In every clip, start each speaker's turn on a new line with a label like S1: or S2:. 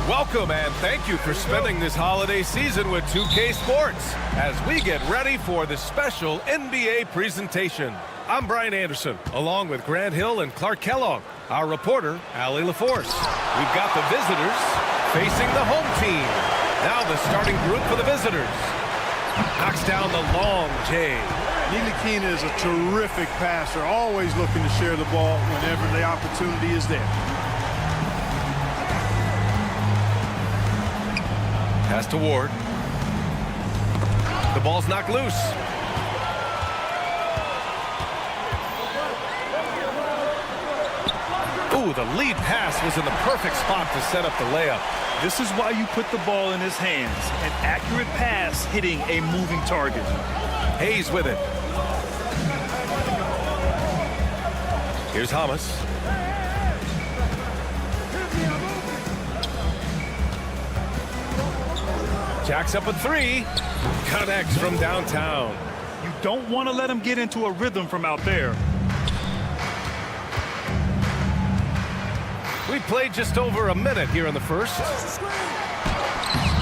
S1: Welcome and thank you for spending this holiday season with 2K Sports as we get ready for the special NBA presentation. I'm Brian Anderson, along with Grant Hill and Clark Kellogg, our reporter, Allie LaForce. We've got the visitors facing the home team. Now the starting group for the visitors. Knocks down the long J.
S2: Ntilikina is a terrific passer, always looking to share the ball whenever the opportunity is there.
S1: Pass to Ward. The ball's knocked loose. Ooh, the lead pass was in the perfect spot to set up the layup.
S3: This is why you put the ball in his hands. An accurate pass hitting a moving target.
S1: Hayes with it. Here's Hamas. Jacks up a three. Connects from downtown.
S3: You don't want to let him get into a rhythm from out there.
S1: We played just over a minute here in the first.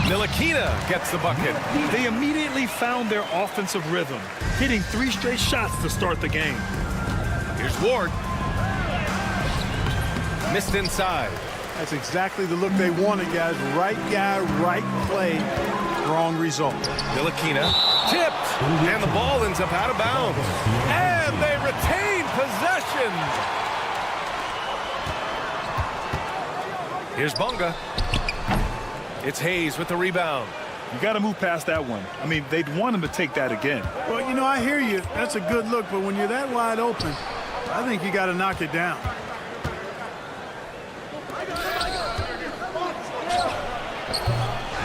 S1: Ntilikina gets the bucket.
S3: They immediately found their offensive rhythm, hitting 3 straight shots to start the game.
S1: Here's Ward. Missed inside.
S2: That's exactly the look they wanted, guys. Right guy, right play, wrong result.
S1: Ntilikina tipped, and the ball ends up out of bounds. And they retain possession. Here's Bunga. It's Hayes with the rebound.
S3: You got to move past that one. I mean, they'd want him to take that again.
S2: Well, you know, I hear you. That's a good look, but when you're that wide open, I think you got to knock it down.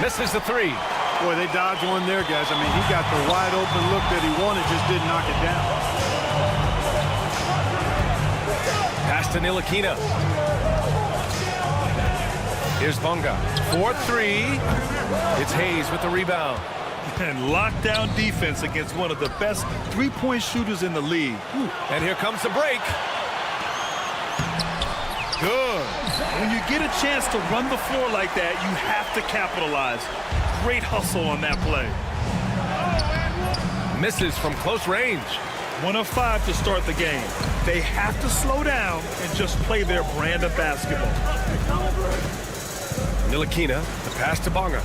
S1: Misses the three.
S2: Boy, they dodged one there, guys. I mean, he got the wide open look that he wanted, just didn't knock it down.
S1: Pass to Ntilikina. Here's Bunga. 4-3. It's Hayes with the rebound.
S3: And lockdown defense against one of the best three-point shooters in the league.
S1: And here comes the break. Good.
S3: When you get a chance to run the floor like that, you have to capitalize. Great hustle on that play.
S1: Misses from close range.
S3: 1 of 5 to start the game. They have to slow down and just play their brand of basketball.
S1: Ntilikina, the pass to Bunga.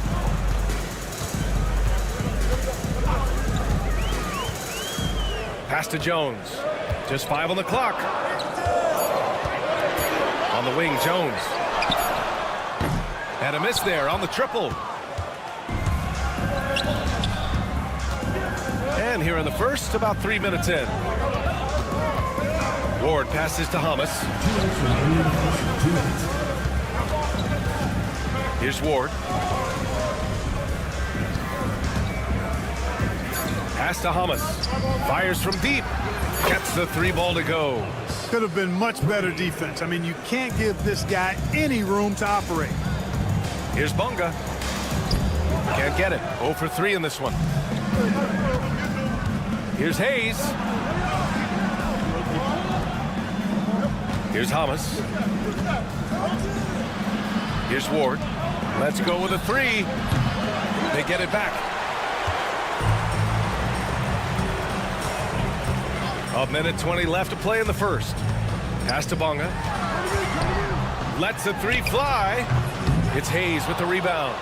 S1: Pass to Jones. Just 5 on the clock. On the wing, Jones. And a miss there on the triple. And here in the first, about 3 minutes in. Ward passes to Hamas. Here's Ward. Pass to Hamas. Fires from deep. Gets the 3 ball to go.
S2: Could have been much better defense. I mean, you can't give this guy any room to operate.
S1: Here's Bunga. Can't get it. 0 for 3 in this one. Here's Hayes. Here's Hamas. Here's Ward. Let's go with a three. They get it back. A minute 20 left to play in the first. Pass to Bonga. Lets the three fly. It's Hayes with the rebound.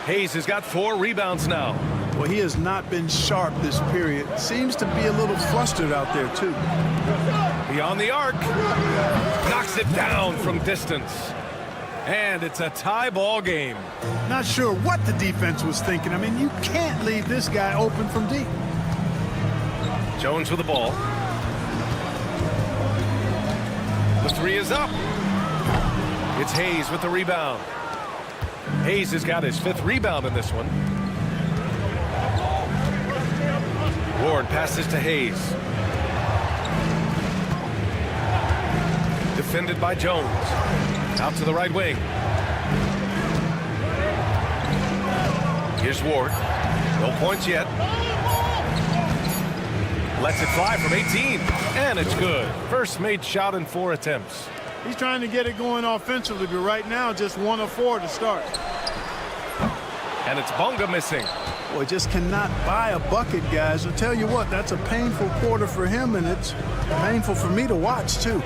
S1: Hayes has got 4 rebounds now.
S2: Well, he has not been sharp this period. Seems to be a little flustered out there, too.
S1: Beyond the arc. Knocks it down from distance. And it's a tie ball game.
S2: Not sure what the defense was thinking. I mean, you can't leave this guy open from deep.
S1: Jones with the ball. The three is up. It's Hayes with the rebound. Hayes has got his 5th rebound in this one. Ward passes to Hayes. Defended by Jones. Out to the right wing. Here's Ward. No points yet. Lets it fly from 18. And it's good. First made shot in 4 attempts.
S2: He's trying to get it going offensively, but right now just 1 of 4 to start.
S1: And it's Bonga missing.
S2: Boy, just cannot buy a bucket, guys. I'll tell you what, that's a painful quarter for him, and it's painful for me to watch, too.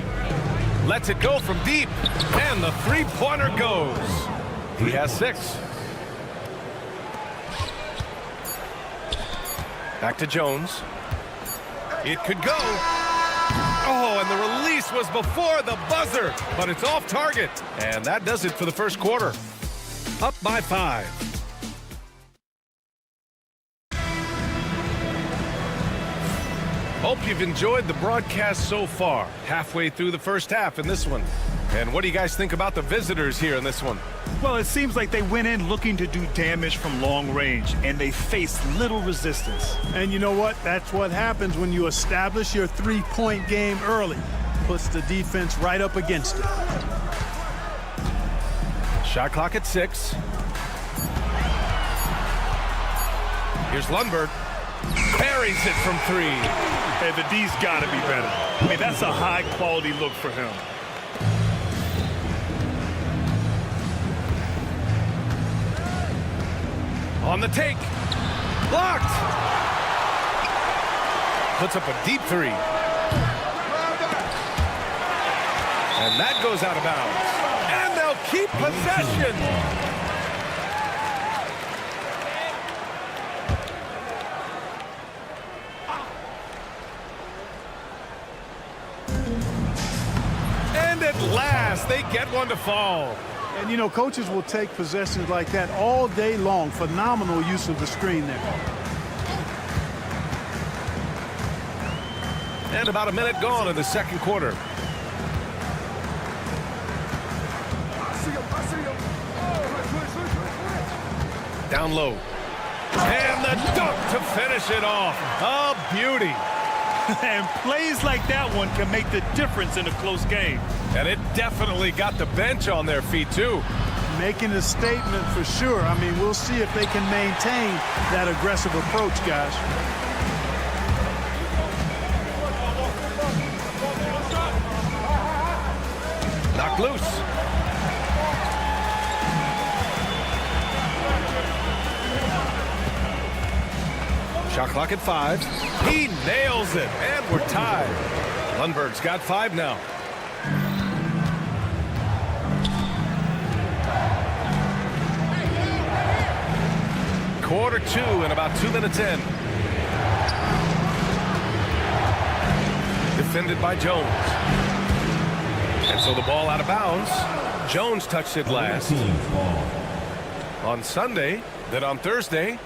S1: Lets it go from deep. And the three-pointer goes. He has 6. Back to Jones. It could go. Oh, and the release was before the buzzer, but it's off target. And that does it for the first quarter. Up by 5. Hope you've enjoyed the broadcast so far. Halfway through the first half in this one. And what do you guys think about the visitors here in this one?
S3: Well, it seems like they went in looking to do damage from long range, and they faced little resistance.
S2: And you know what? That's what happens when you establish your three-point game early. Puts the defense right up against it.
S1: Shot clock at 6. Here's Lundberg. Buries it from 3.
S3: Hey, the D's got to be better. I mean, that's a high-quality look for him.
S1: On the take. Blocked. Puts up a deep 3. And that goes out of bounds. And they'll keep possession. And at last, they get one to fall.
S2: And, you know, coaches will take possessions like that all day long. Phenomenal use of the screen there.
S1: And about a minute gone in the second quarter. Down low. And the dunk to finish it off. A beauty.
S3: And plays like that one can make the difference in a close game.
S1: And it definitely got the bench on their feet, too.
S2: Making a statement for sure. I mean, we'll see if they can maintain that aggressive approach, guys.
S1: Knocked loose. Shot clock at 5. He nails it, and we're tied. Lundberg's got 5 now. Quarter 2 and about 2 minutes in. Defended by Jones. And so the ball out of bounds. Jones touched it last. On Sunday, then on Thursday.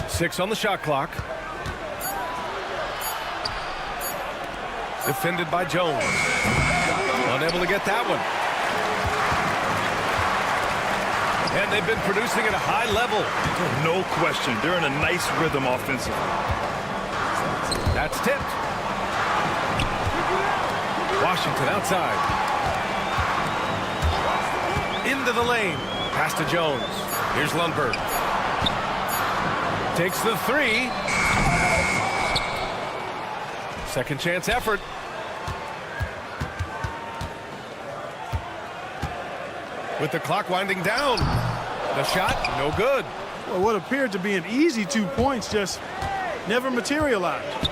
S1: Six on the shot clock. Defended by Jones. Unable to get that one. And they've been producing at a high level.
S3: No question. They're in a nice rhythm offensively.
S1: That's tipped. Washington outside. into the lane. Pass to Jones. Here's Lundberg. Takes the three. Second chance effort. With the clock winding down. The shot, no good.
S2: Well, what appeared to be an easy 2 points just never materialized.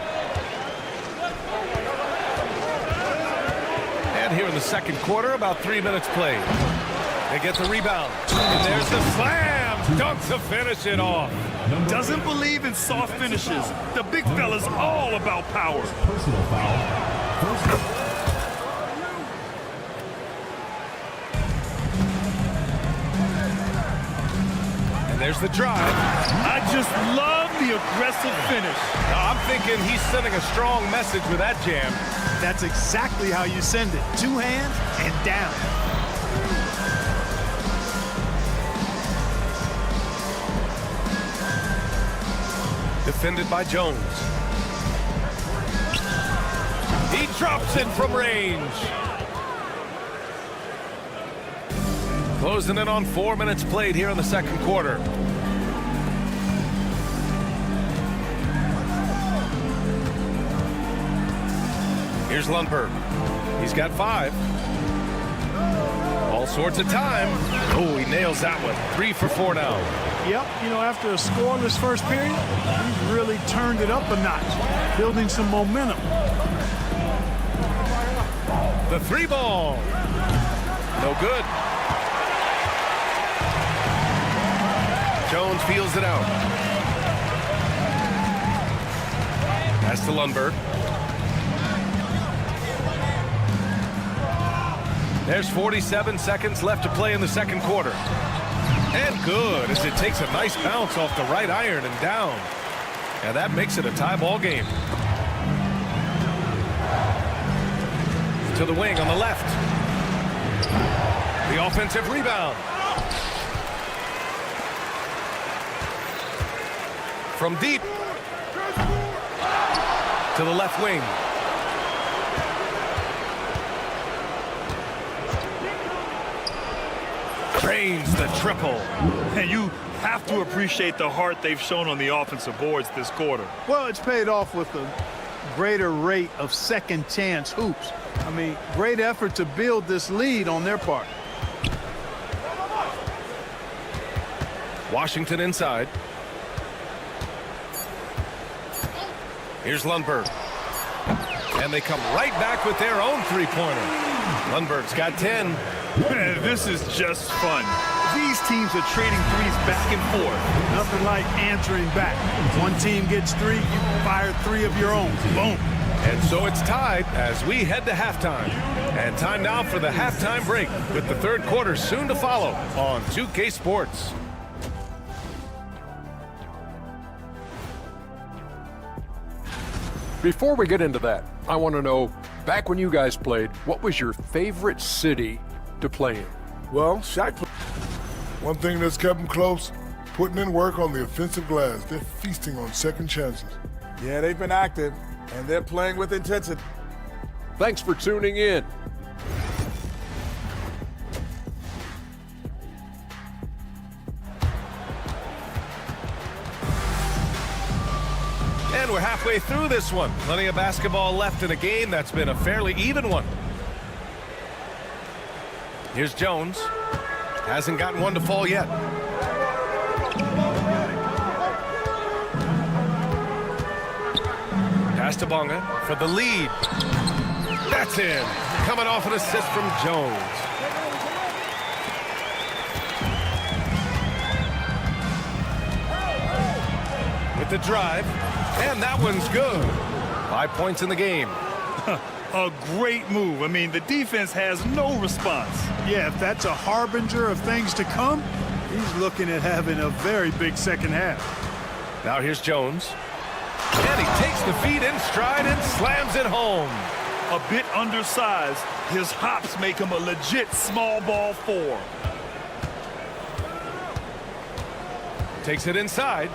S1: And here in the second quarter, about 3 minutes played. They get the rebound. And there's the slam. Dunk to finish it off.
S3: Doesn't believe in soft finishes. The big fella's all about power.
S4: Personal foul.
S1: And there's the drive.
S3: I just love the aggressive finish.
S1: Now, I'm thinking he's sending a strong message with that jam.
S2: That's exactly how you send it. 2 hands and down.
S1: Defended by Jones. He drops it from range. Closing in on 4 minutes played here in the second quarter. Here's Lundberg. He's got 5. All sorts of time. Oh, he nails that one. 3 for 4 now.
S2: Yep, you know, after a scoreless first period, he's really turned it up a notch, building some momentum.
S1: The 3 ball. No good. Jones feels it out. Pass to Lundberg. There's 47 seconds left to play in the second quarter. And good, as it takes a nice bounce off the right iron and down. And that makes it a tie ball game. To the wing on the left. The offensive rebound. From deep. To the left wing. Drains the triple.
S3: And you have to appreciate the heart they've shown on the offensive boards this quarter.
S2: Well, it's paid off with a greater rate of second chance hoops. I mean, great effort to build this lead on their part.
S1: Washington inside. Here's Lundberg. And they come right back with their own three-pointer. Lundberg's got 10.
S3: Man, this is just fun. These teams are trading threes back and forth.
S2: Nothing like answering back. One team gets 3, you fire 3 of your own. Boom.
S1: And so it's tied as we head to halftime. And time now for the halftime break with the third quarter soon to follow on 2K Sports.
S5: Before we get into that, I want to know, back when you guys played, what was your favorite city to play in?
S6: Well, Shaq. One thing that's kept them close, putting in work on the offensive glass. They're feasting on second chances.
S7: Yeah, they've been active, and they're playing with intensity.
S5: Thanks for tuning in.
S1: And we're halfway through this one. Plenty of basketball left in a game that's been a fairly even one. Here's Jones. Hasn't gotten one to fall yet. Pass to Bonga for the lead. That's in. Coming off an assist from Jones. With the drive. And that one's good. 5 points in the game.
S3: A great move. I mean, the defense has no response.
S2: Yeah, if that's a harbinger of things to come, he's looking at having a very big second half.
S1: Now here's Jones. And he takes the feed in stride and slams it home.
S3: A bit undersized, his hops make him a legit small ball 4.
S1: Takes it inside.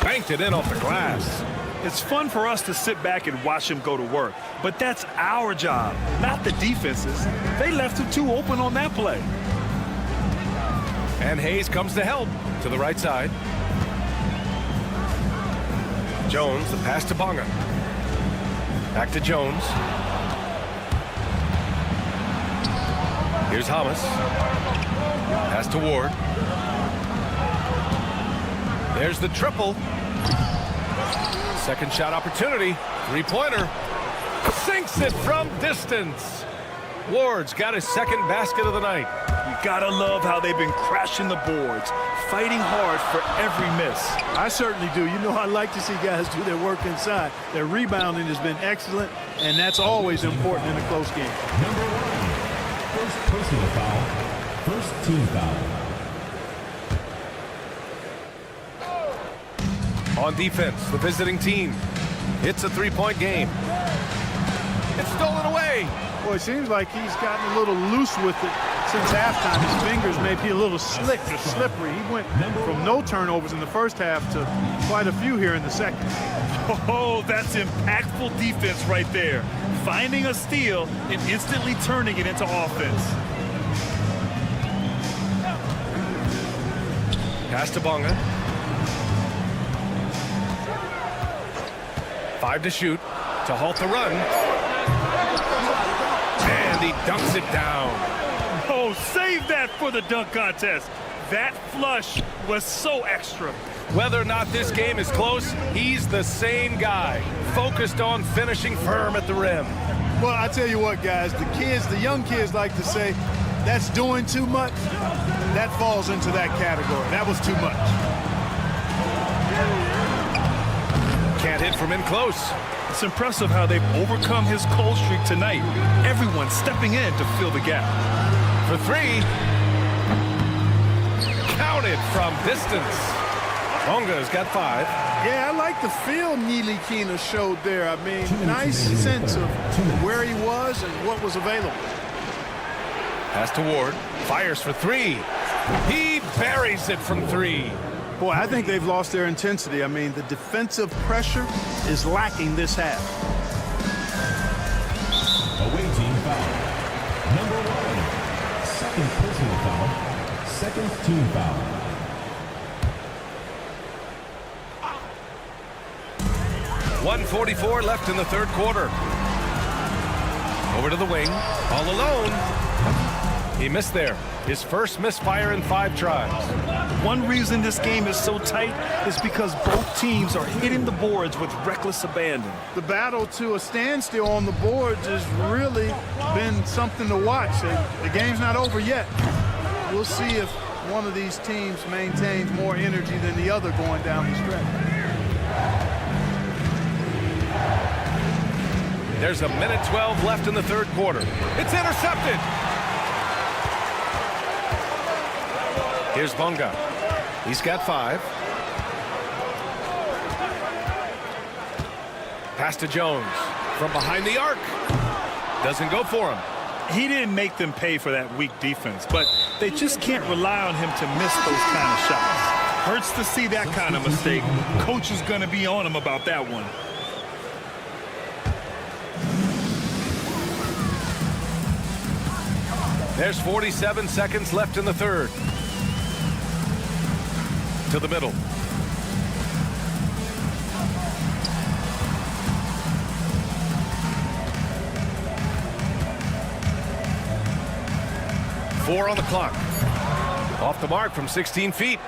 S1: Banked it in off the glass.
S3: It's fun for us to sit back and watch him go to work, but that's our job, not the defense's. They left him too open on that play.
S1: And Hayes comes to help to the right side. Jones, the pass to Bonga. Back to Jones. Here's Hamas. Pass to Ward. There's the triple. Second shot opportunity. Three-pointer. Sinks it from distance. Ward's got his second basket of the night.
S3: You gotta love how they've been crashing the boards, fighting hard for every miss.
S2: I certainly do. You know, I like to see guys do their work inside. Their rebounding has been excellent, and that's always important in a close game.
S4: Number 1. First personal foul. First team foul.
S1: On defense, the visiting team. It's a three-point game. It's stolen away.
S2: Boy, it seems like he's gotten a little loose with it since halftime. His fingers may be a little slick or slippery. He went from no turnovers in the first half to quite a few here in the second.
S3: Oh, that's impactful defense right there. Finding a steal and instantly turning it into offense.
S1: Pass to Bonga. 5 to shoot to halt the run. And he dunks it down.
S3: Oh, save that for the dunk contest. That flush was so extra.
S1: Whether or not this game is close, he's the same guy, focused on finishing firm at the rim.
S2: Well, I tell you what, guys, the young kids like to say, that's doing too much. That falls into that category. That was too much.
S1: Can't hit from in close.
S3: It's impressive how they've overcome his cold streak tonight. Everyone stepping in to fill the gap.
S1: For three. Counted from distance. Bonga's got 5.
S2: Yeah, I like the feel Nilikina showed there. I mean, nice sense of where he was and what was available.
S1: Pass to Ward. Fires for 3. He buries it from 3.
S2: Boy, I think they've lost their intensity. I mean, the defensive pressure is lacking this half.
S4: Away team foul. Number 1. Second personal foul. Second team foul.
S1: .144 left in the third quarter. Over to the wing. All alone. He missed there. His first misfire in 5 tries.
S3: One reason this game is so tight is because both teams are hitting the boards with reckless abandon.
S2: The battle to a standstill on the boards has really been something to watch. The game's not over yet. We'll see if one of these teams maintains more energy than the other going down the stretch.
S1: There's a minute 12 left in the third quarter. It's intercepted. Here's Bonga. He's got 5. Pass to Jones from behind the arc. Doesn't go for him.
S3: He didn't make them pay for that weak defense, but they just can't rely on him to miss those kind of shots. Hurts to see that kind of mistake. Coach is going to be on him about that one.
S1: There's 47 seconds left in the third. To the middle. Four on the clock. Off the mark from 16 feet.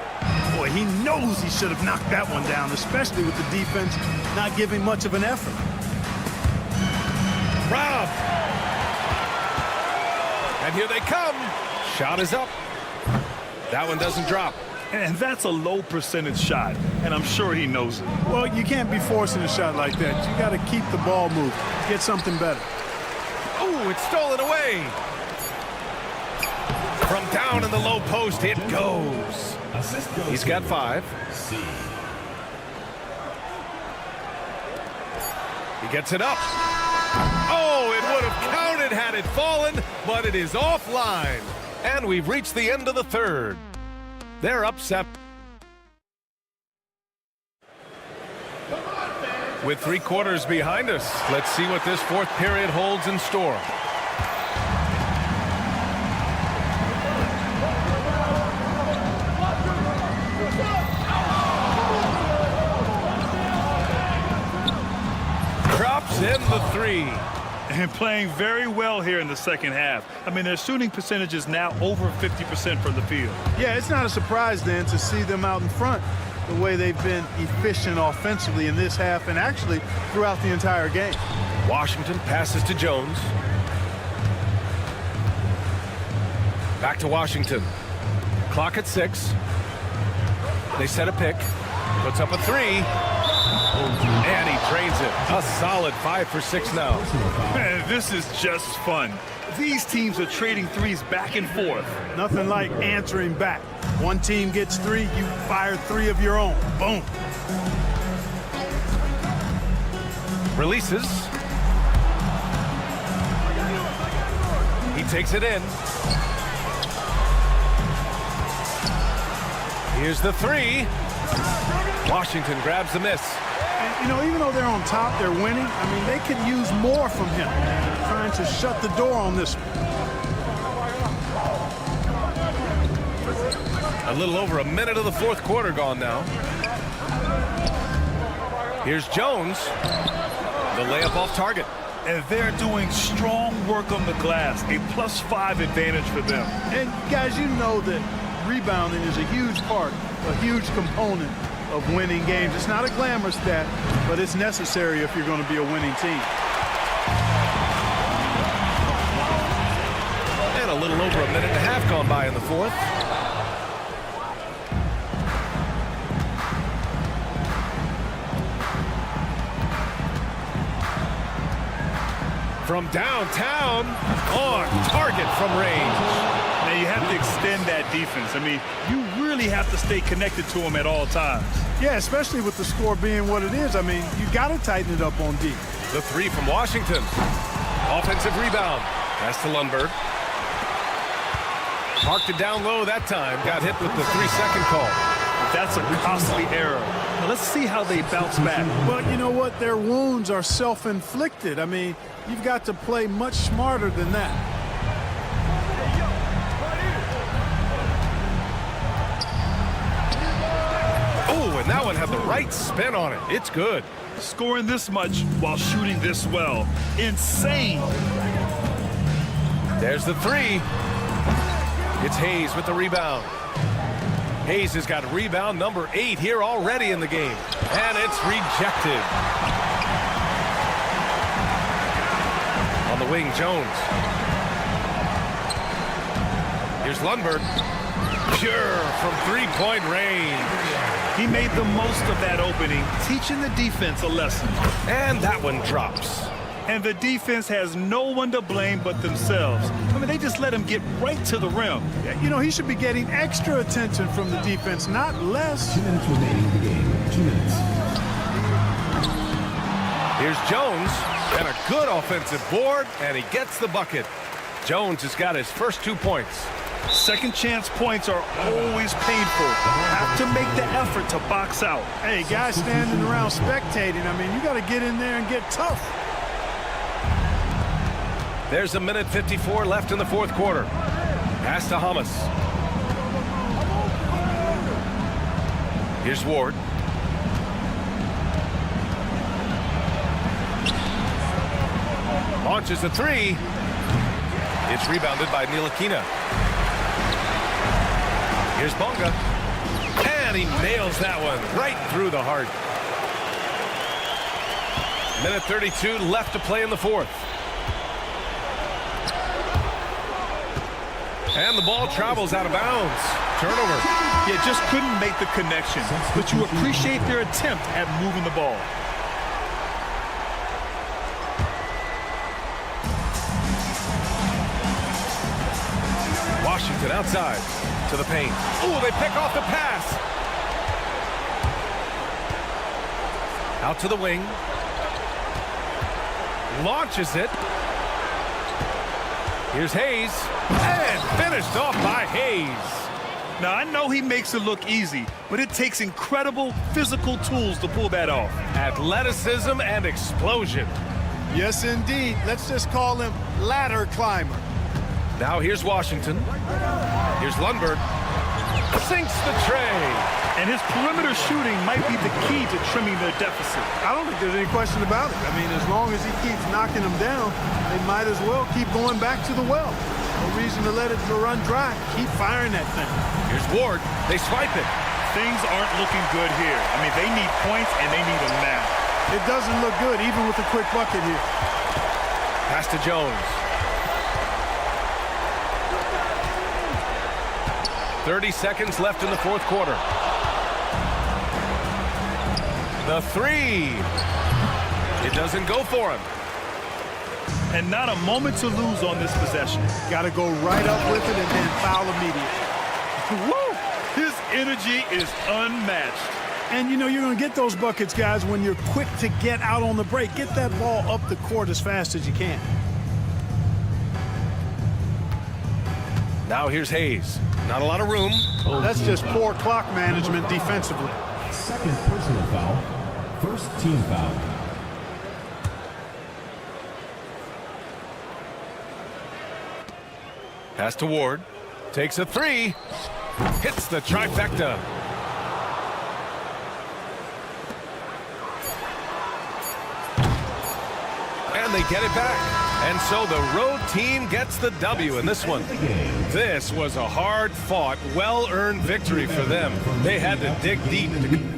S2: Boy, he knows he should have knocked that one down, especially with the defense not giving much of an effort.
S1: Rob. And here they come. Shot is up. That one doesn't drop.
S3: And that's a low percentage shot, and I'm sure he knows it.
S2: Well, you can't be forcing a shot like that. You got to keep the ball moving. Get something better.
S1: Ooh, it's stolen away. From down in the low post, it goes. He's got 5. He gets it up. Oh, it would have counted had it fallen, but it is offline. And we've reached the end of the third. They're upset. With 3 quarters behind us, let's see what this fourth period holds in store. puts in the three.
S3: And playing very well here in the second half. I mean, their shooting percentage is now over 50% from the field.
S2: Yeah, it's not a surprise then to see them out in front the way they've been efficient offensively in this half and actually throughout the entire game.
S1: Washington passes to Jones. Back to Washington. Clock at 6. They set a pick. Puts up a three. And he drains it. A solid 5 for 6 now.
S3: Man, this is just fun. These teams are trading threes back and forth.
S2: Nothing like answering back. One team gets 3, you fire 3 of your own. Boom.
S1: Releases. He takes it in. Here's the 3. Washington grabs the miss.
S2: And, you know, even though they're on top, they're winning. I mean, they could use more from him. Trying to shut the door on this one.
S1: A little over a minute of the fourth quarter gone now. Here's Jones. The layup off target.
S3: And they're doing strong work on the glass. A +5 advantage for them.
S2: And, guys, you know that rebounding is a huge part, a huge component of winning games. It's not a glamour stat, but it's necessary if you're going to be a winning team.
S1: And a little over a minute and a half gone by in the fourth. From downtown, on target from range.
S3: Now you have to extend that defense. I mean, you really have to stay connected to them at all times.
S2: Yeah, especially with the score being what it is. I mean, you got to tighten it up on D.
S1: The 3 from Washington. Offensive rebound. Pass to Lundberg. Parked it down low that time. Got hit with the 3-second call.
S3: That's a costly error. Now let's see how they bounce back.
S2: But you know what? Their wounds are self-inflicted. I mean, you've got to play much smarter than that.
S1: Oh, and that one had the right spin on it. It's good.
S3: Scoring this much while shooting this well. Insane.
S1: There's the 3. It's Hayes with the rebound. Hayes has got rebound number 8 here already in the game. And it's rejected. On the wing, Jones. Here's Lundberg. Pure from 3-point range.
S3: He made the most of that opening, teaching the defense a lesson.
S1: And that one drops.
S3: And the defense has no one to blame but themselves. I mean, they just let him get right to the rim.
S2: You know, he should be getting extra attention from the defense, not less.
S4: 2 minutes remaining in the game. 2 minutes.
S1: Here's Jones, and a good offensive board, and he gets the bucket. Jones has got his first 2 points.
S3: Second chance points are always painful. Have to make the effort to box out.
S2: Hey, guys standing around spectating, I mean, you got to get in there and get tough.
S1: There's a minute 54 left in the fourth quarter. Pass to Hamas. Here's Ward. Launches a 3. It's rebounded by Ntilikina. Here's Bonga. And he nails that one right through the heart. Minute 32 left to play in the fourth. And the ball travels out of bounds. Turnover.
S3: You just couldn't make the connection, but you appreciate their attempt at moving the ball.
S1: Washington outside to the paint. Oh, they pick off the pass. Out to the wing. Launches it. Here's Hayes. And finished off by Hayes.
S3: Now, I know he makes it look easy, but it takes incredible physical tools to pull that off.
S1: Athleticism and explosion.
S2: Yes, indeed. Let's just call him ladder climber.
S1: Now here's Washington. Here's Lundberg. Sinks the tray.
S3: And his perimeter shooting might be the key to trimming their deficit.
S2: I don't think there's any question about it. I mean, as long as he keeps knocking them down, they might as well keep going back to the well. No reason to let it run dry. Keep firing that thing.
S1: Here's Ward. They swipe it.
S3: Things aren't looking good here. I mean, they need points, and they need them now.
S2: It doesn't look good, even with a quick bucket here.
S1: Pass to Jones. 30 seconds left in the fourth quarter. The three. It doesn't go for him.
S3: And not a moment to lose on this possession.
S2: Got to go right up with it and then foul immediately.
S3: Woo! His energy is unmatched.
S2: And, you know, you're going to get those buckets, guys, when you're quick to get out on the break. Get that ball up the court as fast as you can.
S1: Now here's Hayes. Not a lot of room.
S2: That's just poor clock management defensively.
S4: Second personal foul. First team foul.
S1: Pass to Ward. Takes a three. Hits the trifecta. And they get it back. And so the road team gets the W in this one. This was a hard-fought, well-earned victory for them. They had to dig deep to...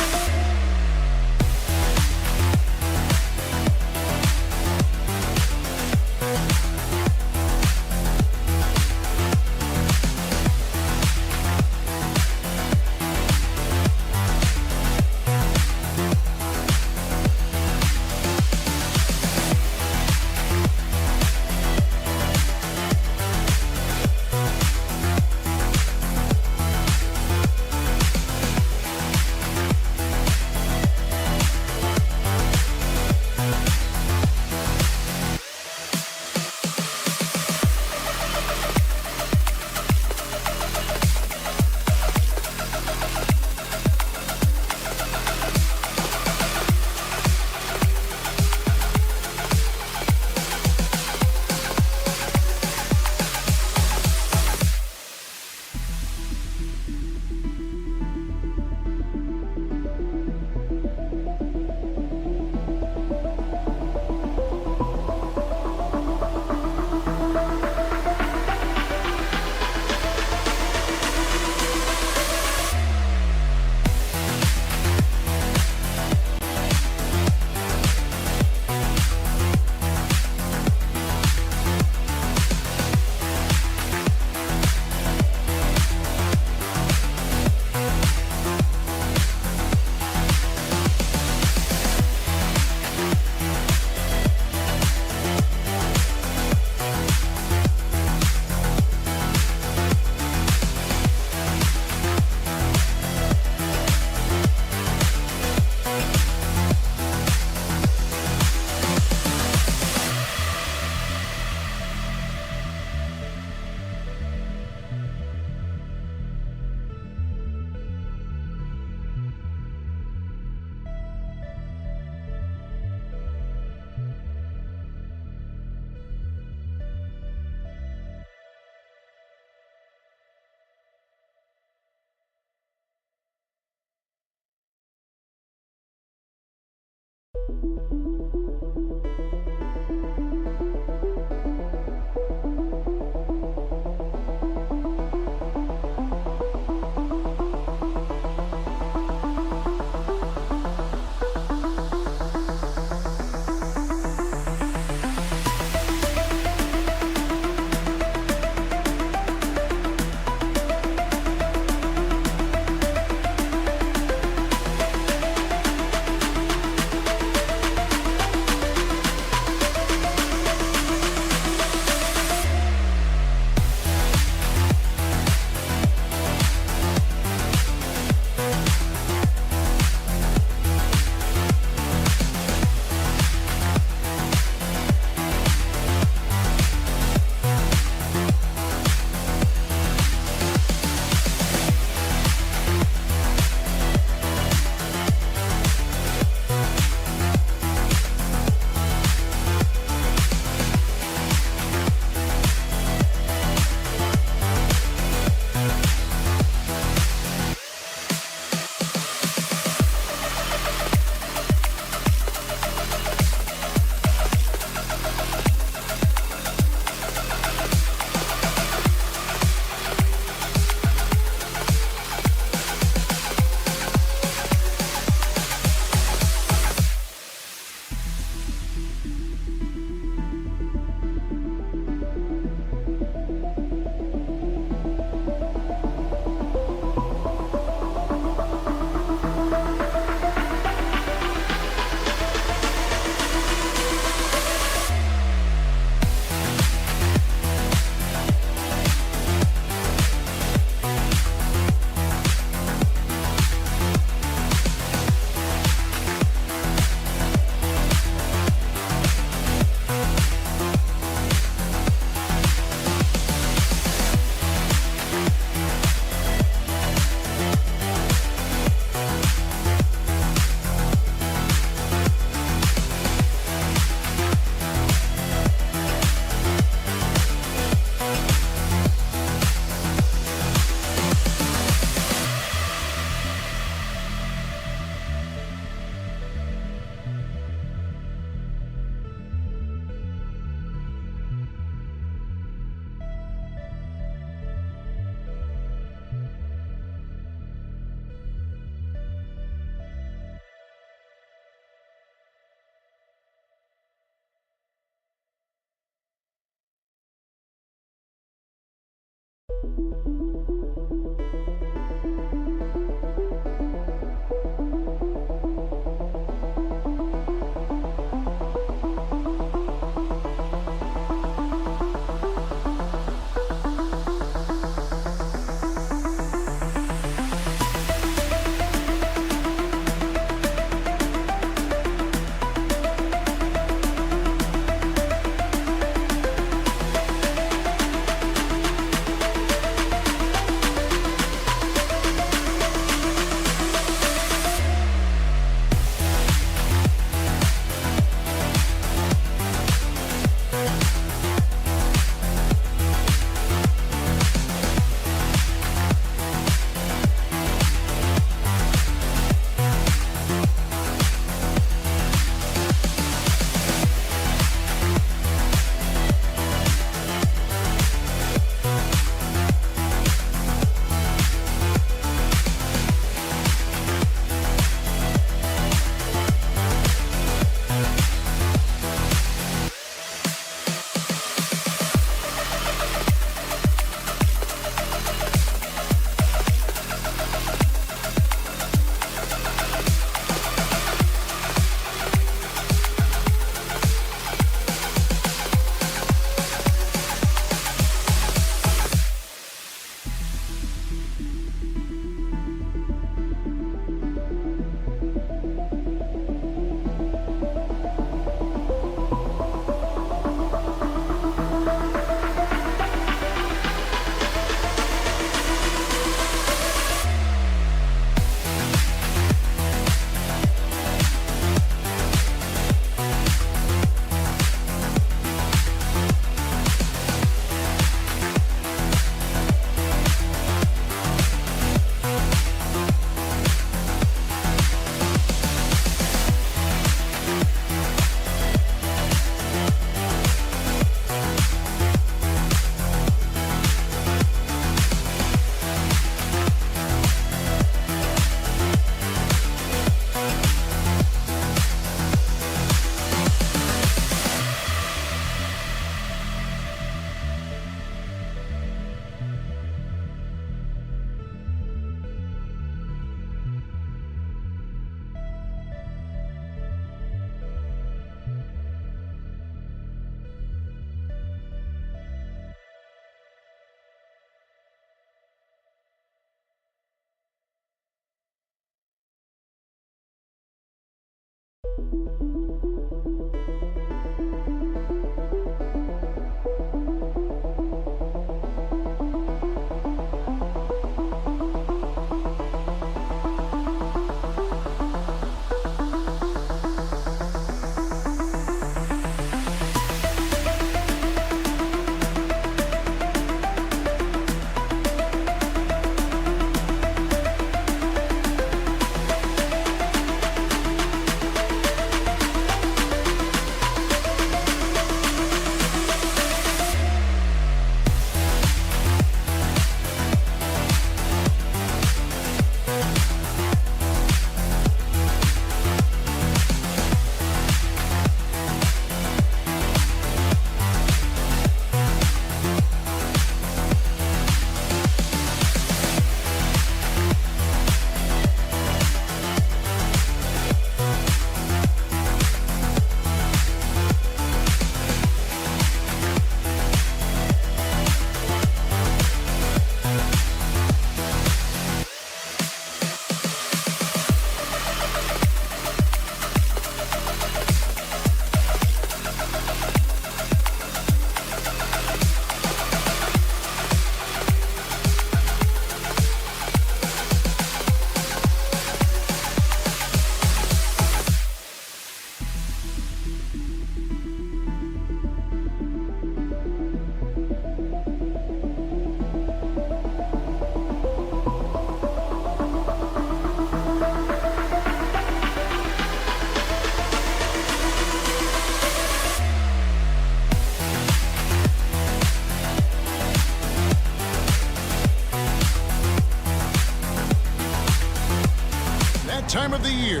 S8: Time of the year.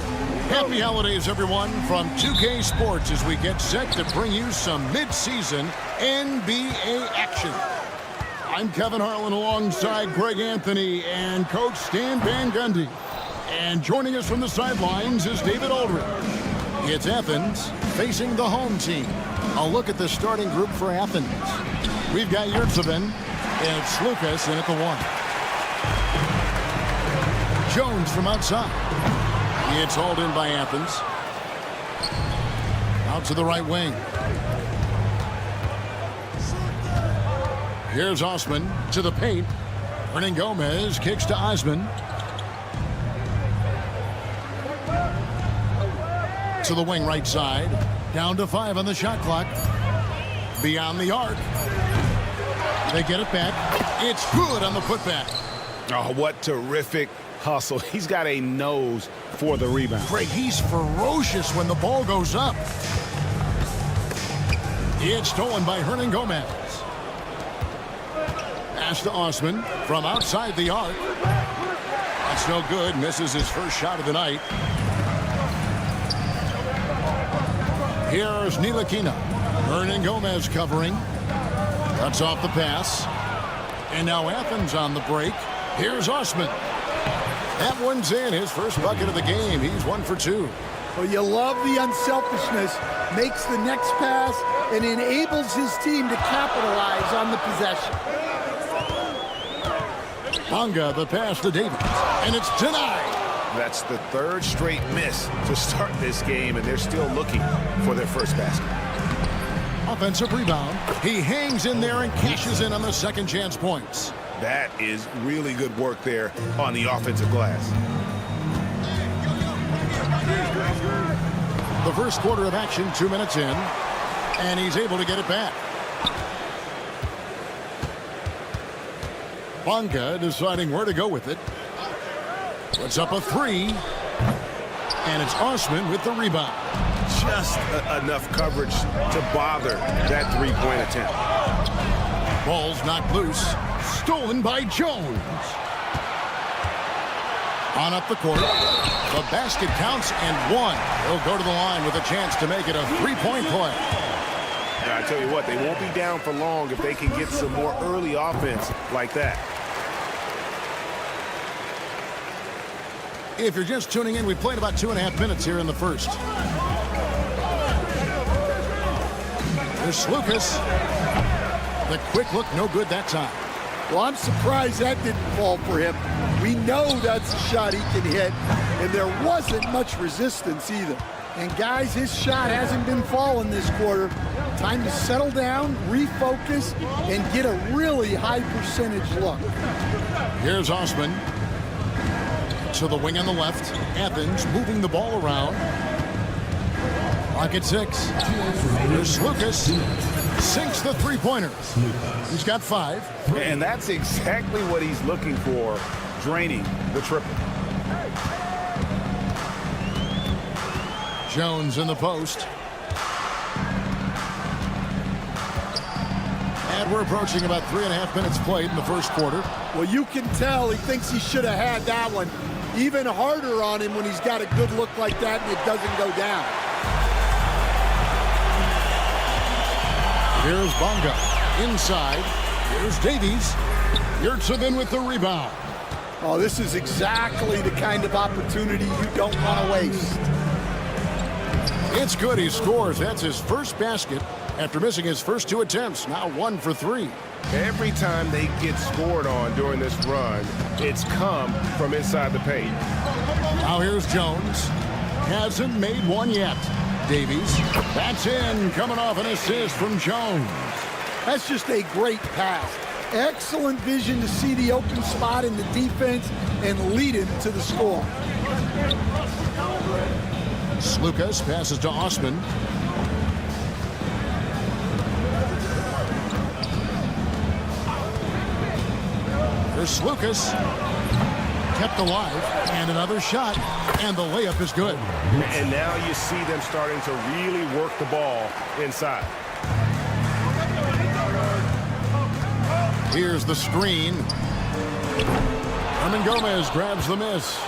S8: Happy holidays, everyone, from 2K Sports as we get set to bring you some mid-season NBA action. I'm Kevin Harlan alongside Greg Anthony and Coach Stan Van Gundy. And joining us from the sidelines is David Aldridge. It's Athens facing the home team. A look at the starting group for Athens. We've got Yurtsevin and it's Lucas in at the 1. Jones from outside. It's hauled in by Athens. Out to the right wing. Here's Osman to the paint. Hernan Gomez kicks to Osman. To the wing right side. Down to 5 on the shot clock. Beyond the arc. They get it back. It's good on the putback.
S9: Oh, what terrific hustle. He's got a nose for the rebound.
S8: Greg, he's ferocious when the ball goes up. It's stolen by Hernan Gomez. Pass to Osman from outside the arc. That's no good. Misses his first shot of the night. Here's Ntilikina. Hernan Gomez covering. Cuts off the pass. And now Athens on the break. Here's Osman. That one's in. His first bucket of the game. He's 1 for 2.
S10: Well, you love the unselfishness. Makes the next pass and enables his team to capitalize on the possession.
S8: Bonga, the pass to Davis. And it's denied.
S9: That's the 3rd straight miss to start this game, and they're still looking for their first basket.
S8: Offensive rebound. He hangs in there and cashes in on the second chance points.
S9: That is really good work there on the offensive glass.
S8: The first quarter of action, 2 minutes in, and he's able to get it back. Bonga deciding where to go with it. Puts up a 3, and it's Osman with the rebound.
S9: Just enough coverage to bother that three-point attempt.
S8: Ball's knocked loose. Stolen by Jones. On up the court. The basket counts and 1. He'll go to the line with a chance to make it a 3-point play.
S9: I tell you what, they won't be down for long if they can get some more early offense like that.
S8: If you're just tuning in, we played about 2.5 minutes here in the first. There's Lucas. The quick look, no good that time.
S10: Well, I'm surprised that didn't fall for him. We know that's a shot he can hit, and there wasn't much resistance either. And guys, his shot hasn't been falling this quarter. Time to settle down, refocus, and get a really high percentage look.
S8: Here's Osman to the wing on the left. Athens moving the ball around. Clock at 6. Here's Lucas. Sinks the three-pointer. He's got 5.
S9: And that's exactly what he's looking for, draining the triple.
S8: Jones in the post. And we're approaching about 3.5 minutes played in the first quarter.
S10: Well, you can tell he thinks he should have had that one. Even harder on him when he's got a good look like that and it doesn't go down.
S8: Here's Bonga. Inside. Here's Davies. Yurtsevin with the rebound.
S10: Oh, this is exactly the kind of opportunity you don't want to waste.
S8: It's good. He scores. That's his first basket after missing his first 2 attempts. Now 1 for 3.
S9: Every time they get scored on during this run, it's come from inside the paint.
S8: Now here's Jones. Hasn't made one yet. Davies. That's in. Coming off an assist from Jones.
S10: That's just a great pass. Excellent vision to see the open spot in the defense and lead him to the score.
S8: Lucas passes to Osman. Here's Lucas. Kept alive. And another shot. And the layup is good.
S9: And now you see them starting to really work the ball inside.
S8: Here's the screen. Herman Gomez grabs the miss.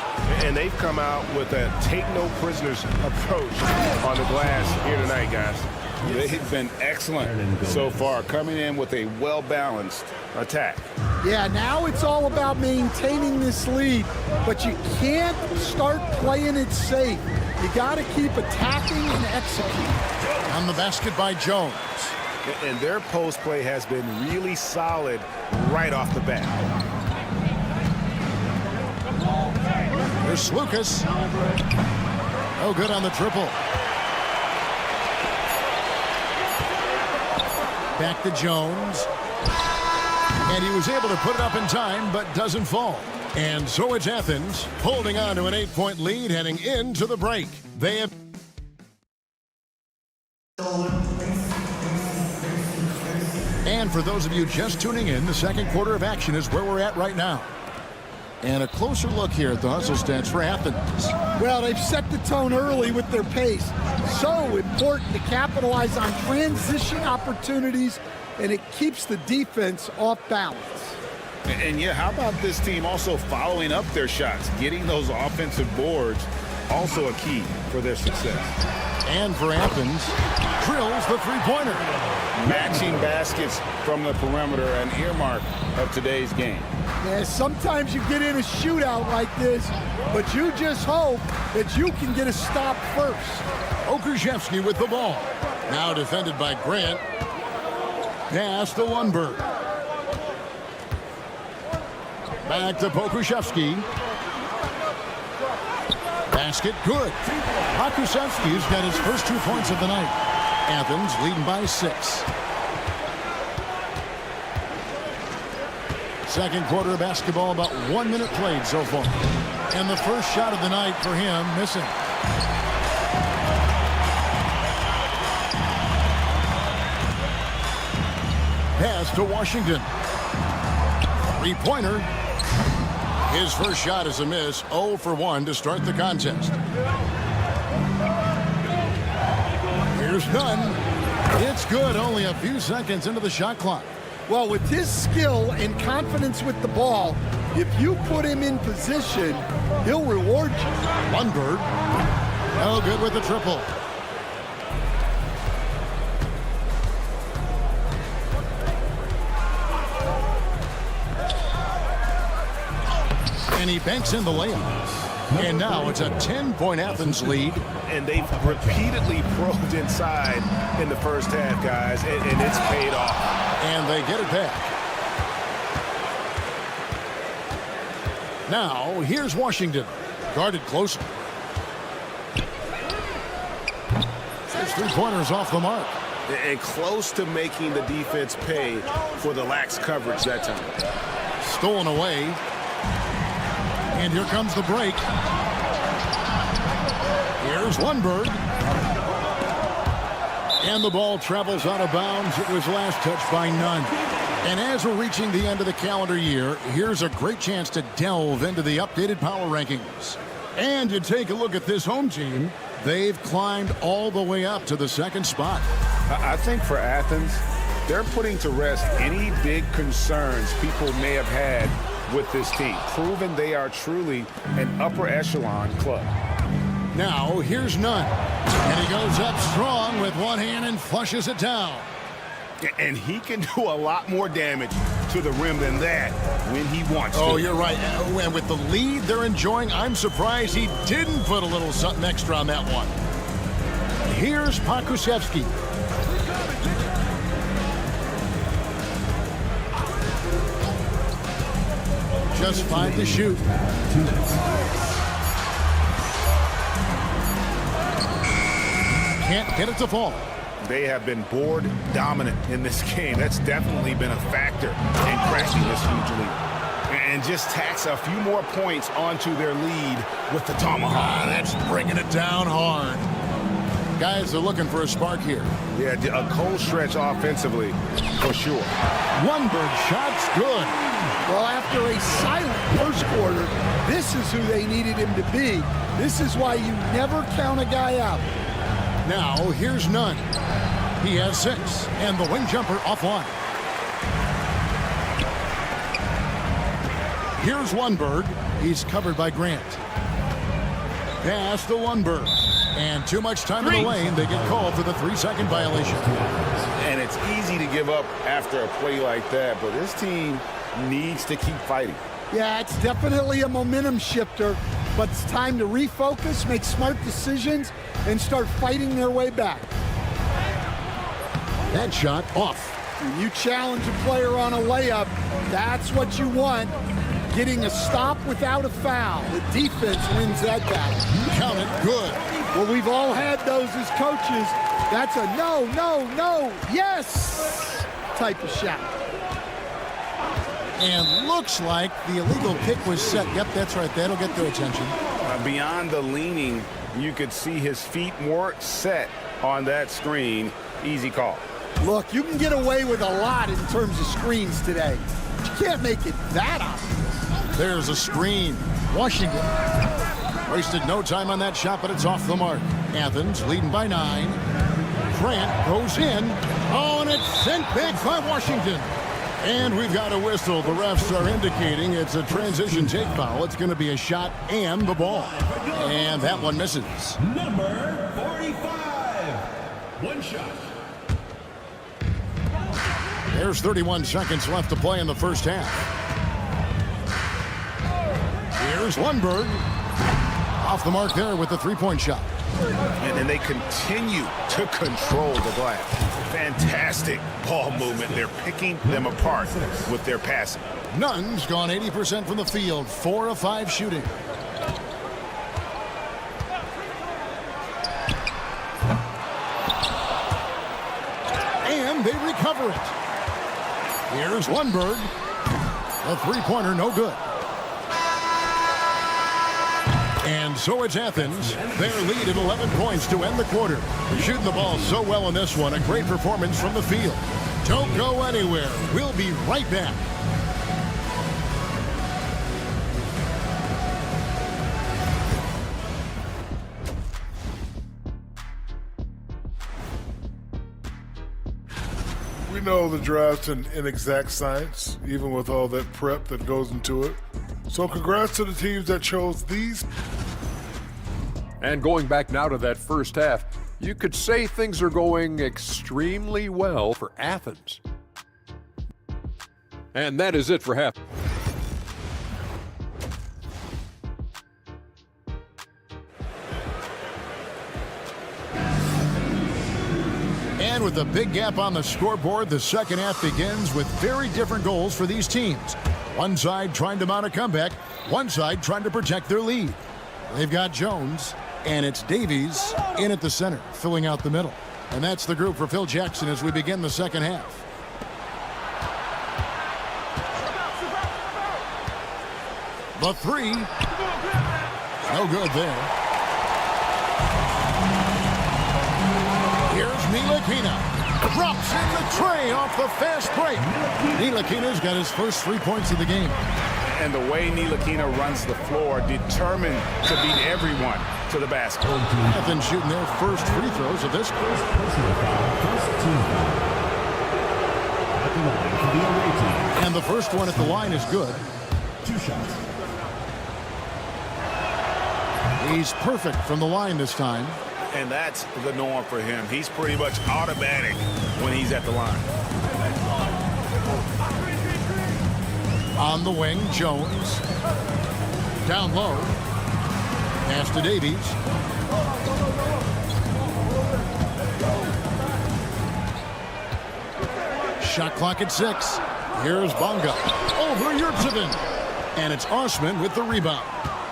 S9: And they've come out with a take-no-prisoners approach on the glass here tonight, guys. They've been excellent so far, coming in with a well-balanced attack.
S10: Yeah, now it's all about maintaining this lead, but you can't start playing it safe. You got to keep attacking and executing.
S8: On the basket by Jones.
S9: And their post play has been really solid right off the bat.
S8: Here's Lucas. Oh, good on the triple. Back to Jones. And he was able to put it up in time, but doesn't fall. And so it's Athens holding on to an 8-point lead heading into the break. They have... And for those of you just tuning in, the second quarter of action is where we're at right now. And a closer look here at the hustle stats for Athens.
S10: Well, they've set the tone early with their pace. So important to capitalize on transition opportunities, and it keeps the defense off balance.
S9: And yeah, how about this team also following up their shots, getting those offensive boards, also a key for their success.
S8: And for Athens, drills the three-pointer.
S9: Matching baskets from the perimeter, an earmark of today's game.
S10: Yeah, sometimes you get in a shootout like this, but you just hope that you can get a stop first.
S8: Okushevsky with the ball. Now defended by Grant. Pass to Lundberg. Back to Pokushevsky. Basket good. Pokushevsky's got his first 2 points of the night. Athens leading by 6. Second quarter of basketball, about 1 minute played so far. And the first shot of the night for him missing. Pass to Washington. Three-pointer. His first shot is a miss. 0 for 1 to start the contest. Here's Nunn. It's good. Only a few seconds into the shot clock.
S10: Well, with his skill and confidence with the ball, if you put him in position, he'll reward you.
S8: Lundberg. No good with the triple. And he banks in the layup. And now it's a 10-point Athens lead.
S9: And they've repeatedly probed inside in the first half, guys, and it's paid off.
S8: And they get it back. Now, here's Washington. Guarded closer. His three-pointer's off the mark.
S9: And close to making the defense pay for the lax coverage that time.
S8: Stolen away. And here comes the break. Here's Lundberg. And the ball travels out of bounds. It was last touched by Nunn. And as we're reaching the end of the calendar year, here's a great chance to delve into the updated power rankings. And to take a look at this home team, they've climbed all the way up to the second spot.
S9: I think for Athens, they're putting to rest any big concerns people may have had with this team, proving they are truly an upper echelon club.
S8: Now, here's Nunn. And he goes up strong with one hand and flushes it down.
S9: And he can do a lot more damage to the rim than that when he wants to.
S8: Oh, you're right. And with the lead they're enjoying, I'm surprised he didn't put a little something extra on that one. Here's Pakusevsky. Just 5 to shoot. Can't get it to fall.
S9: They have been board dominant in this game. That's definitely been a factor in crashing this huge lead. And just tacks a few more points onto their lead with the tomahawk.
S8: That's bringing it down hard. Guys are looking for a spark here.
S9: Yeah, a cold stretch offensively, for sure.
S8: Lundberg shot's good.
S10: Well, after a silent first quarter, this is who they needed him to be. This is why you never count a guy out.
S8: Now, here's Nunn. He has 6, and the wing jumper offline. Here's Lundberg. He's covered by Grant. Pass to Lundberg. And too much time in the lane. They get called for the 3-second violation.
S9: And it's easy to give up after a play like that, but this team needs to keep fighting.
S10: Yeah, it's definitely a momentum shifter, but it's time to refocus, make smart decisions, and start fighting their way back.
S8: That shot off.
S10: When you challenge a player on a layup, that's what you want. Getting a stop without a foul. The defense wins that battle.
S8: Count it good.
S10: Well, we've all had those as coaches. That's a no, no, no, yes type of shot.
S8: And looks like the illegal kick was set. Yep, that's right. That'll get their attention.
S9: Beyond the leaning, you could see his feet more set on that screen. Easy call.
S10: Look, you can get away with a lot in terms of screens today. But you can't make it that obvious.
S8: There's a screen. Washington wasted no time on that shot, but it's off the mark. Athens leading by 9. Grant goes in. Oh, and it's sent back by Washington. And we've got a whistle. The refs are indicating it's a transition take foul. It's going to be a shot and the ball. And that one misses.
S4: Number 45. One shot.
S8: There's 31 seconds left to play in the first half. Here's Lundberg. Off the mark there with the 3-point shot.
S9: And then they continue to control the glass. Fantastic ball movement. They're picking them apart with their passing.
S8: Nunn's gone 80% from the field. 4 of 5 shooting. And they recover it. Here's Lundberg. A 3-pointer, no good. And so it's Athens. Their lead at 11 points to end the quarter. Shooting the ball so well in this one. A great performance from the field. Don't go anywhere. We'll be right back.
S6: We know the draft's an inexact science, even with all that prep that goes into it. So congrats to the teams that chose these.
S5: And going back now to that first half, you could say things are going extremely well for Athens. And that is it for half.
S8: And with a big gap on the scoreboard, the second half begins with very different goals for these teams. One side trying to mount a comeback, one side trying to protect their lead. They've got Jones. And it's Davies in at the center, filling out the middle. And that's the group for Phil Jackson as we begin the second half. The three. No good there. Here's Ntilikina. Drops in the tray off the fast break. Ntilikina's got his first 3 points of the game.
S9: And the way Ntilikina runs the floor, determined to beat everyone to the basket.
S8: Athens shooting their first free throws of this.
S4: First personal foul, first team foul. At the line for the away team.
S8: And the first one at the line is good.
S4: 2 shots.
S8: He's perfect from the line this time.
S9: And that's the norm for him. He's pretty much automatic when he's at the line.
S8: On the wing, Jones. Down low. Pass to Davies. Shot clock at 6. Here's Bonga. Over Yurtsevin. And it's Osman with the rebound.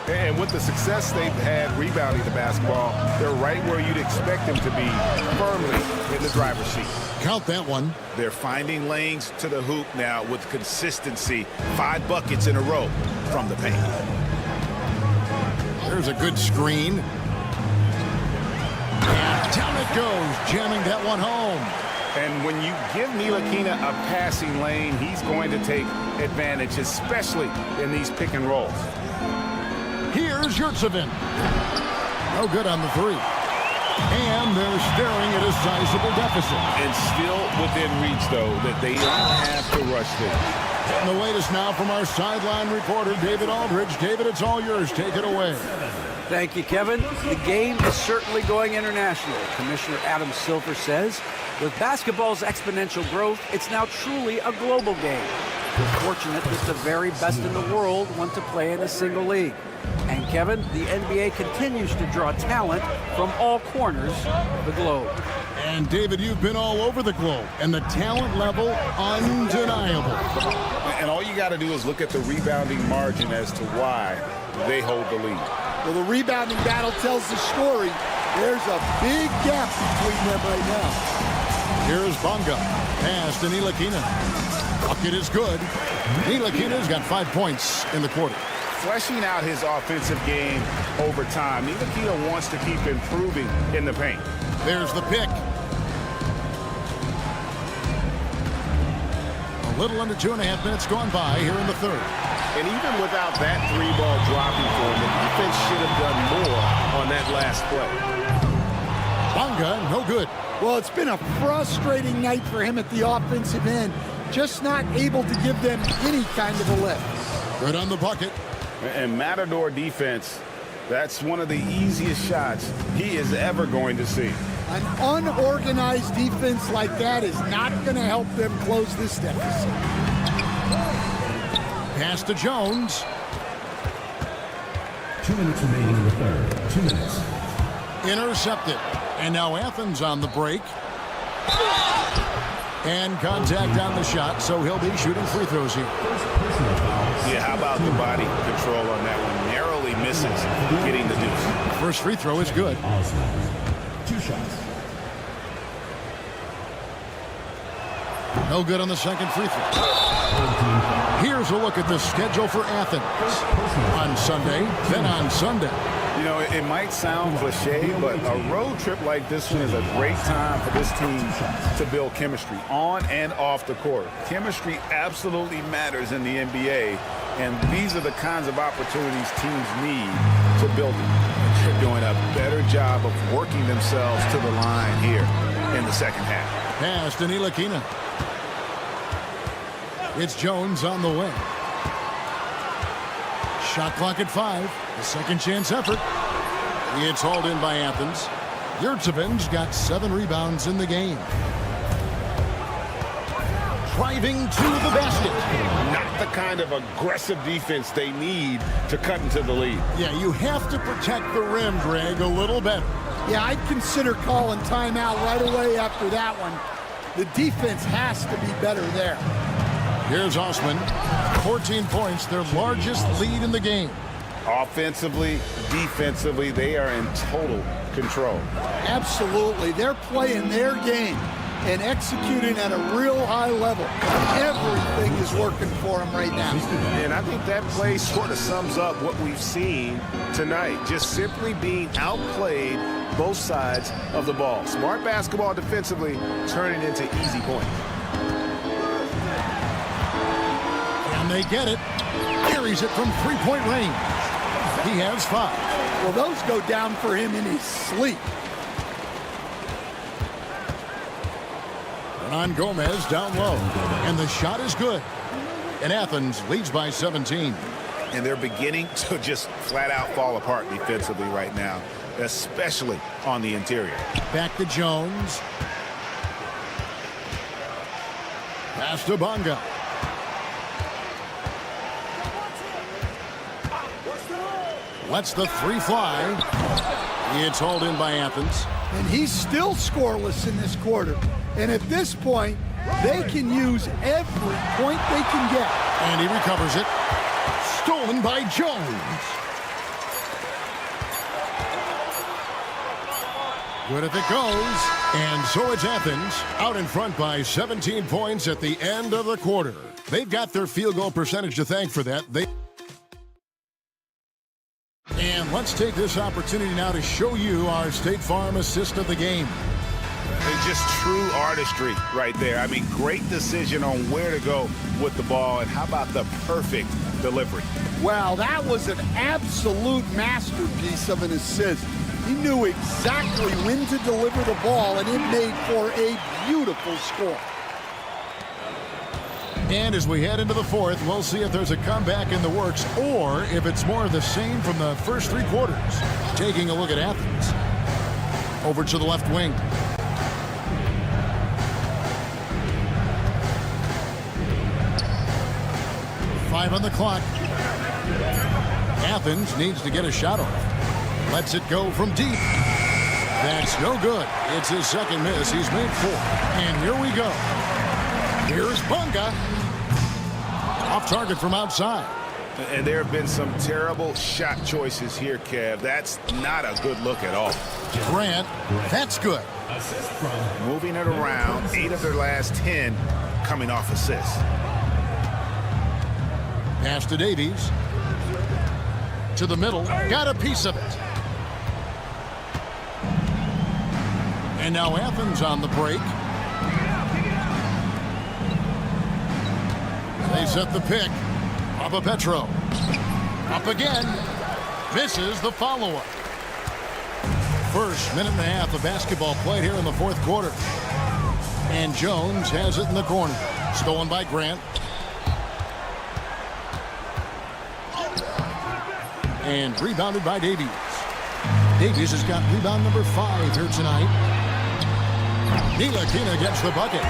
S9: And with the success they've had rebounding the basketball, they're right where you'd expect them to be, firmly in the driver's seat.
S8: Count that one.
S9: They're finding lanes to the hoop now with consistency. 5 buckets in a row from the paint.
S8: There's a good screen. And down it goes, jamming that one home.
S9: And when you give Ntilikina a passing lane, he's going to take advantage, especially in these pick and rolls.
S8: Here's Yurtsevin. No good on the 3. And they're staring at a sizable deficit.
S9: And still within reach, though, that they don't have to rush this.
S8: And the latest now from our sideline reporter, David Aldridge. David, it's all yours. Take it away.
S11: Thank you, Kevin. The game is certainly going international. Commissioner Adam Silver says, with basketball's exponential growth, it's now truly a global game. We're fortunate that the very best in the world want to play in a single league. And Kevin, the NBA continues to draw talent from all corners of the globe.
S8: And David, you've been all over the globe, and the talent level undeniable.
S9: And all you got to do is look at the rebounding margin as to why they hold the lead.
S10: Well, the rebounding battle tells the story. There's a big gap between them right now.
S8: Here's Bonga. Pass to Ntilikina. Bucket is good. Ntilikina's got 5 points in the quarter.
S9: Fleshing out his offensive game over time. Ntilikina wants to keep improving in the paint.
S8: There's the pick. A little under 2.5 minutes gone by here in the third.
S9: And even without that 3-ball dropping for him, the defense should have done more on that last play.
S8: Bonga, no good.
S10: Well, it's been a frustrating night for him at the offensive end. Just not able to give them any kind of a lift.
S8: Good on the bucket.
S9: And Matador defense, that's one of the easiest shots he is ever going to see.
S10: An unorganized defense like that is not going to help them close this deficit.
S8: Pass to Jones.
S4: 2 minutes remaining in the third. 2 minutes.
S8: Intercepted. And now Athens on the break. And contact on the shot, so he'll be shooting free throws here.
S9: Yeah, how about the body control on that one? Narrowly misses getting the deuce.
S8: First free throw is good.
S4: 2 shots.
S8: No good on the second free throw. Here's a look at the schedule for Athens. On Sunday, then on Sunday.
S9: You know, it might sound cliche, but a road trip like this one is a great time for this team to build chemistry on and off the court. Chemistry absolutely matters in the NBA, and these are the kinds of opportunities teams need to build it. They're doing a better job of working themselves to the line here in the second half.
S8: Pass to Ntilikina. It's Jones on the wing. Shot clock at 5. A second chance effort. It's hauled in by Athens. Yurtsevin's got 7 rebounds in the game. Driving to the basket.
S9: Not the kind of aggressive defense they need to cut into the lead.
S8: Yeah, you have to protect the rim, Greg, a little better.
S10: Yeah, I'd consider calling timeout right away after that one. The defense has to be better there.
S8: Here's Osman. 14 points, their largest lead in the game.
S9: Offensively, defensively, they are in total control.
S10: Absolutely. They're playing their game and executing at a real high level. Everything is working for them right now.
S9: And I think that play sort of sums up what we've seen tonight. Just simply being outplayed both sides of the ball. Smart basketball defensively, turning into easy points.
S8: And they get it. Carries it from three-point range. He has 5.
S10: Well, those go down for him in his sleep.
S8: Hernan Gomez down low. And the shot is good. And Athens leads by 17.
S9: And they're beginning to just flat out fall apart defensively right now, especially on the interior.
S8: Back to Jones. Pass to Bonga. Lets the 3 fly. It's hauled in by Athens.
S10: And he's still scoreless in this quarter. And at this point, they can use every point they can get.
S8: And he recovers it. Stolen by Jones. Good if it goes. And so it's Athens out in front by 17 points at the end of the quarter. They've got their field goal percentage to thank for that. And let's take this opportunity now to show you our State Farm assist of the game.
S9: It's just true artistry right there. I mean, great decision on where to go with the ball, and how about the perfect delivery?
S10: Wow, that was an absolute masterpiece of an assist. He knew exactly when to deliver the ball, and it made for a beautiful score.
S8: And as we head into the fourth, we'll see if there's a comeback in the works or if it's more of the same from the first 3 quarters. Taking a look at Athens. Over to the left wing. Five on the clock. Athens needs to get a shot off. Lets it go from deep. That's no good. It's his second miss. He's made 4. And here we go. Here's Bonga. Off target from outside.
S9: And there have been some terrible shot choices here, Kev. That's not a good look at all.
S8: Grant, that's good.
S9: Moving it around, 8 of their last 10 coming off assists.
S8: Pass to Davies. To the middle. Got a piece of it. And now Athens on the break. They set the pick. Papa Petro. Up again. Misses the follow-up. First minute and a half of basketball played here in the fourth quarter. And Jones has it in the corner. Stolen by Grant. And rebounded by Davies. Davies has got rebound number 5 here tonight. Ntilikina gets the bucket.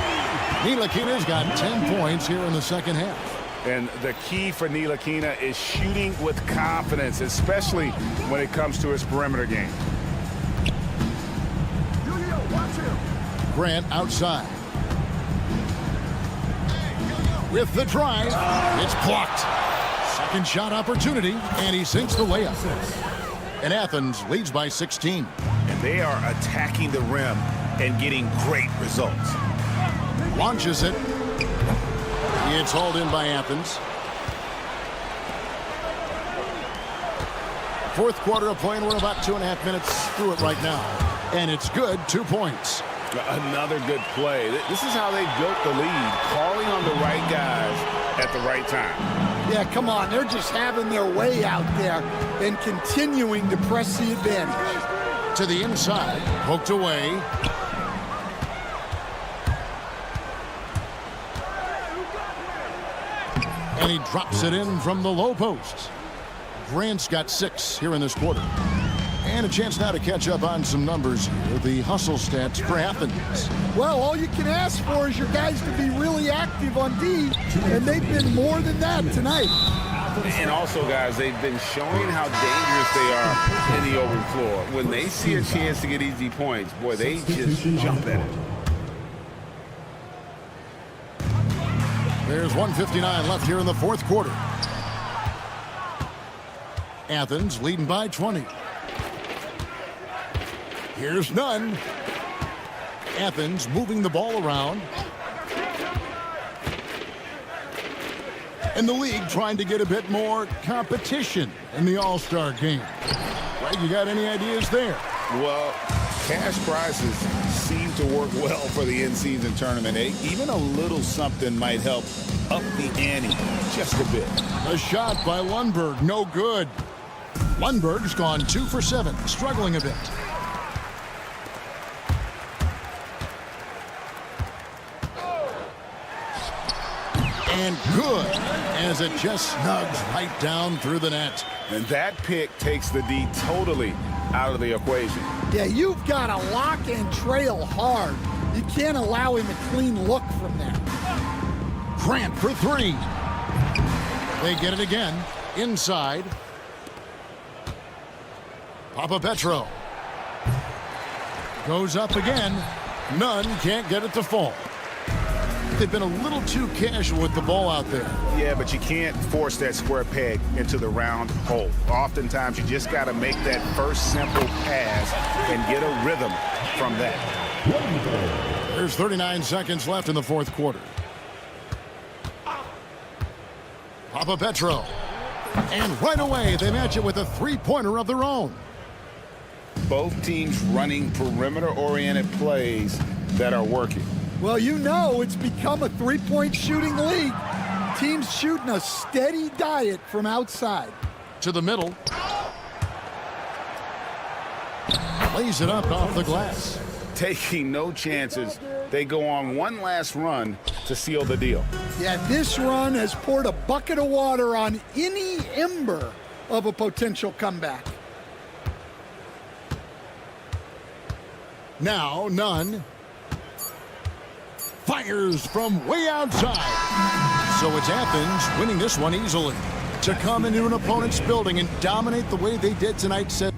S8: Ntilikina's got 10 points here in the second half.
S9: And the key for Ntilikina is shooting with confidence, especially when it comes to his perimeter game.
S8: Grant outside. With the drive, it's blocked. Second shot opportunity, and he sinks the layup. And Athens leads by 16.
S9: And they are attacking the rim and getting great results.
S8: Launches it. It's hauled in by Athens. Fourth quarter of play, and we're about 2.5 minutes through it right now. And it's good, 2 points.
S9: Another good play. This is how they built the lead, calling on the right guys at the right time.
S10: Yeah, come on. They're just having their way out there and continuing to press the advantage.
S8: To the inside, poked away. And he drops it in from the low post. Grant's got 6 here in this quarter. And a chance now to catch up on some numbers here. The hustle stats for Athens.
S10: Well, all you can ask for is your guys to be really active on D, and they've been more than that tonight.
S9: And also, guys, they've been showing how dangerous they are in the open floor. When they see a chance to get easy points, boy, they just jump at it.
S8: There's 1:59 left here in the fourth quarter. Athens leading by 20. Here's Nunn. Athens moving the ball around. And the league trying to get a bit more competition in the All-Star game. Right, you got any ideas there?
S9: Well, cash prizes seem to work well for the in-season tournament. Even a little something might help up the ante just a bit.
S8: A shot by Lundberg, no good. Lundberg's gone 2 for 7, struggling a bit. And good, as it just snugs right down through the net.
S9: And that pick takes the D totally out of the equation.
S10: Yeah, you've got to lock and trail hard. You can't allow him a clean look from there.
S8: Grant for 3. They get it again, inside. Papapetro goes up again. Nunn can't get it to fall. They've been a little too casual with the ball out there.
S9: Yeah, but you can't force that square peg into the round hole. Oftentimes, you just got to make that first simple pass and get a rhythm from that.
S8: There's 39 seconds left in the fourth quarter. Papapetro. And right away, they match it with a three-pointer of their own.
S9: Both teams running perimeter-oriented plays that are working.
S10: Well, you know it's become a three-point shooting league. Teams shooting a steady diet from outside.
S8: To the middle. Lays it up off the glass.
S9: Taking no chances. They go on one last run to seal the deal.
S10: Yeah, this run has poured a bucket of water on any ember of a potential comeback.
S8: Now, Nunn fires from way outside. So it's Athens winning this one easily. To come into an opponent's building and dominate the way they did tonight said.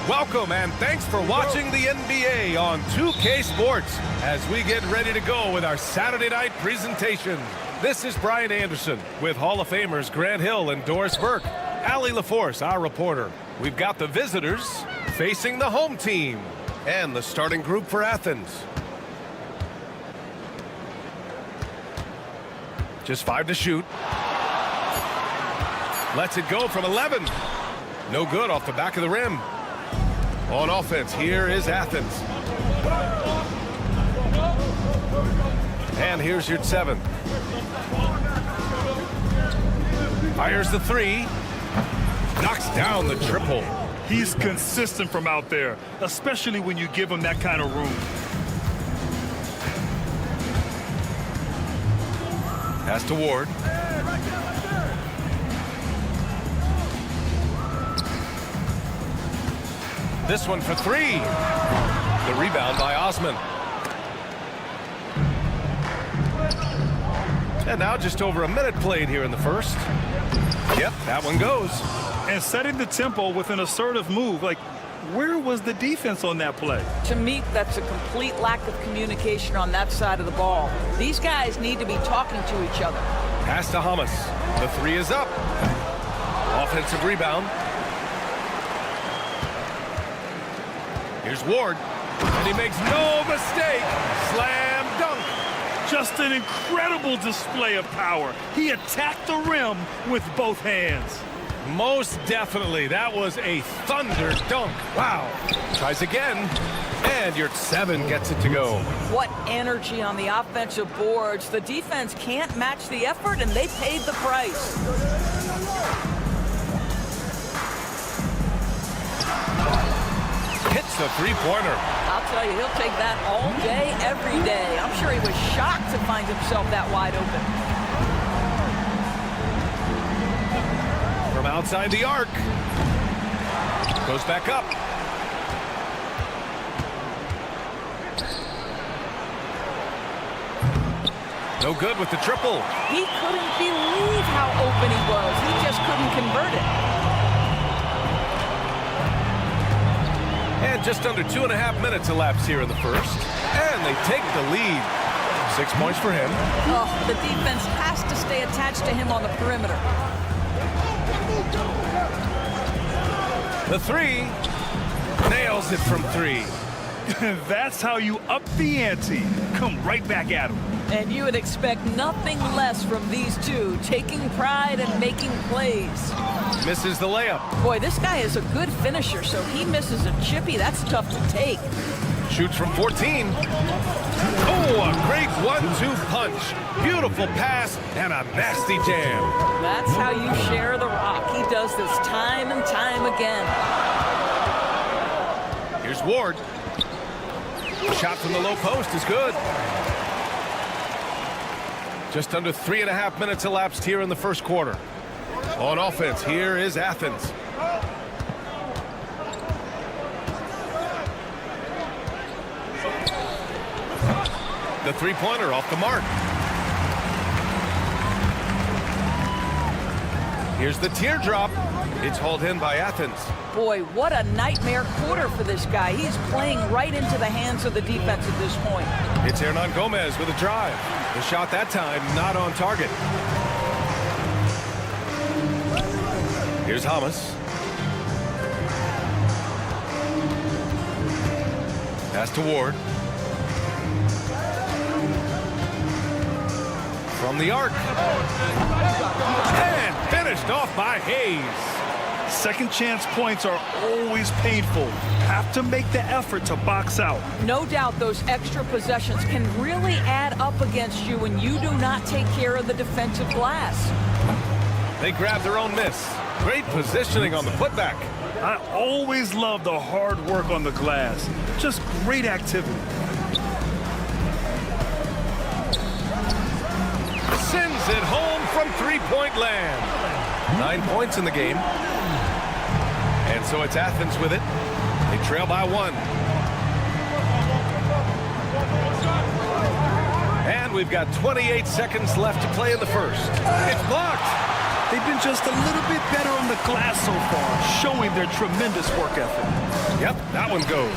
S1: Welcome and thanks for watching the NBA on 2K Sports as we get ready to go with our Saturday night presentation. This is Brian Anderson with Hall of Famers Grant Hill and Doris Burke. Allie LaForce, our reporter. We've got the visitors facing the home team and the starting group for Athens. Just 5 to shoot. Lets it go from 11. No good off the back of the rim. On offense, here is Athens. And here's your 7. Fires the 3. Knocks down the triple.
S3: He's consistent from out there, especially when you give him that kind of room.
S1: Pass to Ward. This one for 3. The rebound by Osman. And now just over a minute played here in the first. Yep, that one goes.
S3: And setting the tempo with an assertive move. Like, where was the defense on that play?
S12: To me, that's a complete lack of communication on that side of the ball. These guys need to be talking to each other.
S1: Pass to Hamas. The 3 is up. Offensive rebound. Here's Ward, and he makes no mistake. Slam dunk.
S3: Just an incredible display of power. He attacked the rim with both hands.
S1: Most definitely. That was a thunder dunk. Wow. Tries again, and your 7 gets it to go.
S12: What energy on the offensive boards. The defense can't match the effort, and they paid the price.
S1: Hits the 3-pointer.
S12: I'll tell you, he'll take that all day, every day. I'm sure he was shocked to find himself that wide open.
S1: From outside the arc. Goes back up. No good with the triple.
S12: He couldn't believe how open he was. He just couldn't convert it.
S1: And just under 2.5 minutes elapsed here in the first. And they take the lead. 6 points for him.
S12: Oh, the defense has to stay attached to him on the perimeter.
S1: The 3. Nails it from 3.
S3: That's how you up the ante. Come right back at him.
S12: And you would expect nothing less from these two, taking pride and making plays.
S1: Misses the layup.
S12: Boy, this guy is a good finisher, so he misses a chippy. That's tough to take.
S1: Shoots from 14. Oh, a great 1-2 punch. Beautiful pass and a nasty jam.
S12: That's how you share the rock. He does this time and time again.
S1: Here's Ward. Shot from the low post is good. Just under 3.5 minutes elapsed here in the first quarter. On offense, here is Athens. The three-pointer off the mark. Here's the teardrop. It's hauled in by Athens.
S12: Boy, what a nightmare quarter for this guy. He's playing right into the hands of the defense at this point.
S1: It's Hernan Gomez with a drive. The shot that time not on target. Here's Hamas. Pass to Ward. From the arc. And finished off by Hayes.
S3: Second chance points are always painful. Have to make the effort to box out.
S12: No doubt those extra possessions can really add up against you when you do not take care of the defensive glass.
S1: They grab their own miss. Great positioning on the putback.
S3: I always love the hard work on the glass. Just great activity.
S1: Sends it home from three-point land. 9 points in the game. And so it's Athens with it. They trail by 1. And we've got 28 seconds left to play in the first. It's blocked.
S3: They've been just a little bit better on the glass so far, showing their tremendous work ethic.
S1: Yep, that one goes.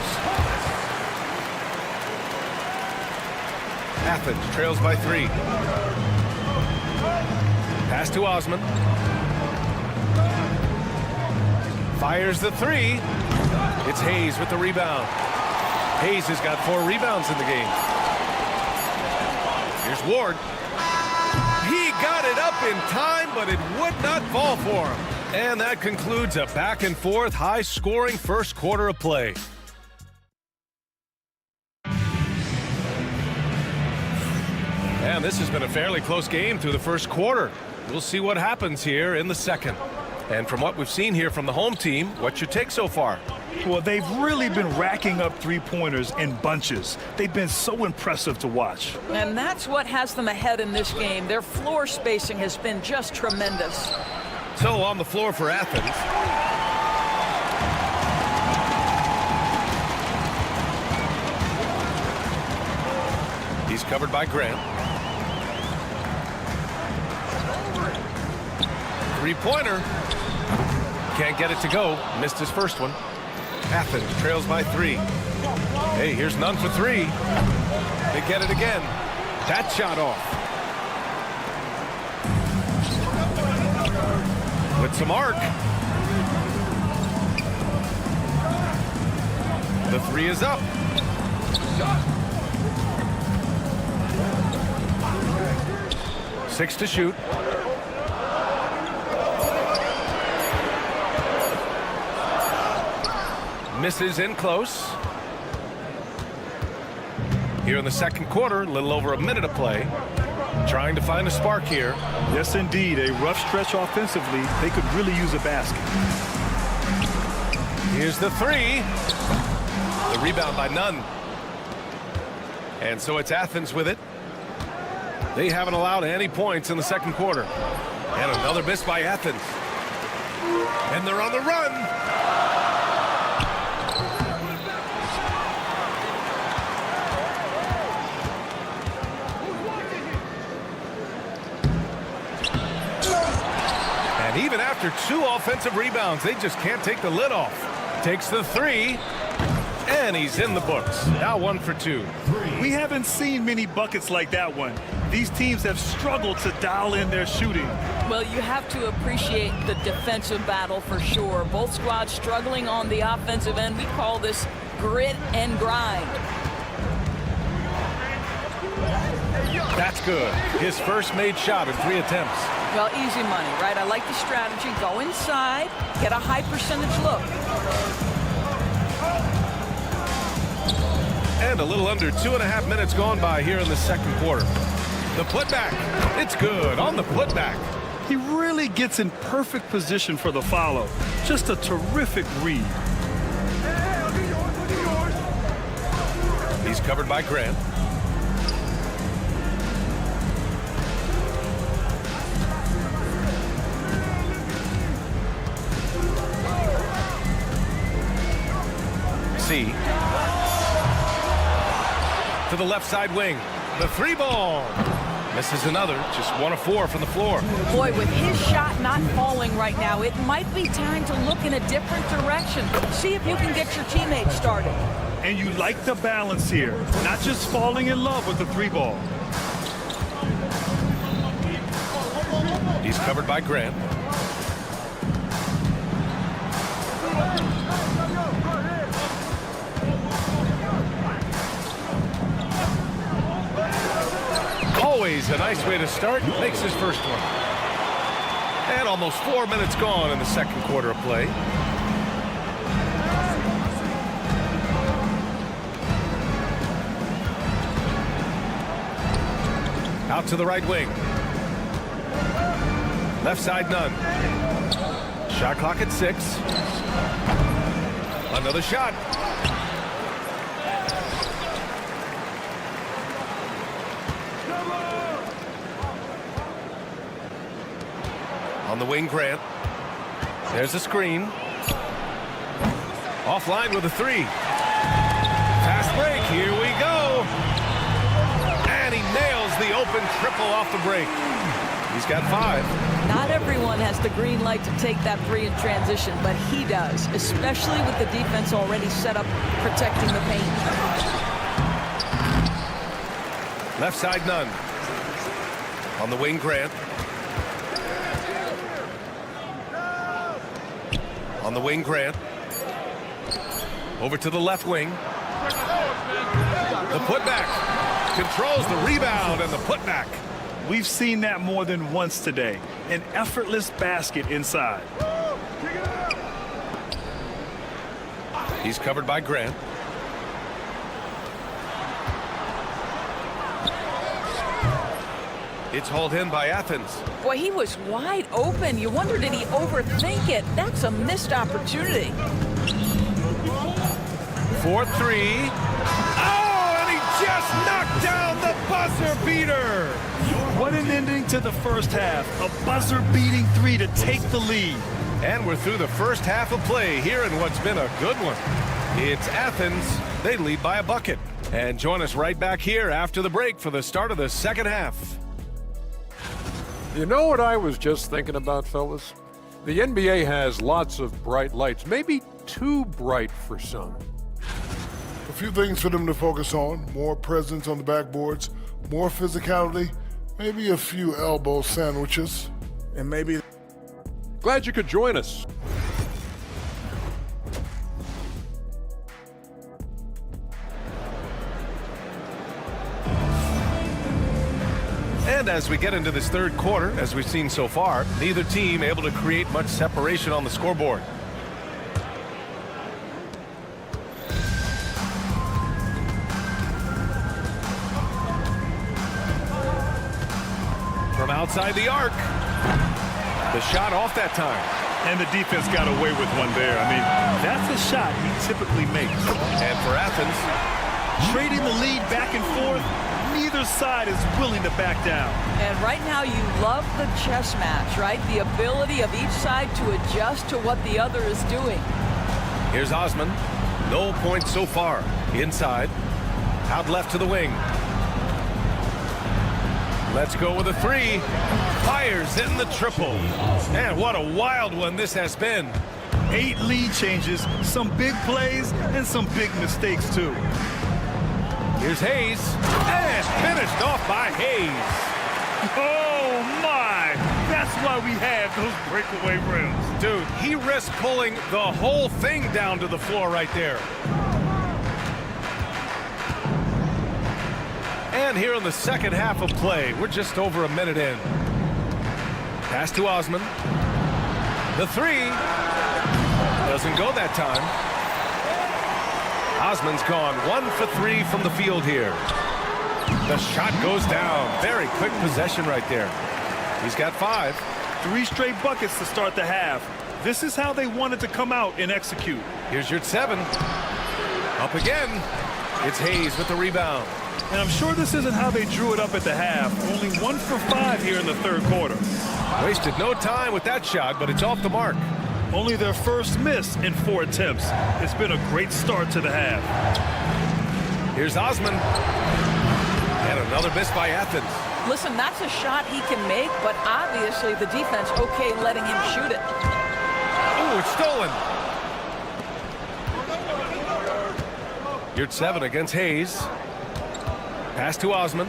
S1: Athens trails by 3. Pass to Osman. Fires the 3. It's Hayes with the rebound. Hayes has got 4 rebounds in the game. Here's Ward. He got it up in time, but it would not fall for him. And that concludes a back-and-forth, high-scoring first quarter of play. And this has been a fairly close game through the first quarter. We'll see what happens here in the second. And from what we've seen here from the home team, what's your take so far?
S3: Well, they've really been racking up three-pointers in bunches. They've been so impressive to watch.
S12: And that's what has them ahead in this game. Their floor spacing has been just tremendous.
S1: So on the floor for Athens. He's covered by Grant. Three-pointer. Can't get it to go. Missed his first one. Athens trails by 3. Hey, here's none for 3. They get it again. That shot off. With some arc. The 3 is up. 6 to shoot. Misses in close. Here in the second quarter, a little over a minute of play. Trying to find a spark here.
S3: Yes, indeed. A rough stretch offensively. They could really use a basket.
S1: Here's the 3. The rebound by Nunn. And so it's Athens with it. They haven't allowed any points in the second quarter. And another miss by Athens. And they're on the run. And even after 2 offensive rebounds, they just can't take the lid off. Takes the 3. And he's in the books. Now 1 for 2.
S3: We haven't seen many buckets like that one. These teams have struggled to dial in their shooting.
S12: Well, you have to appreciate the defensive battle for sure. Both squads struggling on the offensive end. We call this grit and grind.
S1: That's good. His first made shot in 3 attempts.
S12: Well, easy money, right? I like the strategy. Go inside, get a high percentage look.
S1: And a little under 2.5 minutes gone by here in the second quarter. The putback. It's good on the putback.
S3: He really gets in perfect position for the follow. Just a terrific read.
S1: He's covered by Grant. C. To the left side wing. The 3 ball. Misses another. Just 1 of 4 from the floor.
S12: Boy, with his shot not falling right now, it might be time to look in a different direction. See if you can get your teammates started.
S3: And you like the balance here. Not just falling in love with the 3 ball.
S1: He's covered by Grant. Always a nice way to start. Makes his first one. And almost 4 minutes gone in the second quarter of play. Out to the right wing. Left side, none. Shot clock at 6. Another shot. On the wing, Grant. There's a screen. Offline with a 3. Fast break. Here we go. And he nails the open triple off the break. He's got 5.
S12: Not everyone has the green light to take that 3 in transition, but he does, especially with the defense already set up protecting the paint.
S1: Left side, none. On the wing, Grant. On the wing, Grant. Over to the left wing. The putback. Controls the rebound and the putback.
S3: We've seen that more than once today. An effortless basket inside.
S1: He's covered by Grant. It's hauled in by Athens.
S12: Boy, he was wide open. You wonder, did he overthink it? That's a missed opportunity.
S1: 4-3. Oh, and he just knocked down the buzzer beater.
S3: What an ending to the first half. A buzzer-beating 3 to take the lead.
S1: And we're through the first half of play here in what's been a good one. It's Athens. They lead by a bucket. And join us right back here after the break for the start of the second half.
S5: You know what I was just thinking about, fellas? The NBA has lots of bright lights, maybe too bright for some.
S6: A few things for them to focus on. More presence on the backboards, more physicality, maybe a few elbow sandwiches, and maybe...
S5: Glad you could join us.
S1: And as we get into this third quarter, as we've seen so far, neither team able to create much separation on the scoreboard. From outside the arc. The shot off that time.
S3: And the defense got away with one there. I mean, that's a shot he typically makes.
S1: And for Athens,
S3: trading the lead back and forth, neither side is willing to back down.
S12: And right now you love the chess match, right? The ability of each side to adjust to what the other is doing.
S1: here's Osman. No points so far. Inside. Out left to the wing. Let's go with a 3. Fires in the triple. And what a wild one this has been.
S3: 8 lead changes, some big plays, and some big mistakes, too.
S1: Here's Hayes. And finished off by Hayes.
S3: Oh, my. That's why we have those breakaway rims.
S1: Dude, he risked pulling the whole thing down to the floor right there. And here in the second half of play, we're just over a minute in. Pass to Osman. The three doesn't go that time. Osman's gone 1 for 3 from the field here. The shot goes down. Very quick possession right there. He's got 5.
S3: 3 straight buckets to start the half. This is how they wanted to come out and execute.
S1: Here's your 7. Up again. It's Hayes with the rebound.
S3: And I'm sure this isn't how they drew it up at the half. Only 1 for 5 here in the third quarter.
S1: Wasted no time with that shot, but it's off the mark.
S3: Only their first miss in 4 attempts. It's been a great start to the half.
S1: Here's Osman. And another miss by Athens.
S12: Listen, that's a shot he can make, but obviously the defense okay letting him shoot it.
S1: Oh, it's stolen. You're 7 against Hayes. Pass to Osman.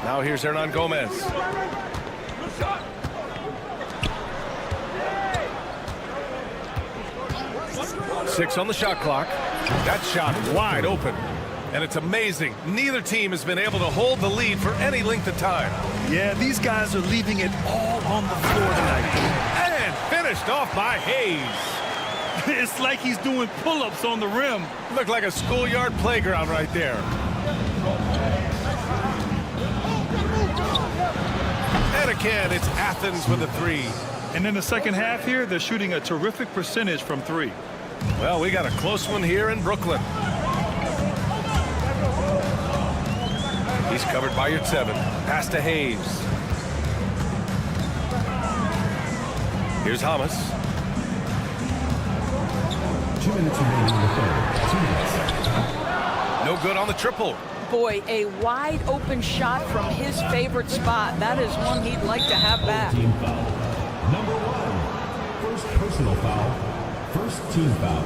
S1: Now here's Hernan Gomez. Six on the shot clock. That shot wide open. And it's amazing. Neither team has been able to hold the lead for any length of time.
S3: Yeah, these guys are leaving it all on the floor tonight.
S1: And finished off by Hayes.
S3: It's like he's doing pull-ups on the rim.
S1: Looked like a schoolyard playground right there. And again, it's Athens with a 3.
S3: And in the second half here, they're shooting a terrific percentage from 3.
S1: Well, we got a close one here in Brooklyn. He's covered by your 7. Pass to Hayes. Here's Hamas.
S4: 2 minutes remaining in the third. 2 minutes.
S1: No good on the triple.
S12: Boy, a wide open shot from his favorite spot. That is one he'd like to have back.
S4: Team foul. Number 1. First personal foul. First team foul.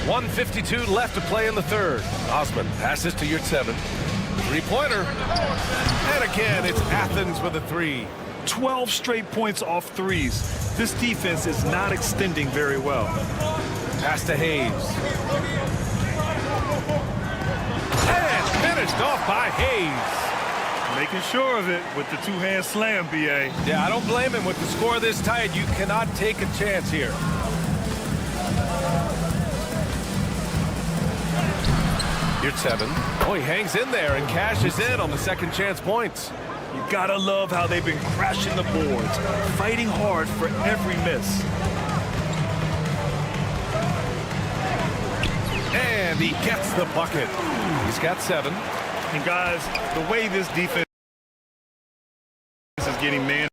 S1: .152 left to play in the third. Osman passes to your 7. 3-pointer. And again, it's Athens with a 3.
S3: 12 straight points off threes. This defense is not extending very well.
S1: Pass to Hayes. And finished off by Hayes.
S3: Making sure of it with the 2-hand slam, B.A.
S1: Yeah, I don't blame him. With the score this tight, you cannot take a chance here. Here's 7. Oh, he hangs in there and cashes in on the second chance points.
S3: You gotta love how they've been crashing the boards, fighting hard for every miss.
S1: And he gets the bucket. He's got 7.
S3: And guys, the way this defense is getting man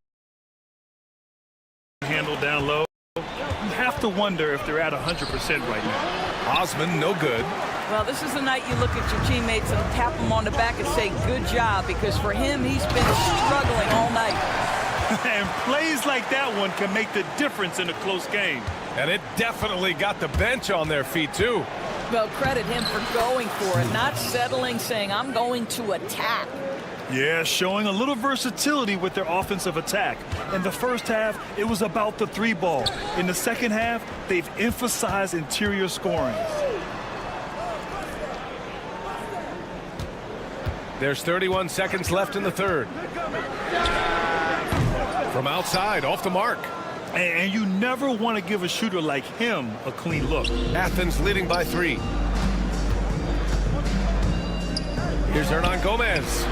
S3: handled down low, you have to wonder if they're at 100% right now.
S1: Osman, no good.
S12: Well, this is the night you look at your teammates and tap them on the back and say, good job, because for him, he's been struggling all night.
S3: And plays like that one can make the difference in a close game.
S1: And it definitely got the bench on their feet, too.
S12: Well, credit him for going for it, not settling, saying, I'm going to attack.
S3: Yeah, showing a little versatility with their offensive attack. In the first half, it was about the 3-ball. In the second half, they've emphasized interior scoring.
S1: There's 31 seconds left in the third. From outside, off the mark.
S3: And you never want to give a shooter like him a clean look.
S1: Athens leading by 3. Here's Hernan Gomez.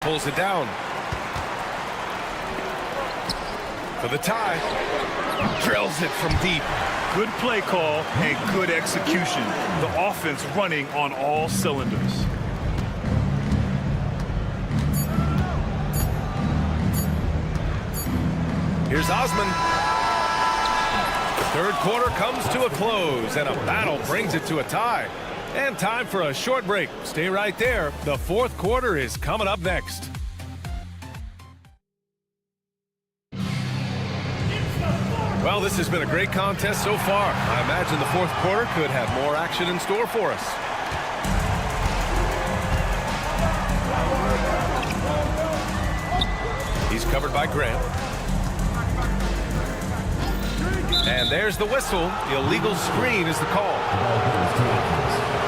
S1: Pulls it down. For the tie. Drills it from deep.
S3: Good play call and good execution. The offense running on all cylinders.
S1: Here's Osman. Third quarter comes to a close, and a battle brings it to a tie. And time for a short break. Stay right there. The fourth quarter is coming up next. Well, this has been a great contest so far. I imagine the fourth quarter could have more action in store for us. He's covered by Grant. And there's the whistle. Illegal screen is the call.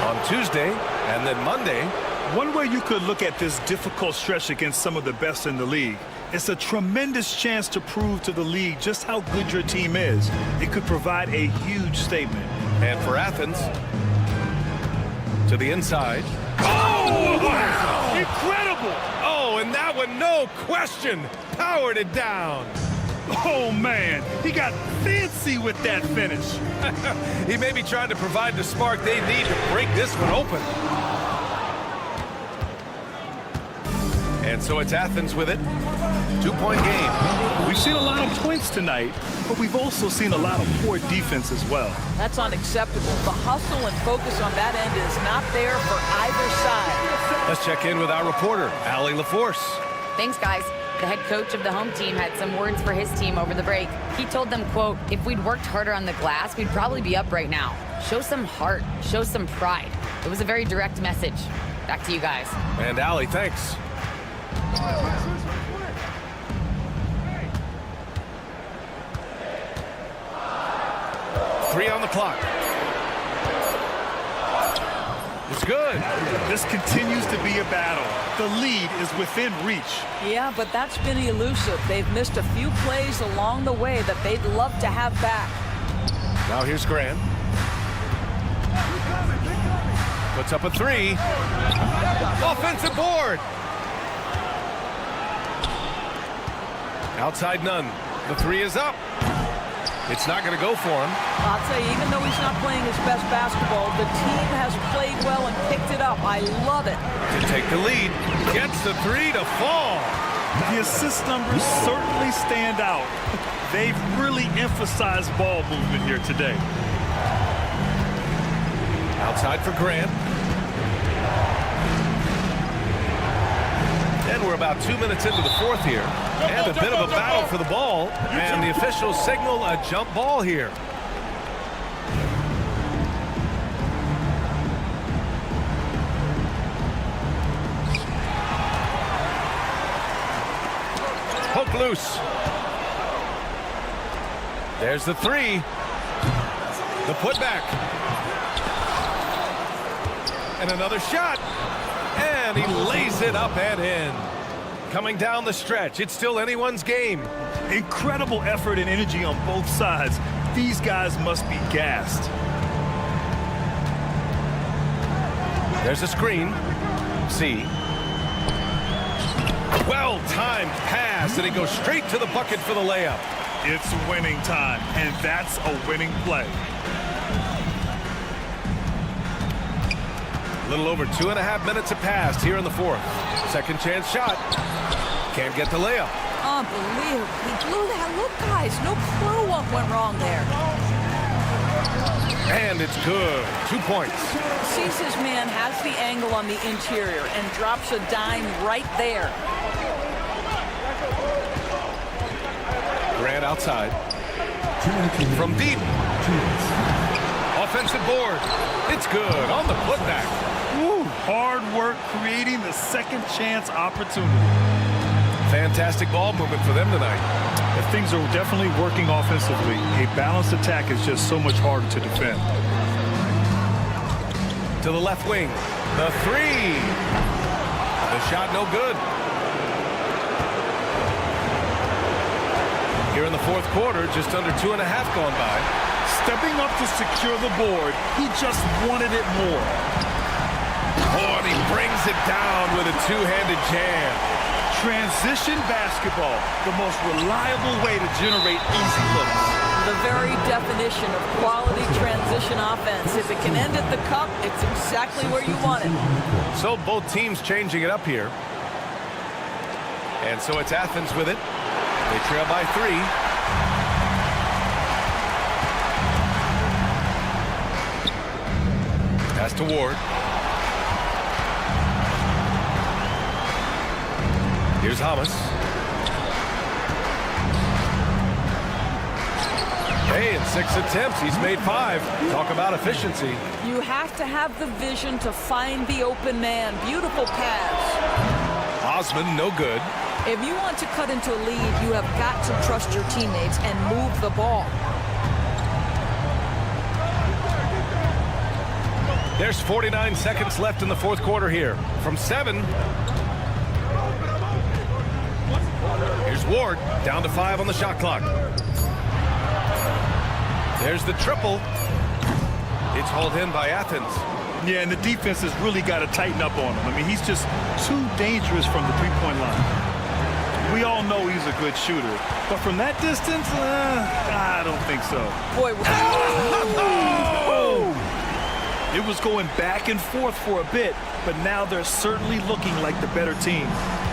S1: On Tuesday and then Monday.
S3: One way you could look at this difficult stretch against some of the best in the league, it's a tremendous chance to prove to the league just how good your team is. It could provide a huge statement.
S1: And for Athens, to the inside. Oh, wow! Incredible! Oh, and that one, no question, powered it down.
S3: Oh, man, he got fancy with that finish.
S1: He may be trying to provide the spark they need to break this one open. And so it's Athens with it. 2-point game.
S3: We've seen a lot of points tonight, but we've also seen a lot of poor defense as well.
S12: That's unacceptable. The hustle and focus on that end is not there for either side.
S1: Let's check in with our reporter, Allie LaForce.
S13: Thanks, guys. The head coach of the home team had some words for his team over the break. He told them, quote, "If we'd worked harder on the glass, we'd probably be up right now. Show some heart. Show some pride." It was a very direct message. Back to you guys.
S1: And Allie, thanks. Three on the clock. It's good.
S3: This continues to be a battle. The lead is within reach.
S12: Yeah, but that's been elusive. They've missed a few plays along the way that they'd love to have back.
S1: Now here's Grant. Puts up a three. Offensive board. Outside none. The three is up. It's not going to go for him.
S12: I'll tell you, even though he's not playing his best basketball, the team has played well and picked it up. I love it.
S1: To take the lead. Gets the three to fall.
S3: The assist numbers certainly stand out. They've really emphasized ball movement here today.
S1: Outside for Grant. And we're about 2 minutes into the fourth here. And a bit of a battle for the ball. And the officials signal a jump ball here. Poke loose. There's the three. The putback. And another shot. And he lays it up and in. Coming down the stretch, it's still anyone's game.
S3: Incredible effort and energy on both sides. These guys must be gassed.
S1: There's a screen. C. Well-timed pass, and he goes straight to the bucket for the layup.
S3: It's winning time, and that's a winning play.
S1: A little over 2.5 minutes have passed here in the fourth. Second chance shot. Can't get the layup.
S12: Unbelievable. He blew that. Look, guys, no clue what went wrong there.
S1: And it's good. 2 points.
S12: Sees his man, has the angle on the interior, and drops a dime right there.
S1: Grant outside. From deep. Offensive board. It's good on the putback.
S3: Woo, hard work creating the second chance opportunity.
S1: Fantastic ball movement for them tonight.
S3: If things are definitely working offensively, a balanced attack is just so much harder to defend.
S1: To the left wing. The three. The shot no good. Here in the fourth quarter, just under 2.5 gone by.
S3: Stepping up to secure the board, he just wanted it more.
S1: Oh, and he brings it down with a two-handed jam.
S3: Transition basketball, the most reliable way to generate easy looks.
S12: The very definition of quality transition offense. If it can end at the cup, it's exactly where you want it.
S1: So both teams changing it up here. And so it's Athens with it. They trail by 3. Pass to Ward. Here's Hamas. Hey, in 6 attempts, he's made 5. Talk about efficiency.
S12: You have to have the vision to find the open man. Beautiful pass.
S1: Osman, no good.
S12: If you want to cut into a lead, you have got to trust your teammates and move the ball.
S1: There's 49 seconds left in the fourth quarter here. From 7. Here's Ward, down to 5 on the shot clock. There's the triple. It's hauled in by Athens.
S3: Yeah, and the defense has really got to tighten up on him. I mean, he's just too dangerous from the three-point line. We all know he's a good shooter, but from that distance, I don't think so.
S12: Boy,
S3: It was going back and forth for a bit, but now they're certainly looking like the better team.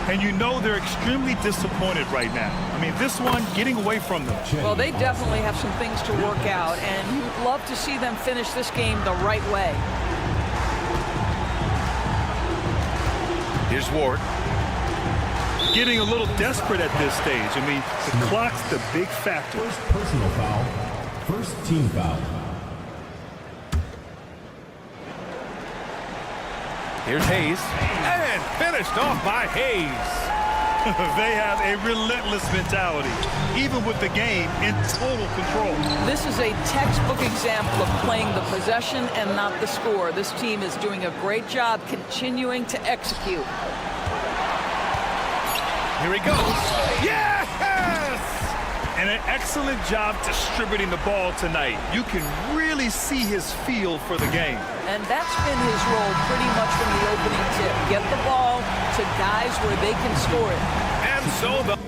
S3: And you know they're extremely disappointed right now. I mean, this one getting away from them.
S12: well, they definitely have some things to work out, and you'd love to see them finish this game the right way.
S1: Here's Ward.
S3: Getting a little desperate at this stage. I mean, the clock's the big factor.
S4: First personal foul. First team foul.
S1: Here's Hayes. And finished off by Hayes.
S3: They have a relentless mentality, even with the game in total control.
S12: This is a textbook example of playing the possession and not the score. This team is doing a great job continuing to execute.
S1: Here he goes. Yes!
S3: And an excellent job distributing the ball tonight. You can really see his feel for the game.
S12: And that's been his role pretty much from the opening tip. Get the ball to guys where they can score it.
S1: And so the...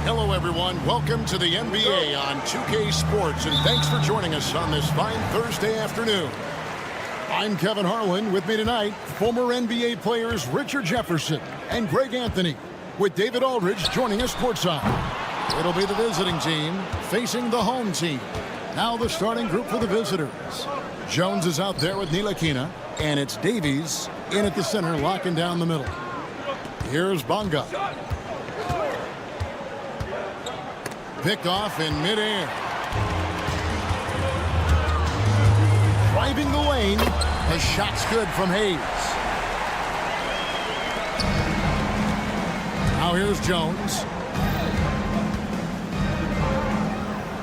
S8: Hello, everyone. Welcome to the NBA on 2K Sports, and thanks for joining us on this fine Thursday afternoon. I'm Kevin Harlan. With me tonight, former NBA players Richard Jefferson and Greg Anthony, with David Aldridge joining us courtside. It'll be the visiting team facing the home team. Now the starting group for the visitors. Jones is out there with Ntilikina, and it's Davies in at the center, locking down the middle. Here's Bonga. Picked off in midair. Driving the lane. The shot's good from Hayes. Now here's Jones.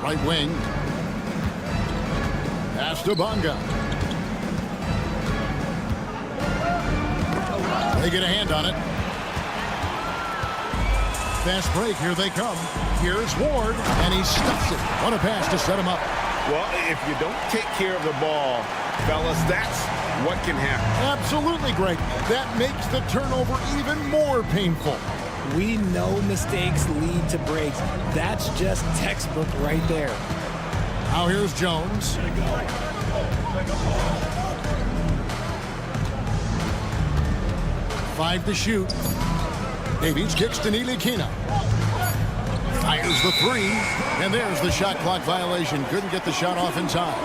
S8: Right wing. Pass to Bonga. They get a hand on it. Fast break, here they come. Here's Ward, and he stuffs it. What a pass to set him up.
S9: Well, if you don't take care of the ball, fellas, that's what can happen.
S8: Absolutely, Greg. That makes the turnover even more painful.
S14: We know mistakes lead to breaks. That's just textbook right there.
S8: Now here's Jones. Five to shoot. Davies kicks to Ntilikina. Fires the three, and there's the shot clock violation. Couldn't get the shot off in time.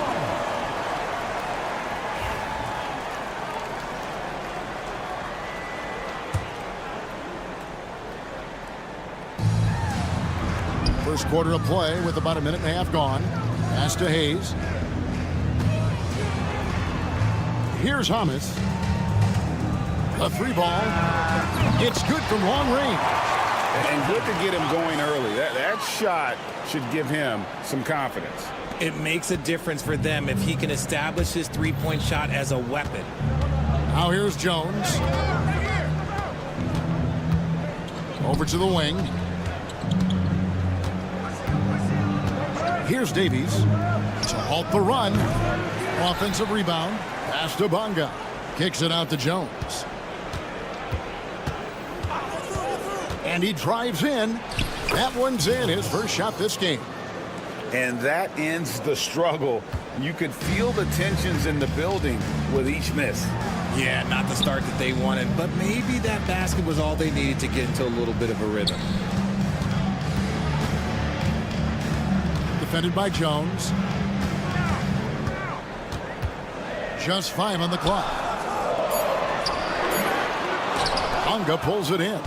S8: First quarter of play with about a minute and a half gone. Pass to Hayes. Here's Hamas. A three ball. It's good from long range.
S9: And good to get him going early. That shot should give him some confidence.
S14: It makes a difference for them if he can establish his three-point shot as a weapon.
S8: Now here's Jones. Over to the wing. Here's Davies to halt the run. Offensive rebound. Pass to Bonga. Kicks it out to Jones. And he drives in. That one's in, his first shot this game.
S9: And that ends the struggle. You could feel the tensions in the building with each miss.
S14: Yeah, not the start that they wanted, but maybe that basket was all they needed to get into a little bit of a rhythm.
S8: Defended by Jones. Just 5 on the clock. Bonga pulls it in.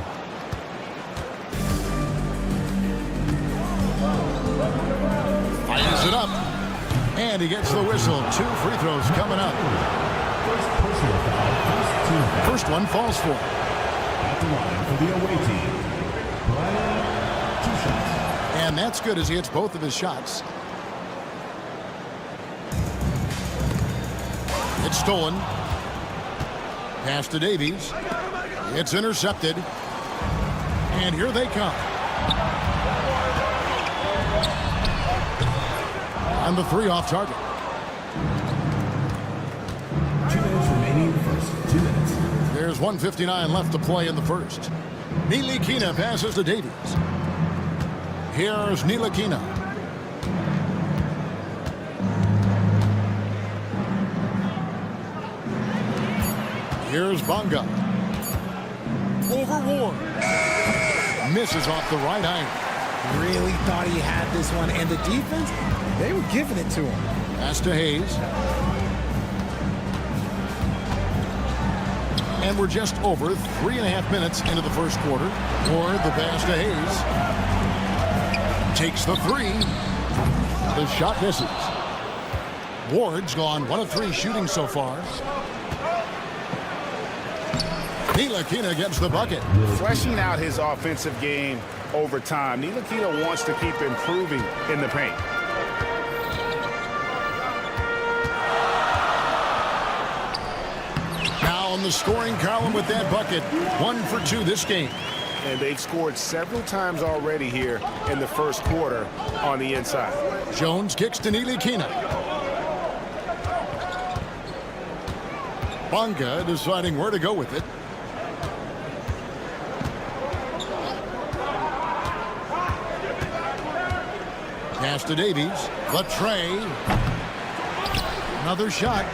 S8: Fires it up. And he gets the whistle. 2 free throws coming up. First one falls for.
S4: At the line for the away team, Brian, 2 shots.
S8: And that's good as he hits both of his shots. It's stolen. Pass to Davies. It's intercepted. And here they come. And the 3 off target.
S4: 2 minutes remaining in the first. 2 minutes.
S8: There's 1:59 left to play in the first. Ntilikina passes to Davies. Here's Ntilikina. Here's Bonga. Over Ward. Misses off the right iron.
S14: Really thought he had this one, and the defense, they were giving it to him.
S8: Pass to Hayes. And we're just over 3.5 minutes into the first quarter. Ward, the pass to Hayes. Takes the 3. The shot misses. Ward's gone 1 of 3 shooting so far. Ntilikina gets the bucket.
S9: Fleshing out his offensive game over time. Ntilikina wants to keep improving in the paint.
S8: Now on the scoring column with that bucket. 1 for 2 this game.
S9: And they've scored several times already here in the first quarter on the inside.
S8: Jones kicks to Ntilikina. Bonga deciding where to go with it. Pass to Davies. The tray. Another shot.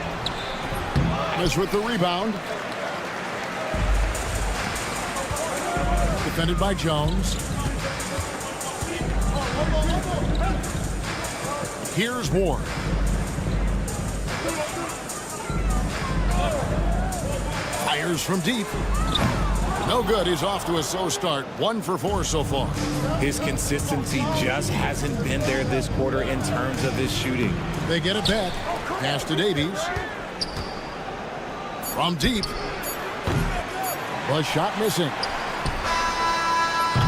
S8: Miss with the rebound. Defended by Jones. Here's Ward. Fires from deep. No good. He's off to a slow start. 1 for 4 so far.
S14: His consistency just hasn't been there this quarter in terms of his shooting.
S8: They get it back. Pass to Davies. From deep. The shot missing.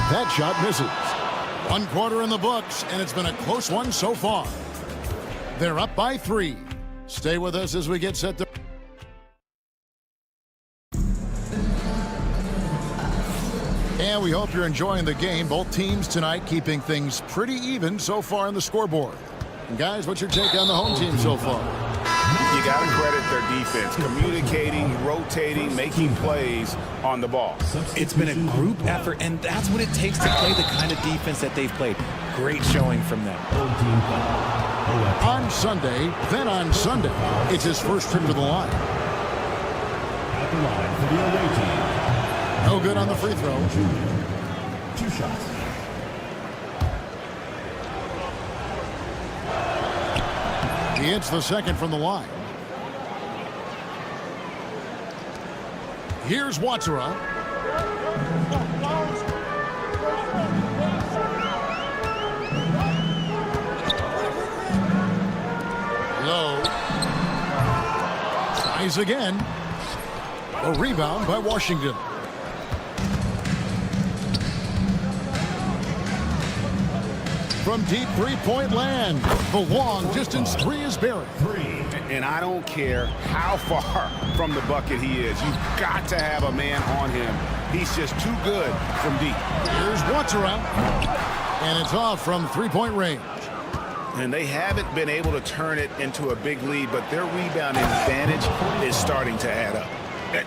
S8: That shot misses. 1 quarter in the books, and it's been a close one so far. They're up by 3. Stay with us as we get set to... And we hope you're enjoying the game. Both teams tonight keeping things pretty even so far on the scoreboard. And guys, what's your take on the home team so far?
S9: You got to credit their defense. Communicating, rotating, making plays on the ball.
S14: It's been a group effort, and that's what it takes to play the kind of defense that they've played. Great showing from them.
S8: On Sunday, then on Sunday, it's his first trip to the line.
S4: At the line for the away team.
S8: No good on the free throw.
S4: 2 shots.
S8: He hits the second from the line. Here's Watsura. Low. Tries again. A rebound by Washington. From deep three-point land. The long distance 3 is buried.
S9: And I don't care how far from the bucket he is. You've got to have a man on him. He's just too good from deep.
S8: Here's Watsura. And it's off from three-point range.
S9: And they haven't been able to turn it into a big lead, but their rebounding advantage is starting to add up.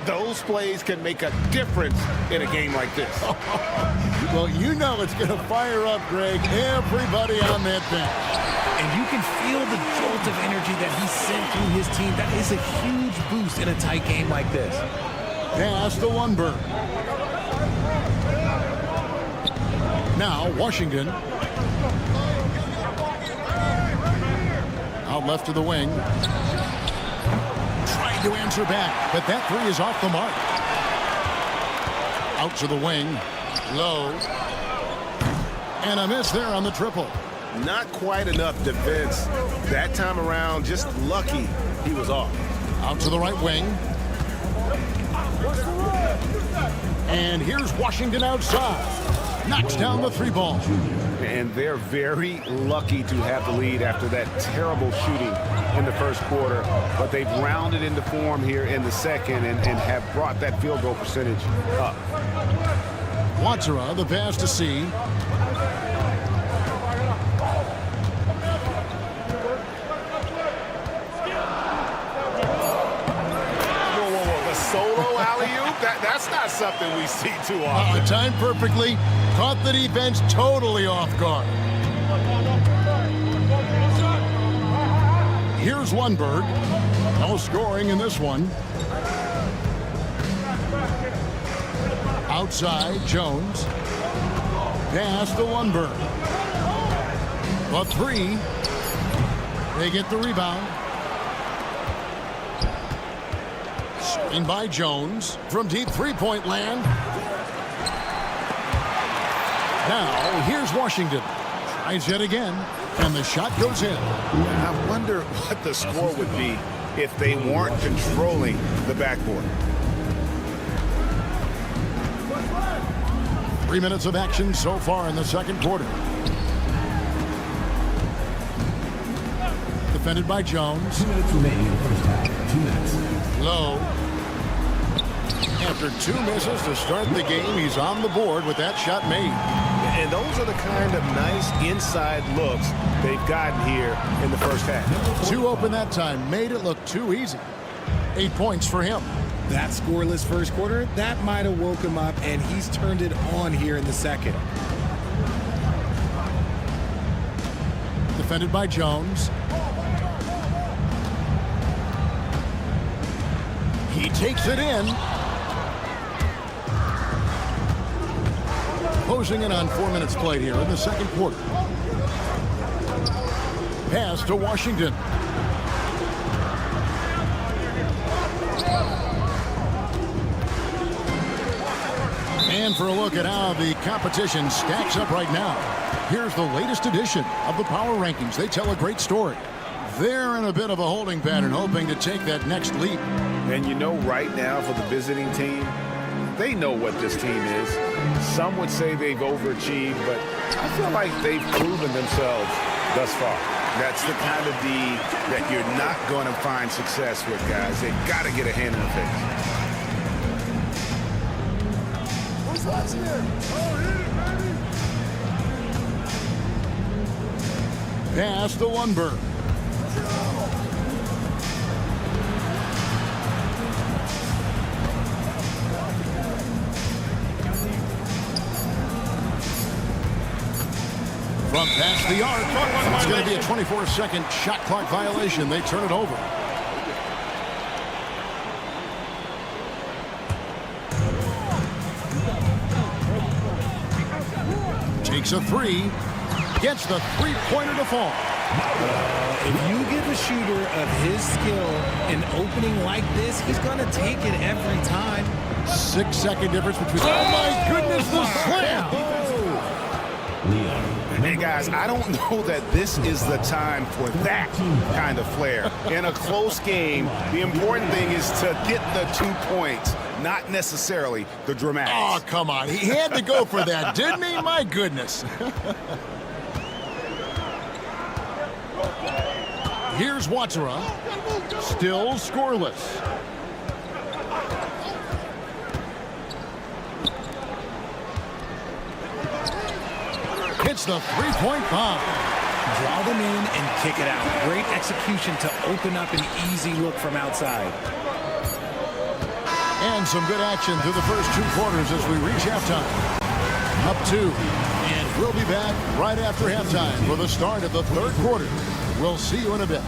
S9: Those plays can make a difference in a game like this.
S8: Well, you know it's going to fire up, Greg, everybody on that bench.
S14: And you can feel the jolt of energy that he sent through his team. That is a huge boost in a tight game like this.
S8: Pass to Lundberg. Now Washington. Out left to the wing. Trying to answer back, but that three is off the mark. Out to the wing. Low. And a miss there on the triple.
S9: Not quite enough defense that time around. Just lucky he was off.
S8: Out to the right wing. And here's Washington outside. Knocks down the three ball.
S9: And they're very lucky to have the lead after that terrible shooting in the first quarter. But they've rounded into form here in the second and have brought that field goal percentage up.
S8: Watsera, the pass to C.
S9: Solo alley-oop? That's not something we see too often.
S8: Timed perfectly. Caught the defense totally off guard. Here's Lundberg. No scoring in this one. Outside, Jones. Pass to Lundberg. A three. They get the rebound. In by Jones from deep three-point land. Now here's Washington. Tries yet again, and the shot goes in.
S9: I wonder what the score would be if they weren't controlling the backboard.
S8: 3 minutes of action so far in the second quarter. Defended by Jones.
S4: 2 minutes remaining in the first half. 2 minutes.
S8: Low. After two misses to start the game, he's on the board with that shot made.
S9: And those are the kind of nice inside looks they've gotten here in the first half.
S8: Two open that time, made it look too easy. 8 points for him.
S14: That scoreless first quarter, that might have woke him up, and he's turned it on here in the second.
S8: Defended by Jones. He takes it in. Closing in on 4 minutes played here in the second quarter. Pass to Washington. And for a look at how the competition stacks up right now, here's the latest edition of the Power Rankings. They tell a great story. They're in a bit of a holding pattern, hoping to take that next leap.
S9: And you know, right now for the visiting team, they know what this team is. Some would say they've overachieved, but I feel like they've proven themselves thus far. That's the kind of D that you're not going to find success with, guys. They've got to get a hand in the face.
S8: Pass to Lundberg. From past the arc, it's going to be a 24-second shot clock violation. They turn it over. Takes a three. Gets the three-pointer to fall.
S14: If you give a shooter of his skill an opening like this, he's going to take it every time.
S8: 6 second difference between. Oh my goodness, the slam!
S9: Hey guys, I don't know that this is the time for that kind of flair. In a close game, the important thing is to get the 2 points, not necessarily the dramatics.
S8: Oh, come on. He had to go for that, didn't he? My goodness. Here's Watsera. Still scoreless. Hits the three-point bomb.
S14: Draw them in and kick it out. Great execution to open up an easy look from outside.
S8: And some good action through the first 2 quarters as we reach halftime. Up 2. And we'll be back right after halftime for the start of the 3rd quarter. We'll see you in a bit.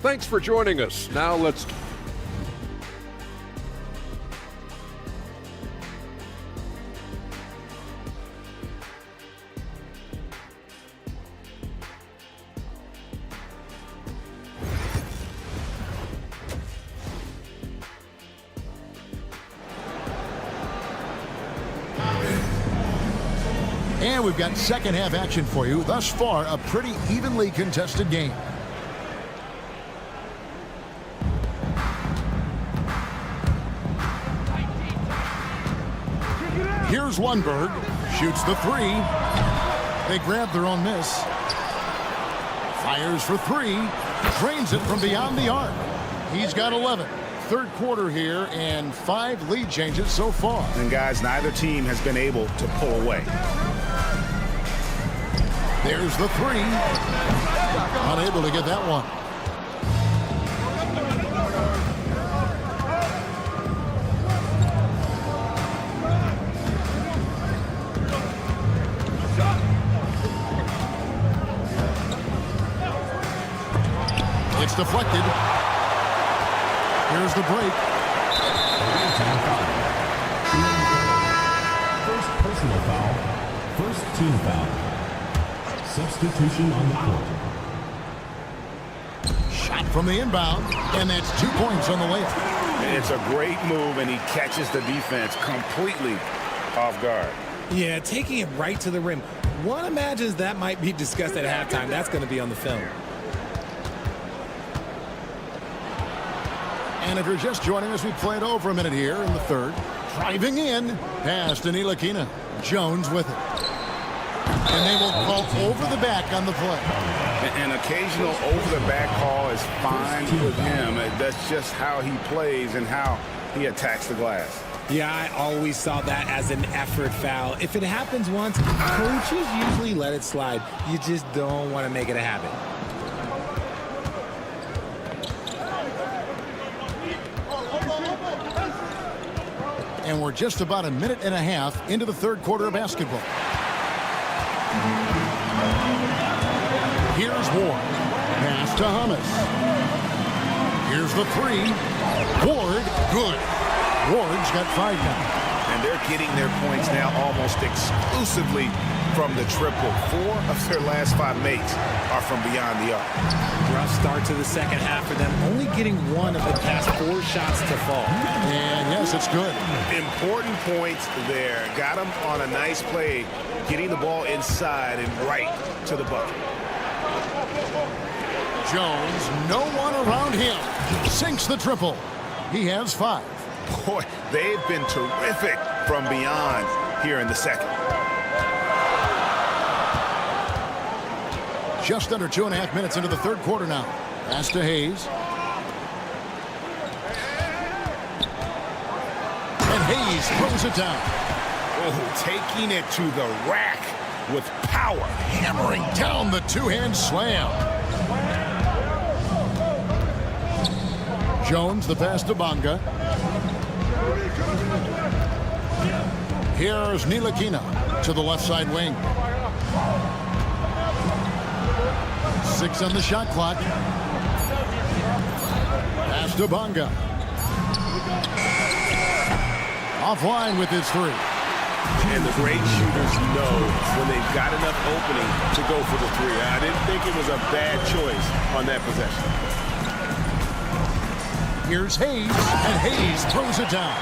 S5: Thanks for joining us. Now let's...
S8: And we've got second half action for you. Thus far, a pretty evenly contested game. Here's Lundberg. Shoots the 3. They grab their own miss. Fires for 3. Drains it from beyond the arc. He's got 11. 3rd quarter here and 5 lead changes so far.
S9: And guys, neither team has been able to pull away.
S8: There's the 3. Unable to get that one. It's deflected. Here's the break.
S4: First personal foul. First team foul. Substitution on the court.
S8: Shot from the inbound, and that's 2 points on the layup.
S9: And it's a great move, and he catches the defense completely off guard.
S14: Yeah, taking it right to the rim. One imagines that might be discussed at halftime. That's going to be on the film.
S8: And if you're just joining us, we played over a minute here in the 3rd. Driving in, pass to Ntilikina. Jones with it. And they will call over the back on the play.
S9: An occasional over-the-back call is fine with him. That's just how he plays and how he attacks the glass.
S14: Yeah, I always saw that as an effort foul. If it happens once, coaches usually let it slide. You just don't want to make it a habit.
S8: And we're just about a minute and a half into the 3rd quarter of basketball. Here's Ward. Pass to Hummus. Here's the 3. Ward, good. Ward's got 5 now.
S9: And they're getting their points now almost exclusively from the triple. 4 of their last 5 makes are from beyond the arc.
S14: Rough start to the second half for them, only getting 1 of the past 4 shots to fall.
S8: And yes, it's good.
S9: Important points there. Got him on a nice play, getting the ball inside and right to the bucket.
S8: Jones, no one around him. Sinks the triple. He has 5.
S9: Boy, they've been terrific from beyond here in the second.
S8: Just under 2.5 minutes into the 3rd quarter now. Pass to Hayes. And Hayes throws it down.
S9: Oh, taking it to the rack with power.
S8: Hammering down the 2-hand slam. Jones, the pass to Bonga. Here's Ntilikina to the left side wing. 6 on the shot clock. Pass to Bonga. Offline with his 3.
S9: And the great shooters know when they've got enough opening to go for the 3. I didn't think it was a bad choice on that possession.
S8: Here's Hayes, and Hayes throws it down.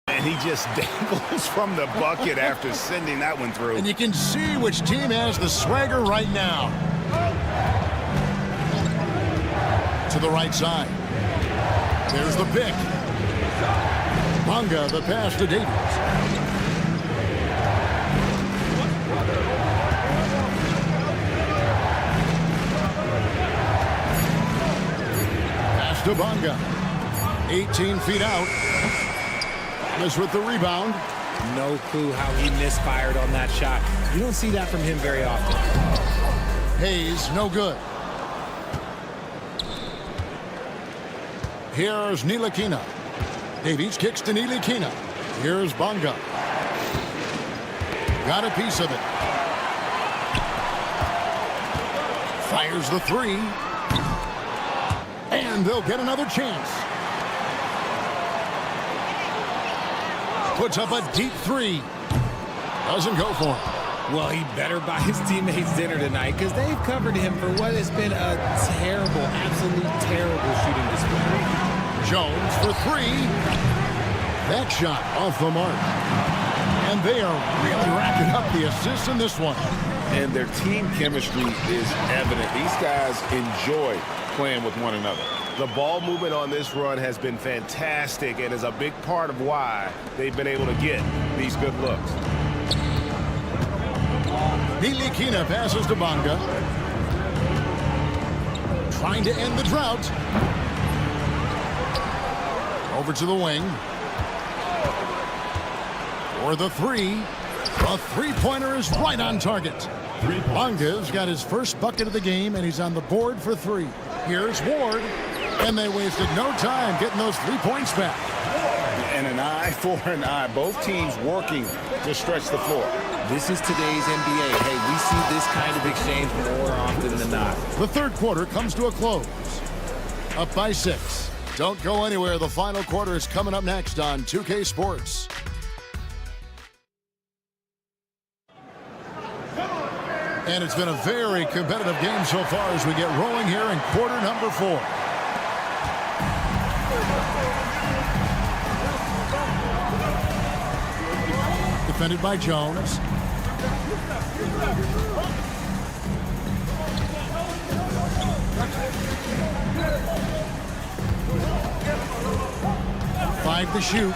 S9: And he just dangles from the bucket after sending that one through.
S8: And you can see which team has the swagger right now. To the right side. There's the pick. Bonga, the pass to Davis. Dibanga. 18 feet out. This with the rebound.
S14: No clue how he misfired on that shot. You don't see that from him very often.
S8: Hayes, no good. Here's Ntilikina. Davies kicks to Ntilikina. Here's Bonga. Got a piece of it. Fires the three. And they'll get another chance. Puts up a deep three. Doesn't go for him.
S14: Well, he better buy his teammates dinner tonight because they've covered him for what has been a terrible, absolute terrible shooting display.
S8: Jones for three. That shot off the mark. And they are really racking up the assists in this one.
S9: And their team chemistry is evident. These guys enjoy playing with one another.
S1: The ball movement on this run has been fantastic and is a big part of why they've been able to get these good looks.
S8: Ntilikina passes to Bonga. Trying to end the drought. Over to the wing. For the three. A three-pointer is right on target. Bonga's got his first bucket of the game, and he's on the board for three. Here's Ward. And they wasted no time getting those 3 points back.
S9: And an eye for an eye. Both teams working to stretch the floor.
S14: This is today's NBA. Hey, we see this kind of exchange more often than not.
S8: The third quarter comes to a close. Up by 6. Don't go anywhere. The final quarter is coming up next on 2K Sports. And it's been a very competitive game so far as we get rolling here in quarter number 4. Defended by Jones. Five to shoot.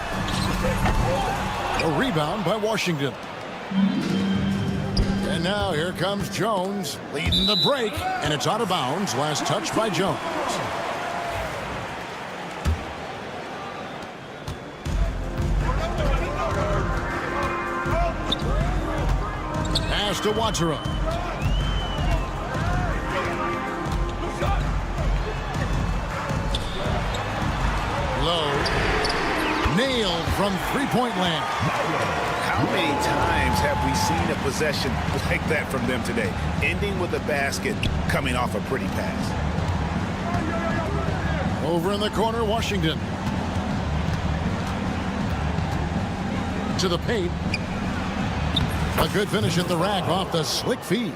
S8: A rebound by Washington. And now here comes Jones leading the break, and it's out of bounds. Last touch by Jones. Pass to Watera. Low. Nailed from three-point land.
S9: How many times have we seen a possession like that from them today? Ending with a basket, coming off a pretty pass.
S8: Over in the corner, Washington. To the paint. A good finish at the rack off the slick feed.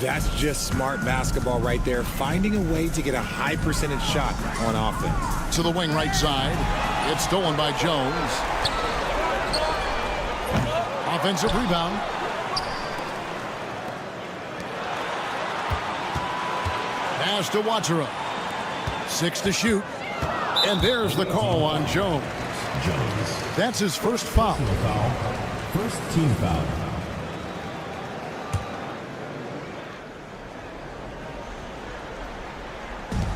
S14: That's just smart basketball right there. Finding a way to get a high percentage shot on offense.
S8: To the wing right side. It's stolen by Jones. Offensive rebound. Pass to Watera. 6 to shoot. And there's the call on Jones. That's his first foul.
S4: First team foul.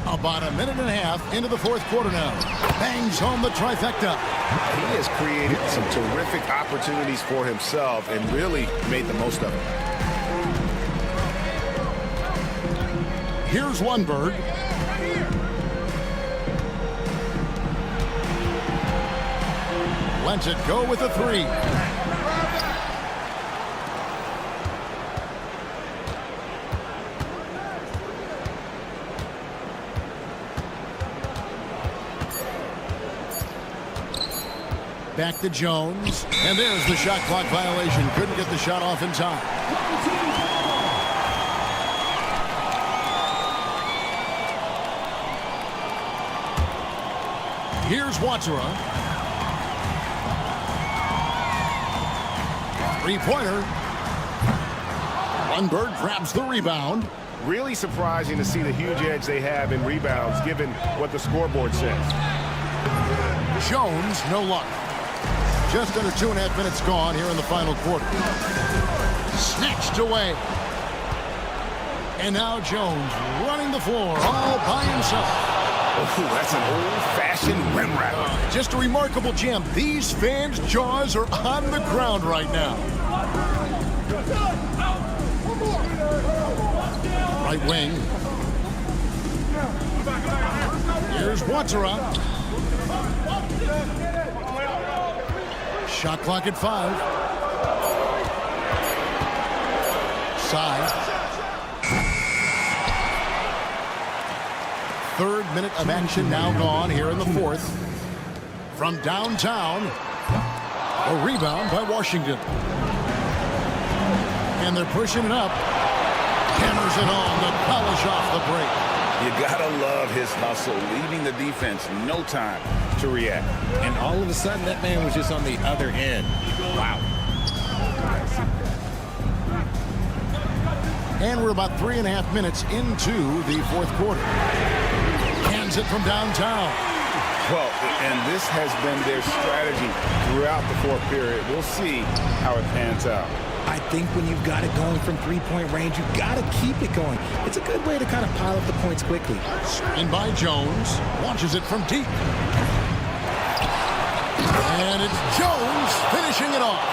S8: About a minute and a half into the fourth quarter now. Bangs home the trifecta.
S9: He has created some terrific opportunities for himself and really made the most of it.
S8: Here's Lundberg. Lets it go with a three. Back to Jones. And there's the shot clock violation. Couldn't get the shot off in time. Here's Watera. Three-pointer. Lundberg grabs the rebound.
S1: Really surprising to see the huge edge they have in rebounds given what the scoreboard says.
S8: Jones, no luck. Just under 2.5 minutes gone here in the final quarter. Snatched away. And now Jones running the floor all by himself.
S9: Oh, that's an old-fashioned rim rattler.
S8: Just a remarkable gem. These fans' jaws are on the ground right now. Right wing. Here's Watsara. Shot clock at 5. Side. Third minute of action now gone here in the fourth. From downtown, a rebound by Washington. And they're pushing it up. Hammers it on to polish off the break.
S9: You gotta love his hustle, leaving the defense no time to react.
S14: And all of a sudden, that man was just on the other end. Wow.
S8: And we're about 3.5 minutes into the fourth quarter. Hands it from downtown.
S9: Well, and this has been their strategy throughout the fourth period. We'll see how it pans out.
S14: I think when you've got it going from three-point range, you've got to keep it going. It's a good way to kind of pile up the points quickly.
S8: Screen by Jones. Launches it from deep. And it's Jones finishing it off.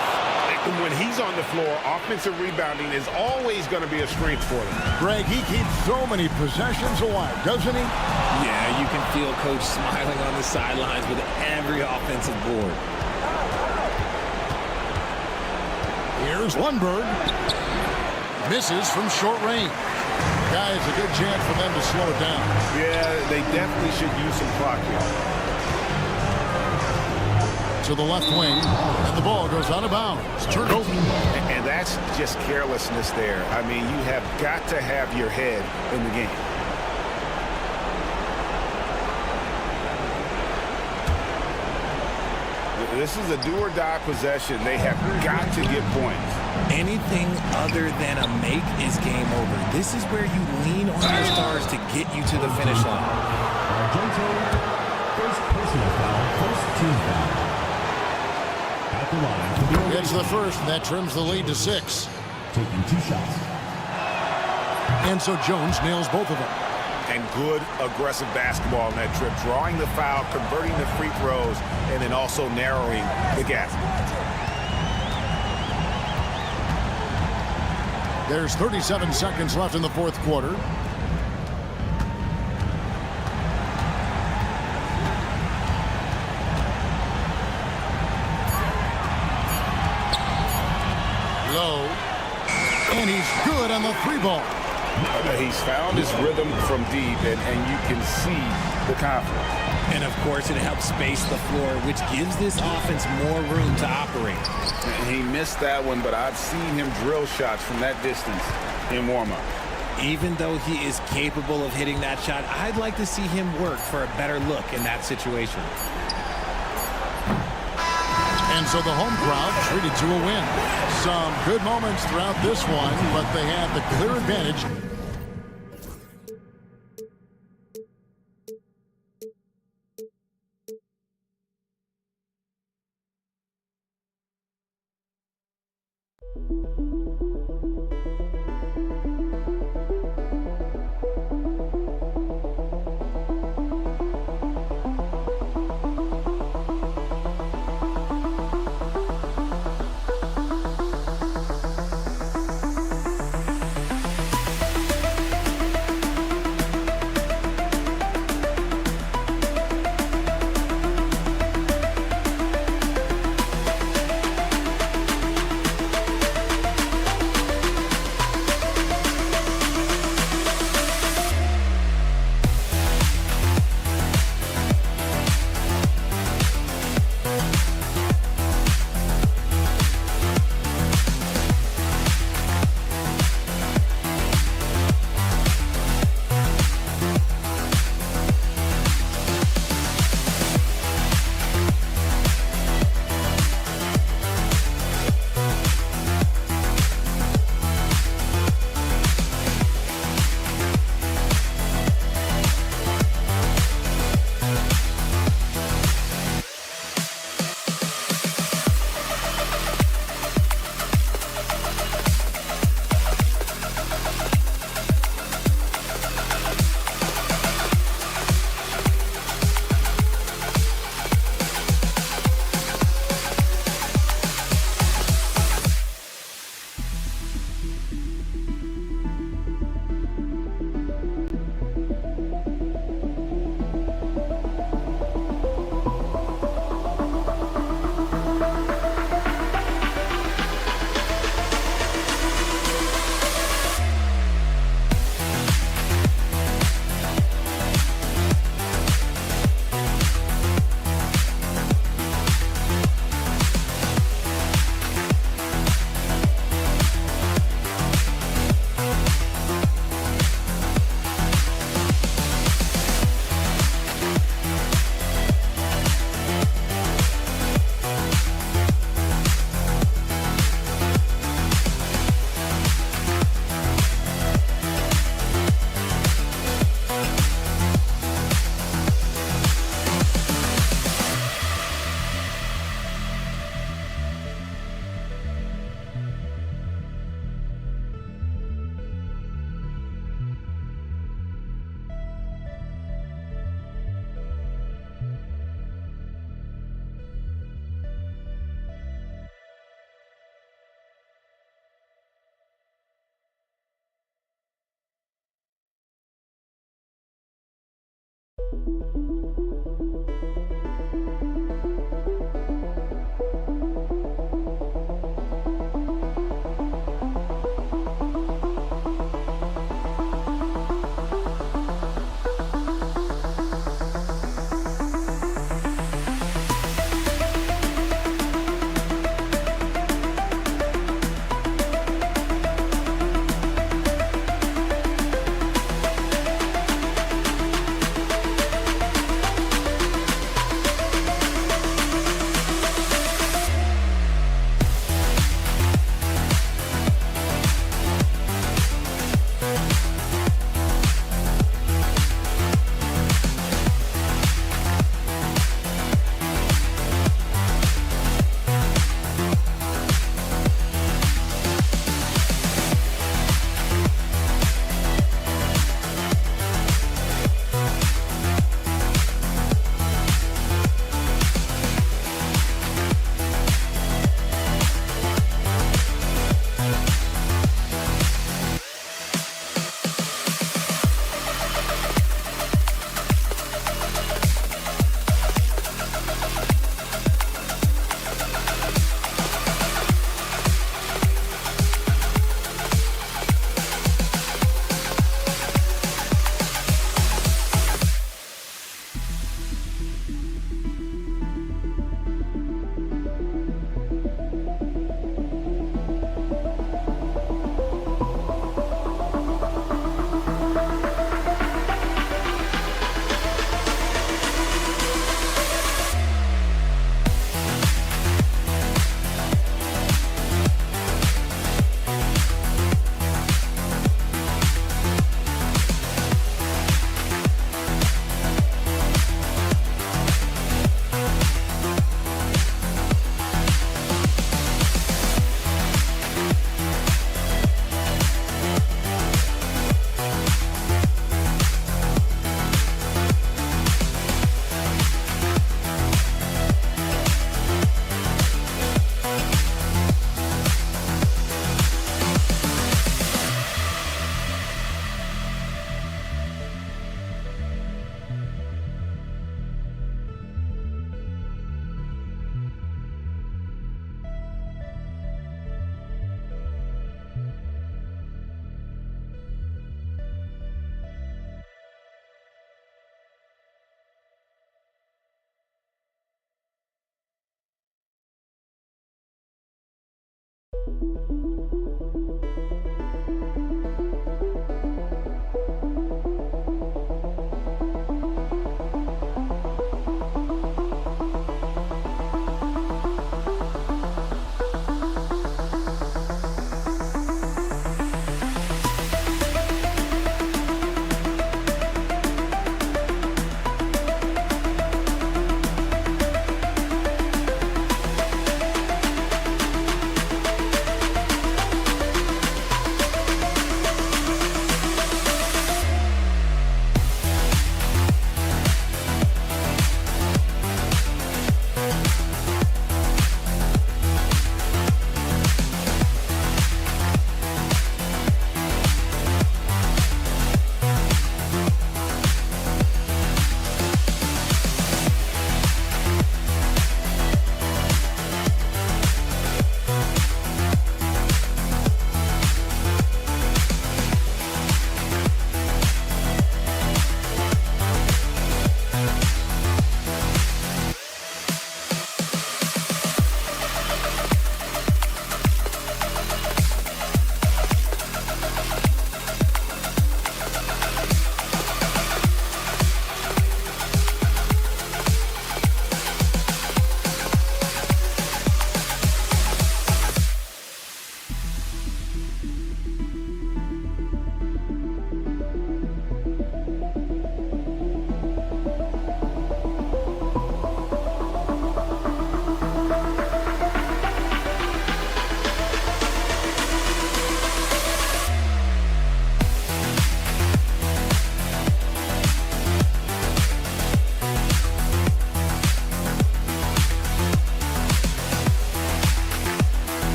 S9: When he's on the floor, offensive rebounding is always going to be a strength for them.
S8: Greg, he keeps so many possessions alive, doesn't he?
S14: Yeah, you can feel Coach smiling on the sidelines with every offensive board.
S8: Here's Lundberg. Misses from short range. Guys, a good chance for them to slow it down.
S9: Yeah, they definitely should use some clock here.
S8: To the left wing, and the ball goes out of bounds. Turnover.
S9: And that's just carelessness there. I mean, you have got to have your head in the game. This is a do-or-die possession. They have got to get points.
S14: Anything other than a make is game over. This is where you lean on your stars to get you to the finish line.
S4: First personal foul, first team foul. At the line.
S8: It's the first, and that trims the lead to 6.
S4: Taking 2 shots.
S8: And so Jones nails both of them.
S9: And good aggressive basketball on that trip. Drawing the foul, converting the free throws, and then also narrowing the gap.
S8: There's 37 seconds left in the fourth quarter. Low. And he's good on the 3-ball.
S9: He's found his rhythm from deep, and you can see the confidence.
S14: And, of course, it helps space the floor, which gives this offense more room to operate.
S9: And he missed that one, but I've seen him drill shots from that distance in warm-up.
S14: Even though he is capable of hitting that shot, I'd like to see him work for a better look in that situation.
S8: And so the home crowd treated to a win. Some good moments throughout this one, but they had the clear advantage.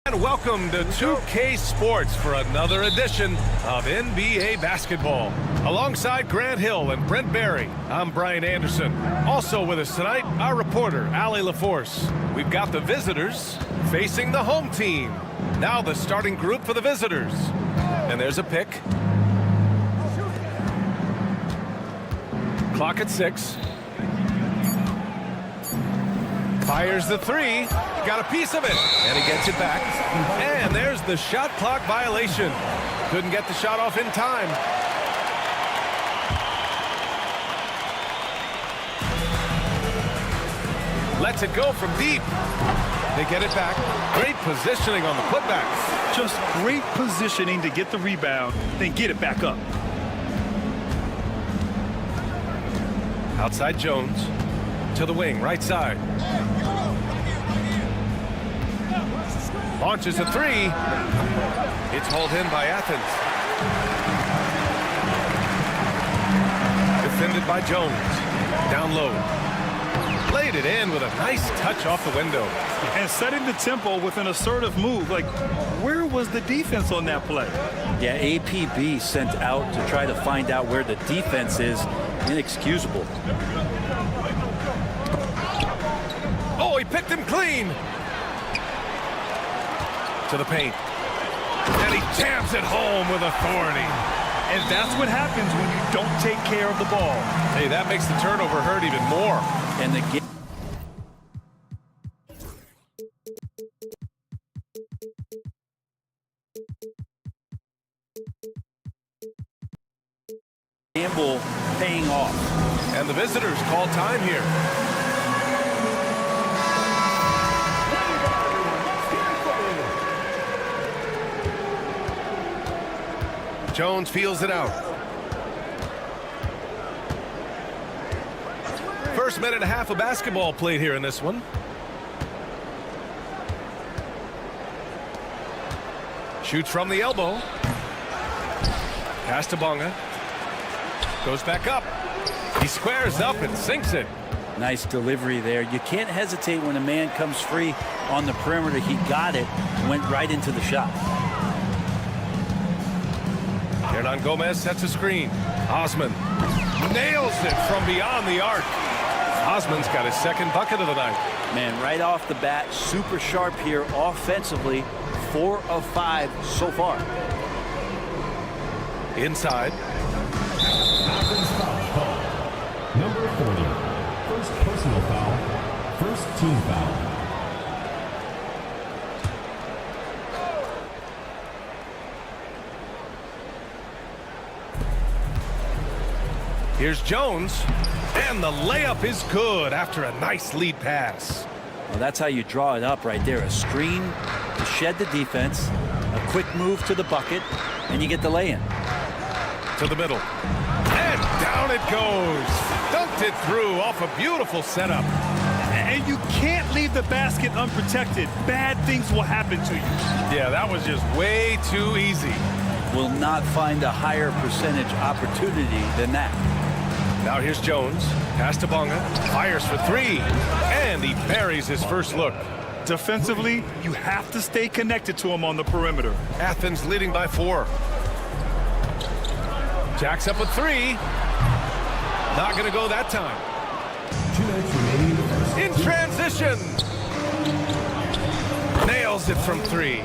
S1: And welcome to 2K Sports for another edition of NBA basketball. Alongside Grant Hill and Brent Barry, I'm Brian Anderson. Also with us tonight, our reporter, Allie LaForce. We've got the visitors facing the home team. Now the starting group for the visitors. And there's a pick. Clock at 6. Fires the three. Got a piece of it. And he gets it back. And there's the shot clock violation. Couldn't get the shot off in time. Lets it go from deep. They get it back. Great positioning on the putback.
S3: Just great positioning to get the rebound, then get it back up.
S1: Outside Jones. To the wing, right side. Launches a three. It's hauled in by Athens. Defended by Jones. Down low. Played it in with a nice touch off the window.
S3: And setting the tempo with an assertive move. Like, where was the defense on that play?
S11: Yeah, APB sent out to try to find out where the defense is. Inexcusable.
S1: Oh, he picked him clean. To the paint. And he jams it home with authority.
S3: And that's what happens when you don't take care of the ball.
S1: Hey, that makes the turnover hurt even more.
S11: And the gamble paying off.
S1: And the visitors call time here. Jones feels it out. First minute and a half of basketball played here in this one. Shoots from the elbow. Pass to Bonga. Goes back up. He squares up and sinks it.
S11: Nice delivery there. You can't hesitate when a man comes free on the perimeter. He got it, went right into the shot.
S1: Hernan Gomez sets a screen. Osman nails it from beyond the arc. Osman's got his second bucket of the night.
S11: Man, right off the bat, super sharp here offensively. 4 of 5 so far.
S1: Inside.
S4: Athens foul call. Number 40. First personal foul. First team foul.
S1: Here's Jones, and the layup is good after a nice lead pass.
S11: Well, that's how you draw it up right there. A screen to shed the defense, a quick move to the bucket, and you get the lay-in.
S1: To the middle. And down it goes. Dunked it through off a beautiful setup.
S3: And you can't leave the basket unprotected. Bad things will happen to you.
S1: Yeah, that was just way too easy.
S11: Will not find a higher percentage opportunity than that.
S1: Now here's Jones. Pass to Bonga. Fires for three. And he buries his first look.
S3: Defensively, you have to stay connected to him on the perimeter.
S1: Athens leading by 4. Jacks up a three. Not going to go that time.
S4: 2 minutes remaining in the first.
S1: In transition. Nails it from 3.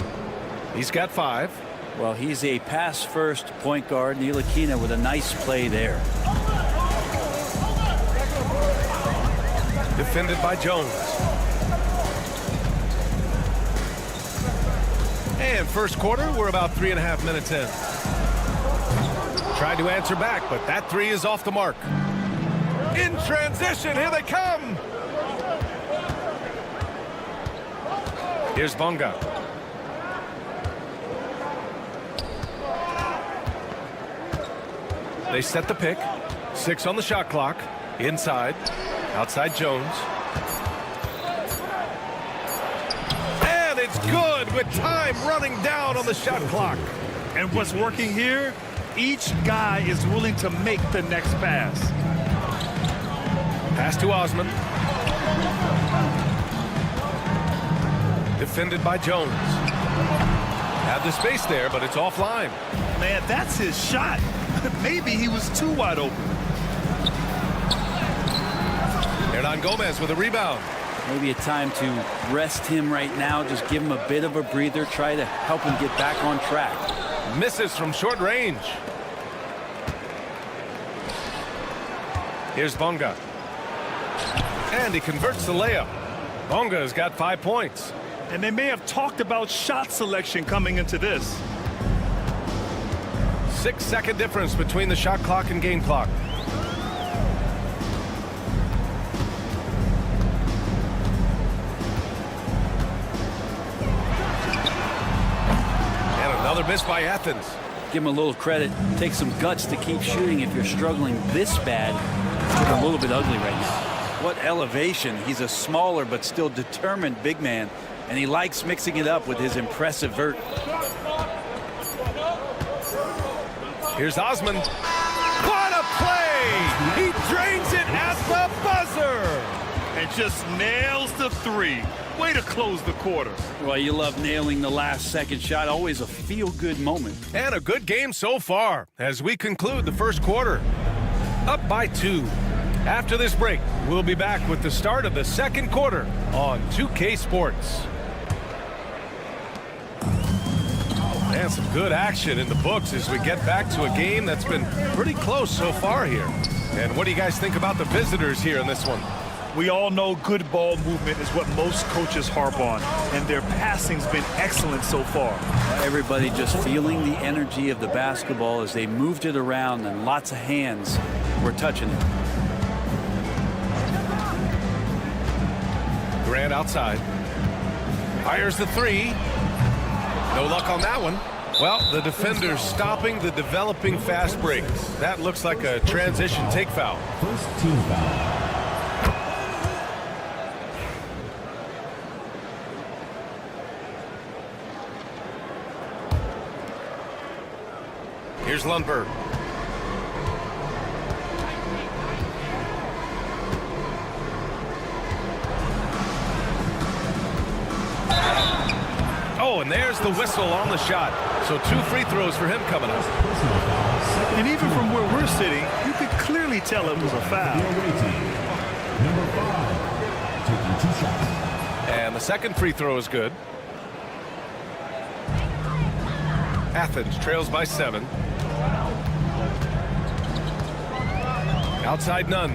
S1: He's got 5.
S11: Well, he's a pass-first point guard. Ntilikina with a nice play there.
S1: Defended by Jones. And first quarter, we're about 3.5 minutes in. Tried to answer back, but that three is off the mark. In transition, here they come. Here's Bonga. They set the pick. 6 on the shot clock. Inside. Outside Jones. And it's good good with time running down on the shot clock.
S3: And what's working here? Each guy is willing to make the next pass.
S1: Pass to Osman. Defended by Jones. Had the space there, but it's offline.
S3: Man, that's his shot. Maybe he was too wide open.
S1: Hernan Gomez with a rebound.
S11: Maybe a time to rest him right now. Just give him a bit of a breather. Try to help him get back on track.
S1: Misses from short range. Here's Bonga. And he converts the layup. Bonga's got 5 points.
S3: And they may have talked about shot selection coming into this.
S1: 6-second difference between the shot clock and game clock. And another miss by Athens.
S11: Give him a little credit. Take some guts to keep shooting if you're struggling this bad. It's a little bit ugly right now. What elevation. He's a smaller but still determined big man. And he likes mixing it up with his impressive vert.
S1: Here's Osman. What a play! He drains it at the buzzer!
S3: And just nails the three. Way to close the quarter.
S11: Well, you love nailing the last second shot. Always a feel-good moment.
S1: And a good game so far as we conclude the first quarter. Up by 2. After this break, we'll be back with the start of the second quarter on 2K Sports. And some good action in the books as we get back to a game that's been pretty close so far here. And what do you guys think about the visitors here in this one?
S3: We all know good ball movement is what most coaches harp on, and their passing's been excellent so far.
S11: Everybody just feeling the energy of the basketball as they moved it around, and lots of hands were touching it.
S1: Grant outside. Fires the 3. No luck on that one. Well, the defender's stopping the developing fast break. That looks like a transition take foul.
S4: First team foul.
S1: Here's Lundberg. Oh, and there's the whistle on the shot. So 2 free throws for him coming up.
S3: And even from where we're sitting, you could clearly tell it was a foul.
S4: Number 5, taking 2 shots.
S1: And the second free throw is good. Athens trails by 7. Outside Nunn.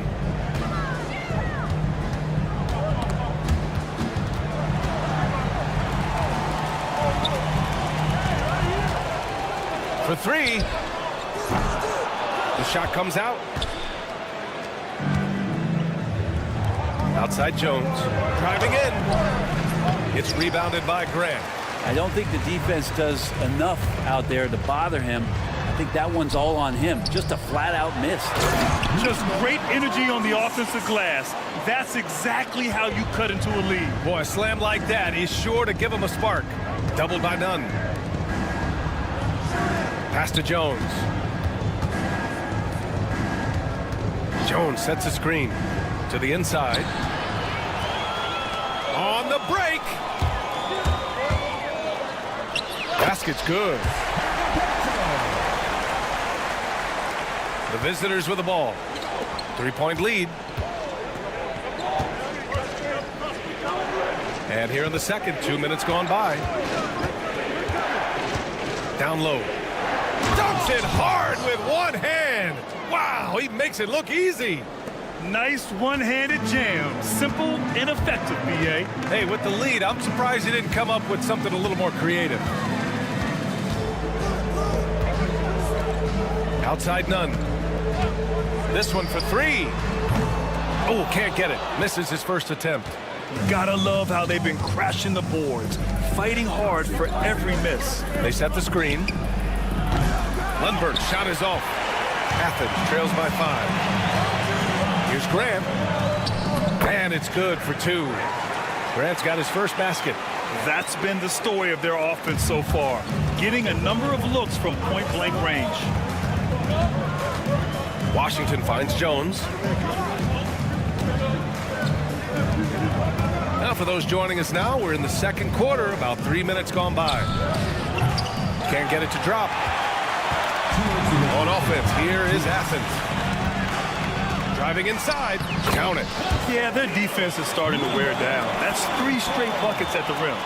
S1: For 3. The shot comes out. Outside Jones. Driving in. It's rebounded by Grant.
S11: I don't think the defense does enough out there to bother him. I think that one's all on him. Just a flat-out miss.
S3: Just great energy on the offensive glass. That's exactly how you cut into a lead.
S1: Boy, a slam like that is sure to give him a spark. Doubled by Nunn. Pass to Jones. Jones sets a screen to the inside. On the break. Basket's good. The visitors with the ball. 3-point lead. And here in the second, 2 minutes gone by. Down low. Dumps it hard with one hand. Wow, he makes it look easy.
S3: Nice one-handed jam. Simple and effective, B.A.
S1: Hey, with the lead, I'm surprised he didn't come up with something a little more creative. Outside Nunn. This one for 3. Oh, can't get it. Misses his first attempt.
S3: Gotta love how they've been crashing the boards, fighting hard for every miss.
S1: They set the screen. Lundberg shot is off. Athens trails by 5. Here's Grant. And it's good for 2. Grant's got his first basket.
S3: That's been the story of their offense so far, getting a number of looks from point-blank range.
S1: Washington finds Jones. Now for those joining us now, we're in the second quarter, about 3 minutes gone by. Can't get it to drop. On offense, here is Athens. Driving inside, count it.
S3: Yeah, their defense is starting to wear down. That's 3 straight buckets at the rim.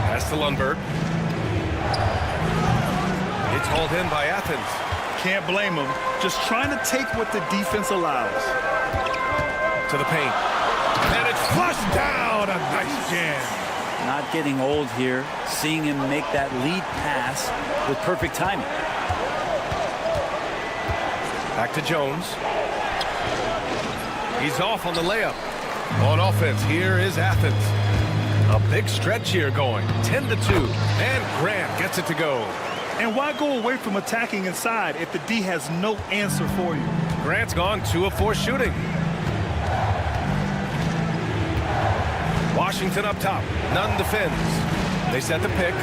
S1: Pass to Lundberg. It's hauled in by Athens.
S3: Can't blame them. Just trying to take what the defense allows.
S1: To the paint. And it's flushed down. A nice jam.
S11: Not getting old here. Seeing him make that lead pass with perfect timing.
S1: Back to Jones. He's off on the layup. On offense, here is Athens. A big stretch here going. 10-2. And Grant gets it to go.
S3: And why go away from attacking inside if the D has no answer for you?
S1: Grant's gone 2 of 4 shooting. Washington up top. Nunn defends. They set the pick.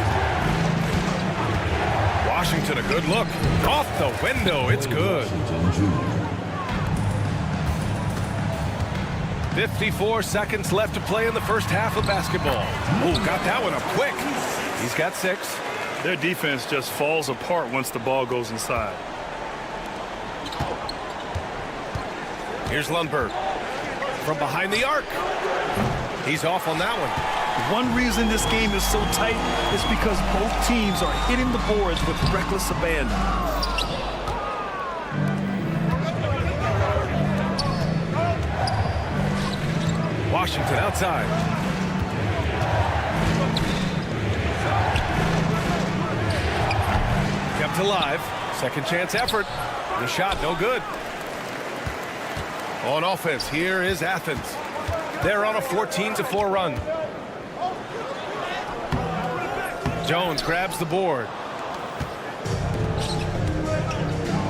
S1: Washington, a good look. Off the window. It's good. 54 seconds left to play in the first half of basketball. Ooh, got that one up quick. He's got 6.
S3: Their defense just falls apart once the ball goes inside.
S1: Here's Lundberg. From behind the arc. He's off on that one.
S3: One reason this game is so tight is because both teams are hitting the boards with reckless abandon.
S1: Washington outside. Kept alive. Second chance effort. The shot no good. On offense, here is Athens. They're on a 14-4 run. Jones grabs the board.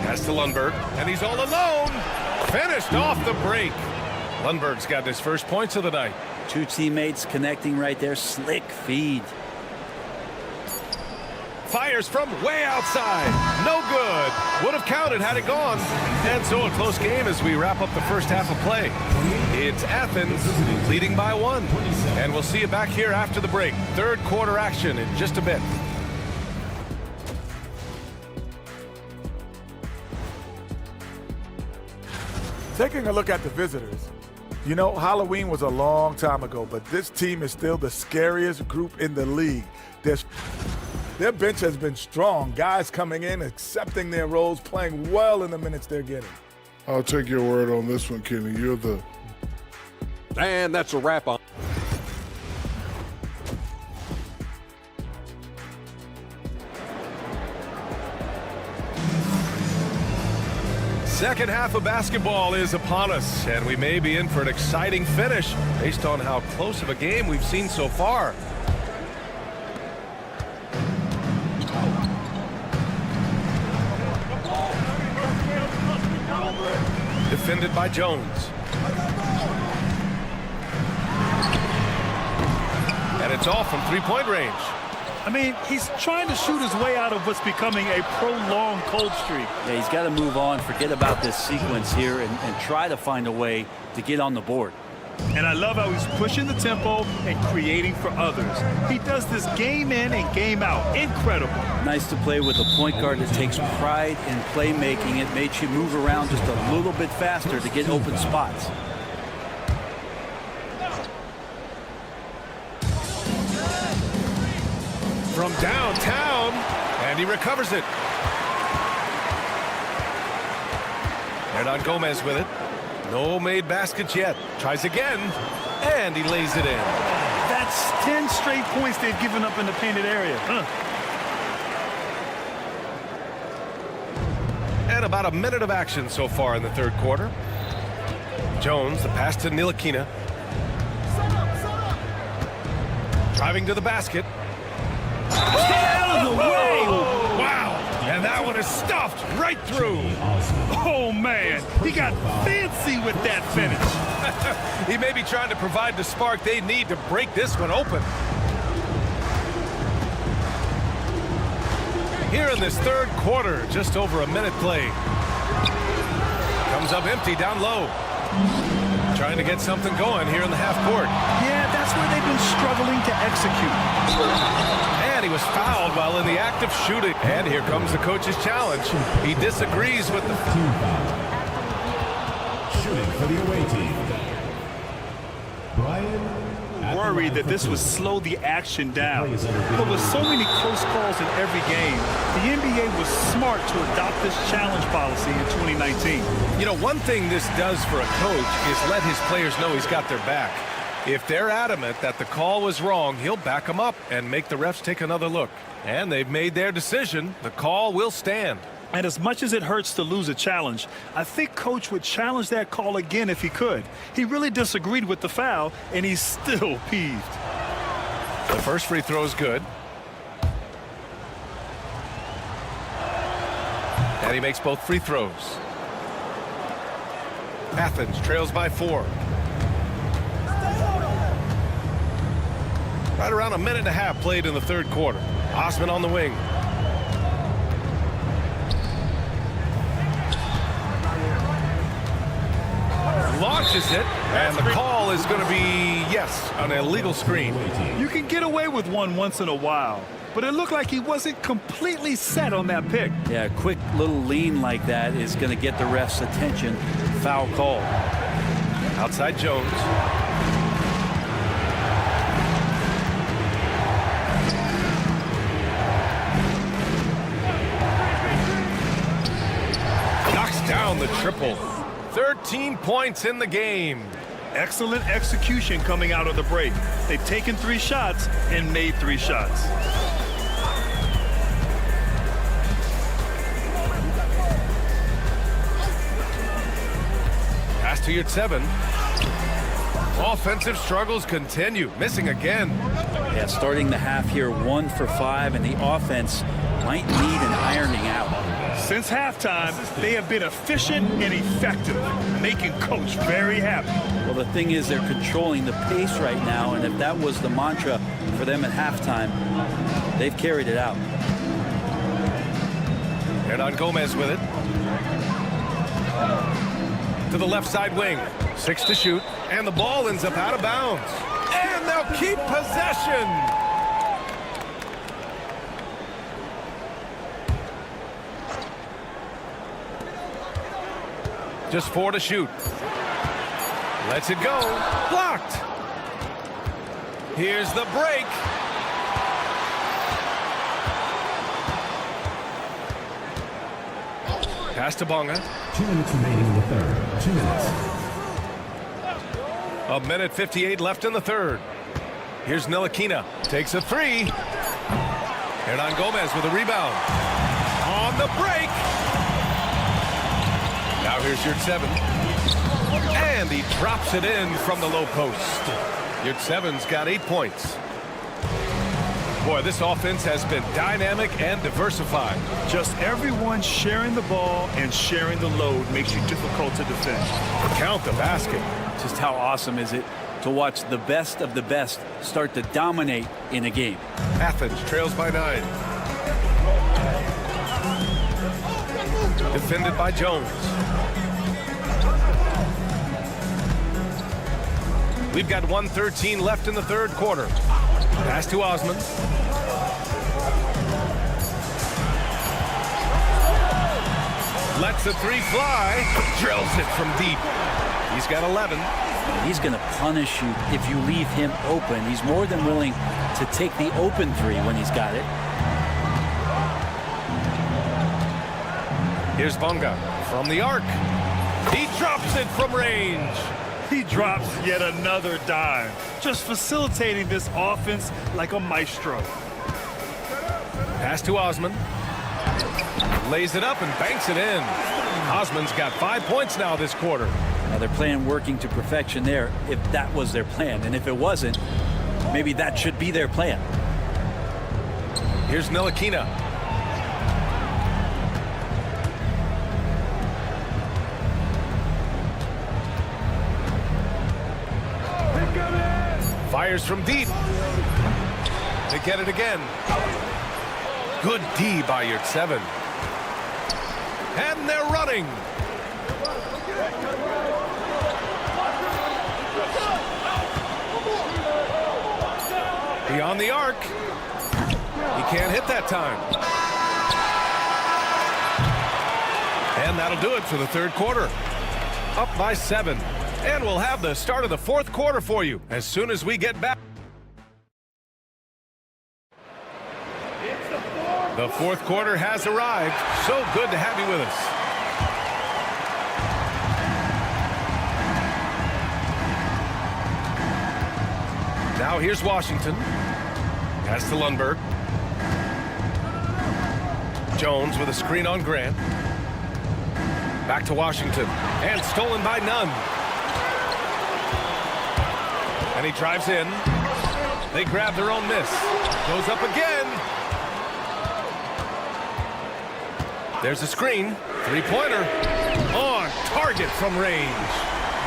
S1: Pass to Lundberg, and he's all alone. Finished off the break. Lundberg's got his first points of the night.
S11: 2 teammates connecting right there. Slick feed.
S1: Fires from way outside. No good. Would have counted had it gone. And so a close game as we wrap up the first half of play. It's Athens leading by 1. And we'll see you back here after the break. Third quarter action in just a bit.
S7: Taking a look at the visitors. You know, Halloween was a long time ago, but this team is still the scariest group in the league. Their bench has been strong. Guys coming in, accepting their roles, playing well in the minutes they're getting.
S6: I'll take your word on this one, Kenny. You're the...
S5: And that's a wrap on.
S1: Second half of basketball is upon us, and we may be in for an exciting finish based on how close of a game we've seen so far. Defended by Jones. And it's off from three-point range.
S3: I mean, he's trying to shoot his way out of what's becoming a prolonged cold streak.
S11: Yeah, he's got to move on, forget about this sequence here, and try to find a way to get on the board.
S3: And I love how he's pushing the tempo and creating for others. He does this game in and game out. Incredible.
S11: Nice to play with a point guard that takes pride in playmaking. It makes you move around just a little bit faster to get open spots.
S1: From downtown, and he recovers it. Hernan Gomez with it. No made baskets yet. Tries again, and he lays it in.
S3: That's 10 straight points they've given up in the painted area.
S1: And about a minute of action so far in the third quarter. Jones, the pass to Ntilikina. Driving to the basket. Stay out of the way! Wow! And that one is stuffed right through.
S3: Oh, man. man, he got fancy with that finish.
S1: He may be trying to provide the spark they need to break this one open. Here in this third quarter, just over a minute played. Comes up empty down low. Trying to get something going here in the half court.
S3: Yeah, that's where they've been struggling to execute.
S1: And he was fouled while in the act of shooting. And here comes the coach's challenge. He disagrees with the
S4: Team foul. Shooting for the away team. Brian.
S3: Worried that this would slow the action down. But with so many close calls in every game, the NBA was smart to adopt this challenge policy in 2019.
S1: You know, one thing this does for a coach is let his players know he's got their back. If they're adamant that the call was wrong, he'll back them up and make the refs take another look. And they've made their decision. The call will stand.
S3: And as much as it hurts to lose a challenge, I think Coach would challenge that call again if he could. He really disagreed with the foul, and he's still peeved.
S1: The first free throw is good. And he makes both free throws. Athens trails by 4. Right around a minute and a half played in the third quarter. Osman on the wing. Launches it, and the call is going to be, yes, an illegal screen.
S3: You can get away with one once in a while, but it looked like he wasn't completely set on that pick.
S11: Yeah, a quick little lean like that is going to get the ref's attention. Foul call.
S1: Outside Jones. Knocks down the triple. 13 points in the game.
S3: Excellent execution coming out of the break. They've taken 3 shots and made 3 shots.
S1: Pass to your 7. Offensive struggles continue. Missing again.
S11: Yeah, starting the half here 1 for 5, and the offense might need an ironing out.
S3: Since halftime, they have been efficient and effective, making Coach very happy.
S11: Well, the thing is, they're controlling the pace right now, and if that was the mantra for them at halftime, they've carried it out.
S1: Hernan Gomez with it. To the left side wing. 6 to shoot, and the ball ends up out of bounds. And they'll keep possession. Just 4 to shoot. Lets it go. Blocked. Here's the break. Pass to Bonga.
S4: 2 minutes remaining in the third. 2 minutes.
S1: A minute 58 left in the third. Here's Ntilikina. Takes a 3. Hernan Gomez with a rebound. On the break. Now here's your 7. And he drops it in from the low post. Your 7's got 8 points. Boy, this offense has been dynamic and diversified.
S3: Just everyone sharing the ball and sharing the load makes you difficult to defend.
S1: Count the basket.
S11: Just how awesome is it to watch the best of the best start to dominate in a game.
S1: Athens trails by 9. Defended by Jones. We've got 1:13 left in the third quarter. Pass to Osman. Lets the 3 fly. Drills it from deep. He's got 11.
S11: He's going to punish you if you leave him open. He's more than willing to take the open 3 when he's got it.
S1: Here's Bonga from the arc. He drops it from range.
S3: He drops yet another dime, just facilitating this offense like a maestro.
S1: Pass to Osman. Lays it up and banks it in. Osman's got 5 points now this quarter.
S11: Now they're playing working to perfection there if that was their plan. And if it wasn't, maybe that should be their plan.
S1: Here's Ntilikina. Fires from deep. They get it again. Good D by Yurtseven. And they're running. Beyond the arc. He can't hit that time. And that'll do it for the third quarter. Up by 7. And we'll have the start of the fourth quarter for you as soon as we get back. The fourth quarter has arrived. So good to have you with us. Now here's Washington. Pass to Lundberg. Jones with a screen on Grant. Back to Washington. And stolen by Nunn. And he drives in. They grab their own miss. Goes up again. There's a screen. Three-pointer. On target from range.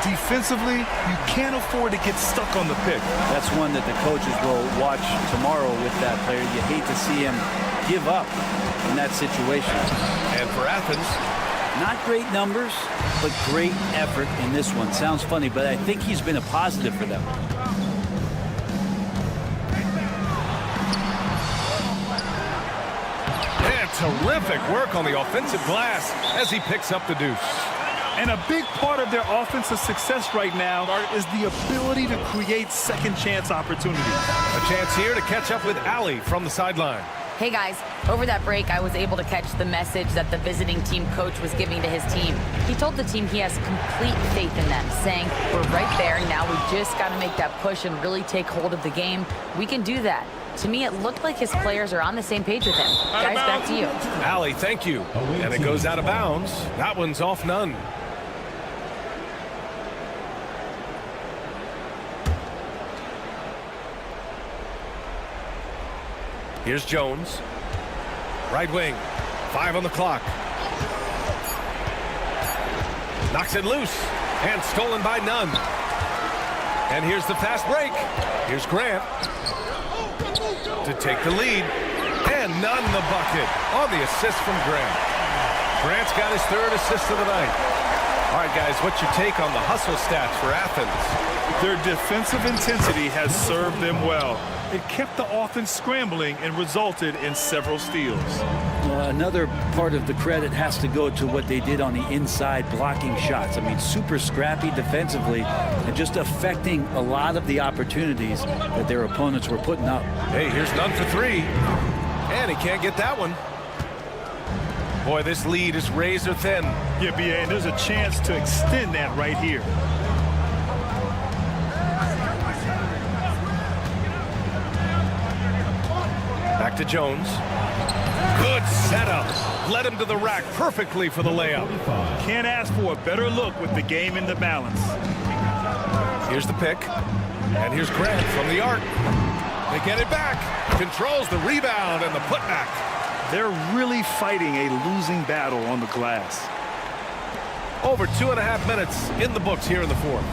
S3: Defensively, you can't afford to get stuck on the pick.
S11: That's one that the coaches will watch tomorrow with that player. You hate to see him give up in that situation.
S1: And for Athens,
S11: not great numbers, but great effort in this one. Sounds funny, but I think he's been a positive for them.
S1: And terrific work on the offensive glass as he picks up the deuce.
S3: And a big part of their offensive success right now is the ability to create second chance opportunities.
S1: A chance here to catch up with Allie from the sideline.
S13: Hey guys, over that break, I was able to catch the message that the visiting team coach was giving to his team. He told the team he has complete faith in them, saying, we're right there, now we just got to make that push and really take hold of the game. We can do that. To me, it looked like his players are on the same page with him. Guys, back to you.
S1: Allie, thank you. And it goes out of bounds. That one's off Nunn. Here's Jones. Right wing. 5 on the clock. Knocks it loose. And stolen by Nunn. And here's the fast break. Here's Grant to take the lead. And Nunn the bucket on the assist from Grant. Grant's got his third assist of the night. All right, guys, what's your take on the hustle stats for Athens?
S3: Their defensive intensity has served them well. It kept the offense scrambling and resulted in several steals.
S11: Another part of the credit has to go to what they did on the inside blocking shots. I mean, super scrappy defensively and just affecting a lot of the opportunities that their opponents were putting up.
S1: Hey, here's Nunn for 3. And he can't get that one. Boy, this lead is razor thin.
S3: Yeah, BA, and there's a chance to extend that right here.
S1: Back to Jones. Good setup. Led him to the rack perfectly for the layup.
S3: Can't ask for a better look with the game in the balance.
S1: Here's the pick. And here's Grant from the arc. They get it back. Controls the rebound and the putback.
S3: They're really fighting a losing battle on the glass.
S1: Over 2.5 minutes in the books here in the fourth.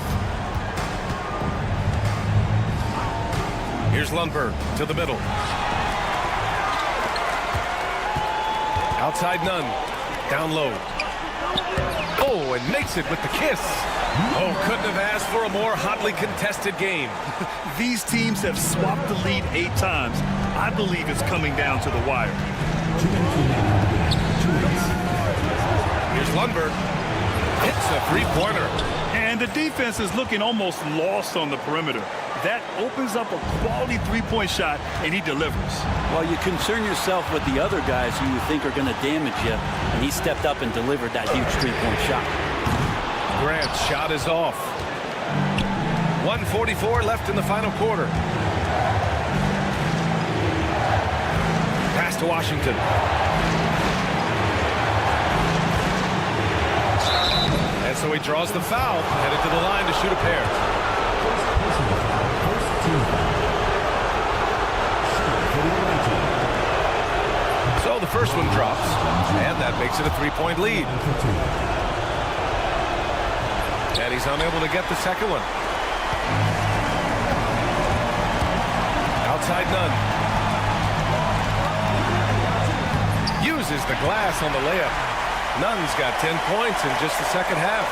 S1: Here's Lundberg to the middle. Outside Nunn. Down low. Oh, and makes it with the kiss. Oh, couldn't have asked for a more hotly contested game.
S3: These teams have swapped the lead 8 times. I believe it's coming down to the wire.
S1: Here's Lundberg. Hits a three-pointer.
S3: And the defense is looking almost lost on the perimeter. That opens up a quality three-point shot, and he delivers.
S11: Well, you concern yourself with the other guys who you think are going to damage you, and he stepped up and delivered that huge three-point shot.
S1: Grant's shot is off. 1:44 left in the final quarter. Pass to Washington. And so he draws the foul, headed to the line to shoot a pair. So the first one drops, and that makes it a 3-point lead. And he's unable to get the second one. outside Nunn. Uses the glass on the layup. Nunn's got 10 points in just the second half.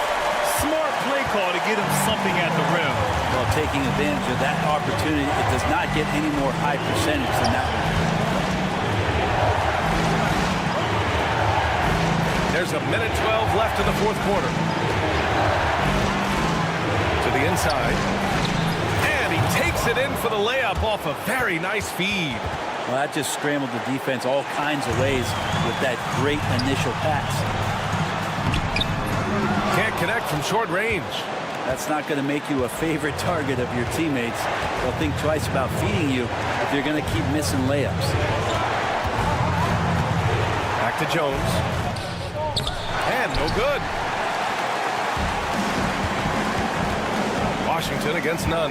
S3: Smart play call to get him something at the rim.
S11: Well, taking advantage of that opportunity, it does not get any more high percentage than that one.
S1: There's a minute 12 left in the fourth quarter. To the inside. And he takes it in for the layup off a very nice feed.
S11: Well, that just scrambled the defense all kinds of ways with that great initial pass.
S1: Can't connect from short range.
S11: That's not going to make you a favorite target of your teammates. They'll think twice about feeding you if you're going to keep missing layups.
S1: Back to Jones. And no good. Washington against Nunn.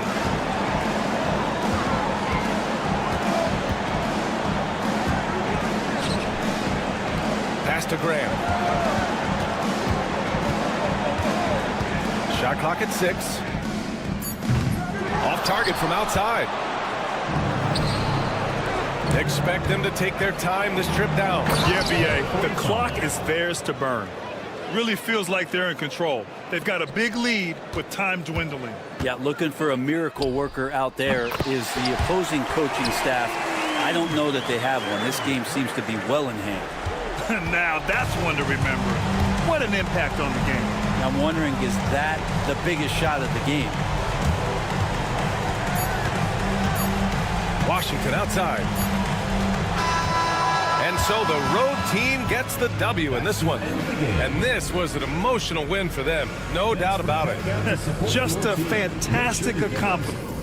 S1: Pass to Graham. Shot clock at 6. Off target from outside. Expect them to take their time this trip down.
S3: Yeah, B.A. The clock is theirs to burn. Really feels like they're in control. They've got a big lead with time dwindling.
S11: Yeah, looking for a miracle worker out there is the opposing coaching staff. I don't know that they have one. This game seems to be well in hand.
S3: Now that's one to remember. What an impact on the game.
S11: I'm wondering, is that the biggest shot of the game?
S1: Washington outside. And so the road team gets the W in this one. And this was an emotional win for them. No doubt about it.
S3: Just a fantastic accomplishment.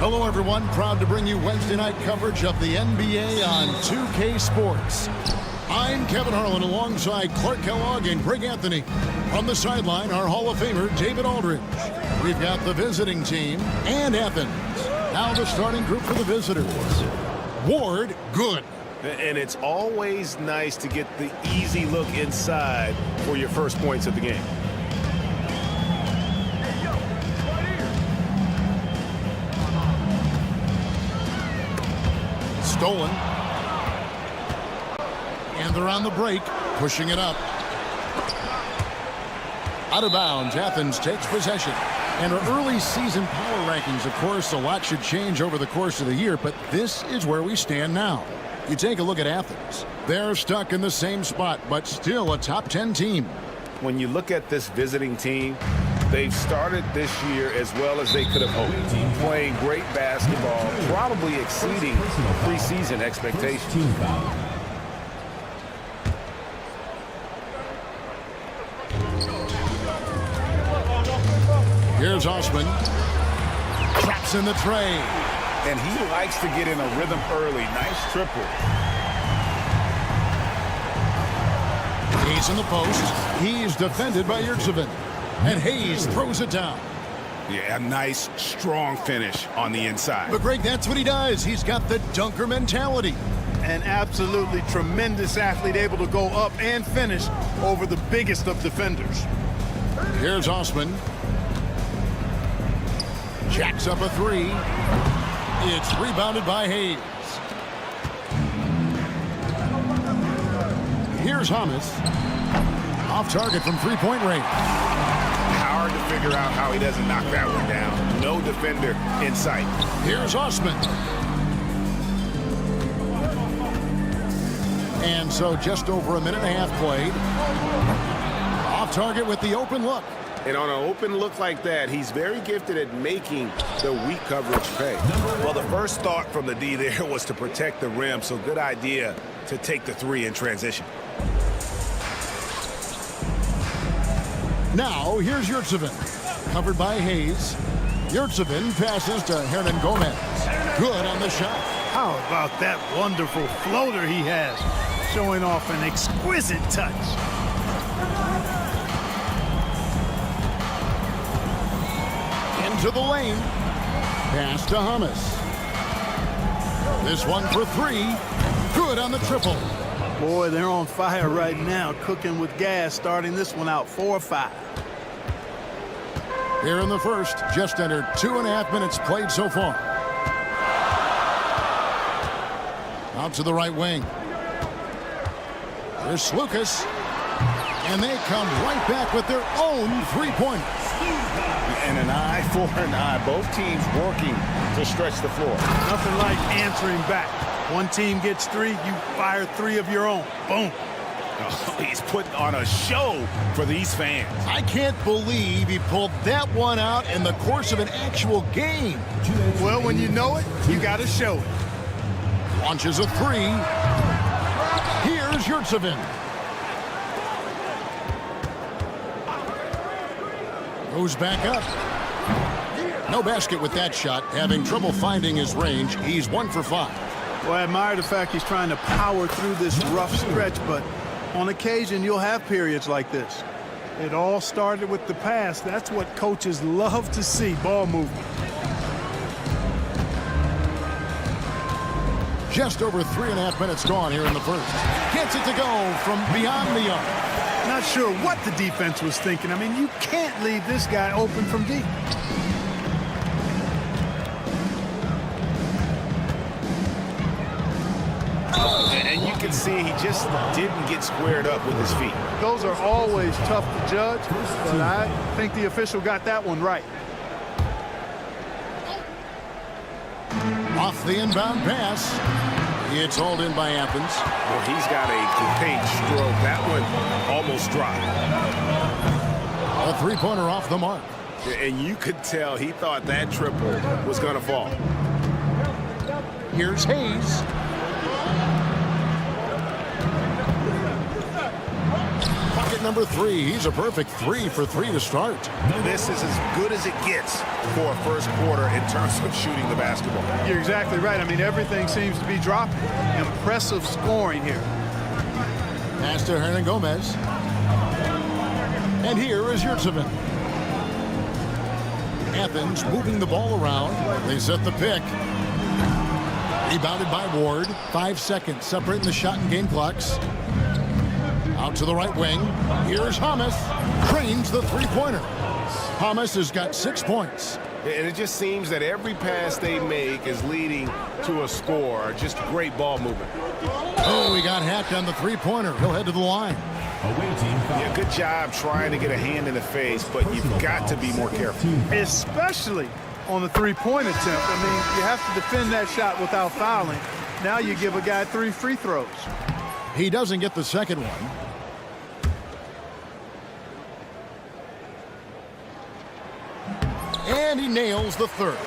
S8: Hello, everyone. Proud to bring you Wednesday night coverage of the NBA on 2K Sports. I'm Kevin Harlan alongside Clark Kellogg and Greg Anthony. From the sideline, our Hall of Famer, David Aldridge. We've got the visiting team and Athens. Now the starting group for the visitors. Ward, good.
S9: And it's always nice to get the easy look inside for your first points of the game.
S8: Stolen. And they're on the break, pushing it up. Out of bounds, Athens takes possession. And our early season power rankings, of course, a lot should change over the course of the year, but this is where we stand now. You take a look at Athens. They're stuck in the same spot, but still a top 10 team.
S9: When you look at this visiting team, they've started this year as well as they could have hoped, playing great basketball, probably exceeding preseason expectations.
S8: Here's Osman. Traps in the tray.
S9: And he likes to get in a rhythm early. Nice triple.
S8: He's in the post. He's defended by Yurtsevin. And Hayes throws it down.
S9: Yeah, a nice, strong finish on the inside.
S8: But, Greg, that's what he does. He's got the dunker mentality.
S2: An absolutely tremendous athlete, able to go up and finish over the biggest of defenders.
S8: Here's Osman. Jacks up a three. It's rebounded by Hayes. Here's Hamas. Off target from three-point range.
S9: Hard to figure out how he doesn't knock that one down. No defender in sight.
S8: Here's Osman. And so just over a minute and a half played. Off target with the open look.
S9: And on an open look like that, he's very gifted at making the weak coverage pay. Well, the first thought from the D there was to protect the rim, so good idea to take the three in transition.
S8: Now, here's Yurtsevin. Covered by Hayes. Yurtsevin passes to Hernan Gomez. Good on the shot.
S2: How about that wonderful floater he has, showing off an exquisite touch.
S8: Into the lane. Pass to Hummus. This one for three. Good on the triple.
S2: Boy, they're on fire right now, cooking with gas, starting this one out 4-5.
S8: Here in the first, just under 2.5 minutes played so far. Out to the right wing. Here's Lucas. And they come right back with their own three-pointer.
S9: And an eye for an eye. Both teams working to stretch the floor.
S2: Nothing like answering back. One team gets three, you fire three of your own. Boom.
S9: Oh, he's putting on a show for these fans.
S8: I can't believe he pulled that one out in the course of an actual game.
S2: Well, when you know it, you got to show it.
S8: Launches a three. Here's Yurtsevin. Goes back up. No basket with that shot. Having trouble finding his range. He's 1 for 5.
S2: Well, I admire the fact he's trying to power through this rough stretch, but on occasion you'll have periods like this. It all started with the pass. That's what coaches love to see, ball movement.
S8: Just over 3.5 minutes gone here in the first. Gets it to go from beyond the arc.
S2: Not sure what the defense was thinking. I mean, you can't leave this guy open from deep.
S9: And you can see he just didn't get squared up with his feet.
S2: Those are always tough to judge, but I think the official got that one right.
S8: Off the inbound pass. It's hauled in by Athens.
S9: Well, he's got a great stroke. That one almost dropped.
S8: A three-pointer off the mark.
S9: And you could tell he thought that triple was going to fall.
S8: Here's Hayes. Bucket number 3. He's a perfect 3 for 3 to start.
S9: This is as good as it gets for a first quarter in terms of shooting the basketball.
S2: You're exactly right. I mean, everything seems to be dropping. Impressive scoring here.
S8: Pass to Hernan Gomez. And here is Yurtsevin. Athens moving the ball around. They set the pick. Rebounded by Ward. 5 seconds separating the shot and game clocks. Out to the right wing. Here's Hummus. Trains the three-pointer. Hummus has got 6 points.
S9: And it just seems that every pass they make is leading to a score. Just great ball movement.
S8: Oh, he got hacked on the three-pointer. He'll head to the line.
S9: Yeah, good job trying to get a hand in the face, but you've got to be more careful.
S2: Especially on the three-point attempt. I mean, you have to defend that shot without fouling. Now you give a guy 3 free throws.
S8: He doesn't get the second one. And he nails the third.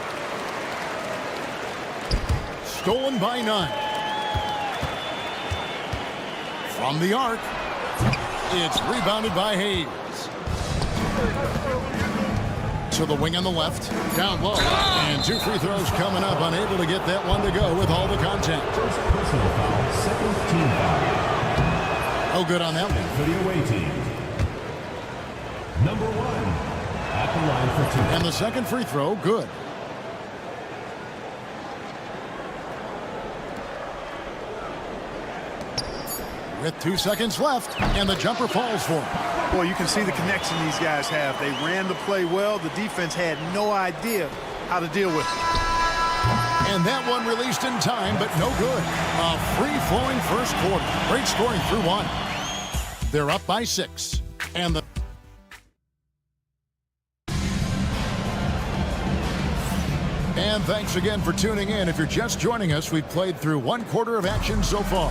S8: Stolen by none. From the arc. It's rebounded by Hayes. To the wing on the left. Down low. And 2 free throws coming up. Unable to get that one to go with all the contact.
S4: First personal foul, second team foul.
S8: No good on that one.
S4: For the away team. Number 1 at the line for 2.
S8: And the second free throw, good. With 2 seconds left, and the jumper falls for him.
S2: Boy, you can see the connection these guys have. They ran the play well. The defense had no idea how to deal with it.
S8: And that one released in time, but no good. A free-flowing first quarter. Great scoring through 1. They're up by 6. And the And thanks again for tuning in. If you're just joining us, we've played through 1 quarter of action so far.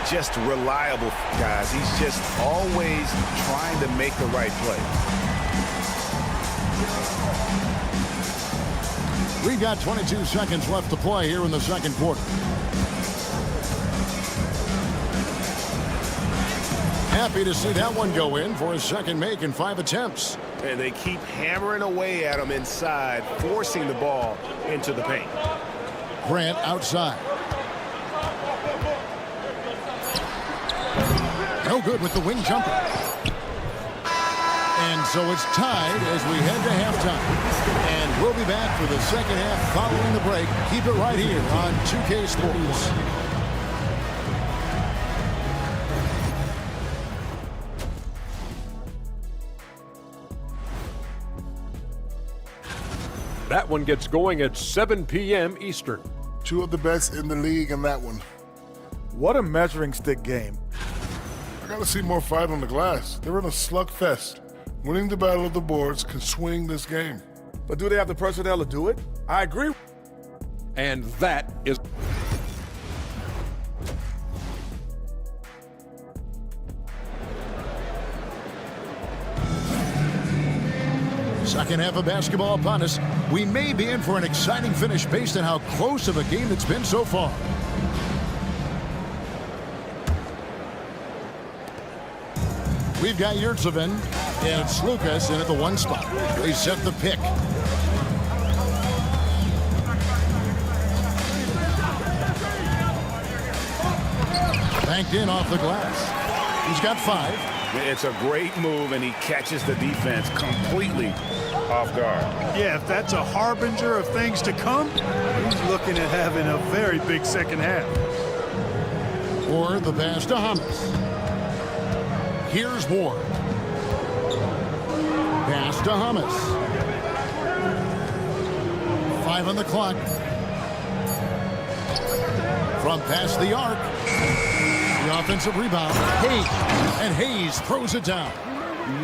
S9: just reliable, guys. He's just always trying to make the right play.
S8: We've got 22 seconds left to play here in the second quarter. Happy to see that one go in for his second make in 5 attempts.
S9: And they keep hammering away at him inside, forcing the ball into the paint.
S8: Grant outside. No good with the wing jumper. And so it's tied as we head to halftime. And we'll be back for the second half following the break. Keep it right here on 2K Sports.
S5: That one gets going at 7 p.m. Eastern.
S6: 2 of the best in the league in that one.
S7: What a measuring stick game.
S6: I gotta see more fight on the glass. They're in a slugfest. Winning the battle of the boards can swing this game.
S7: But do they have the personnel to do it? I agree.
S5: And that is...
S8: Second half of basketball upon us. We may be in for an exciting finish based on how close of a game it's been so far. We've got Yurtsevin and it's Lucas in at the 1 spot. They set the pick. Banked in off the glass. He's got 5.
S9: It's a great move, and he catches the defense completely off guard.
S2: Yeah, if that's a harbinger of things to come, he's looking at having a very big second half.
S8: Or the pass to Hummus. Here's Ward. Pass to Hummus. 5 on the clock. From past the arc. The offensive rebound. Hayes. And Hayes throws it down.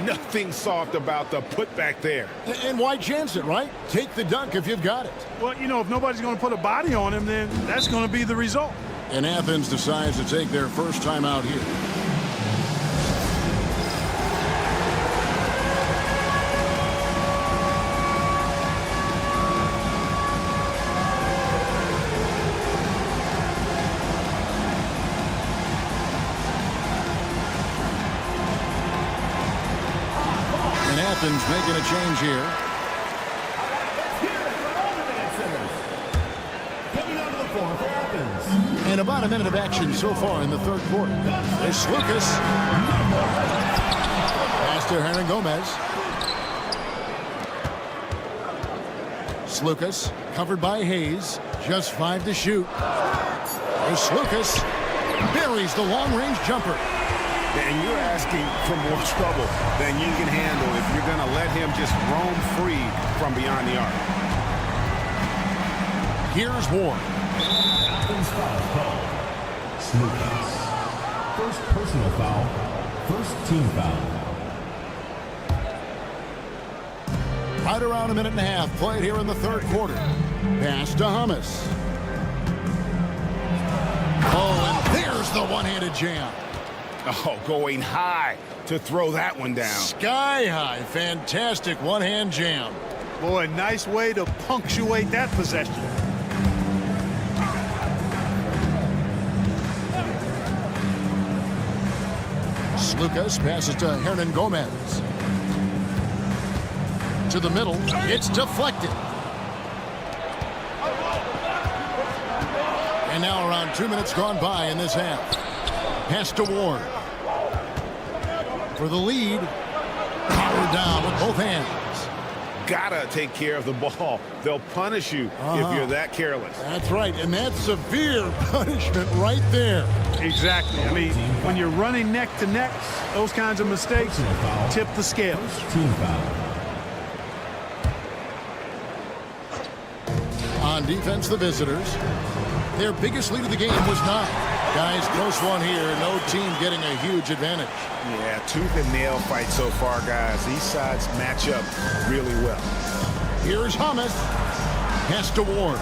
S9: Nothing soft about the putback there.
S8: And why chance it, right? Take the dunk if you've got it.
S2: Well, you know, if nobody's going to put a body on him, then that's going to be the result.
S8: And Athens decides to take their first time out here. Athens making a change here. And about a minute of action so far in the third quarter. It's Lucas. Pass to Hernan Gomez. Lucas covered by Hayes. Just 5 to shoot. It's Lucas. Buries the long-range jumper.
S9: And you're asking for more trouble than you can handle if you're going to let him just roam free from beyond the arc.
S8: Here's Ward.
S4: Athens foul call. Lucas. First personal foul. First team foul.
S8: Right around a minute and a half played here in the third quarter. Pass to Hummus. Oh, and there's the one-handed jam.
S9: Oh, going high to throw that one down.
S8: Sky high. Fantastic one-hand jam.
S2: Boy, nice way to punctuate that possession.
S8: Lucas passes to Hernan Gomez. To the middle. It's deflected. And now around 2 minutes gone by in this half. Pass to Ward. For the lead. Powered down with both hands.
S9: Gotta take care of the ball. They'll punish you if you're that careless.
S8: That's right, and that's severe punishment right there.
S2: Exactly. I mean, when you're running neck to neck, those kinds of mistakes tip the scales.
S4: Team foul.
S8: On defense, the visitors. Their biggest lead of the game was 9. Guys, close one here. No team getting a huge advantage.
S9: Yeah, tooth and nail fight so far, guys. These sides match up really well.
S8: Here's Hummus. Pass to Ward.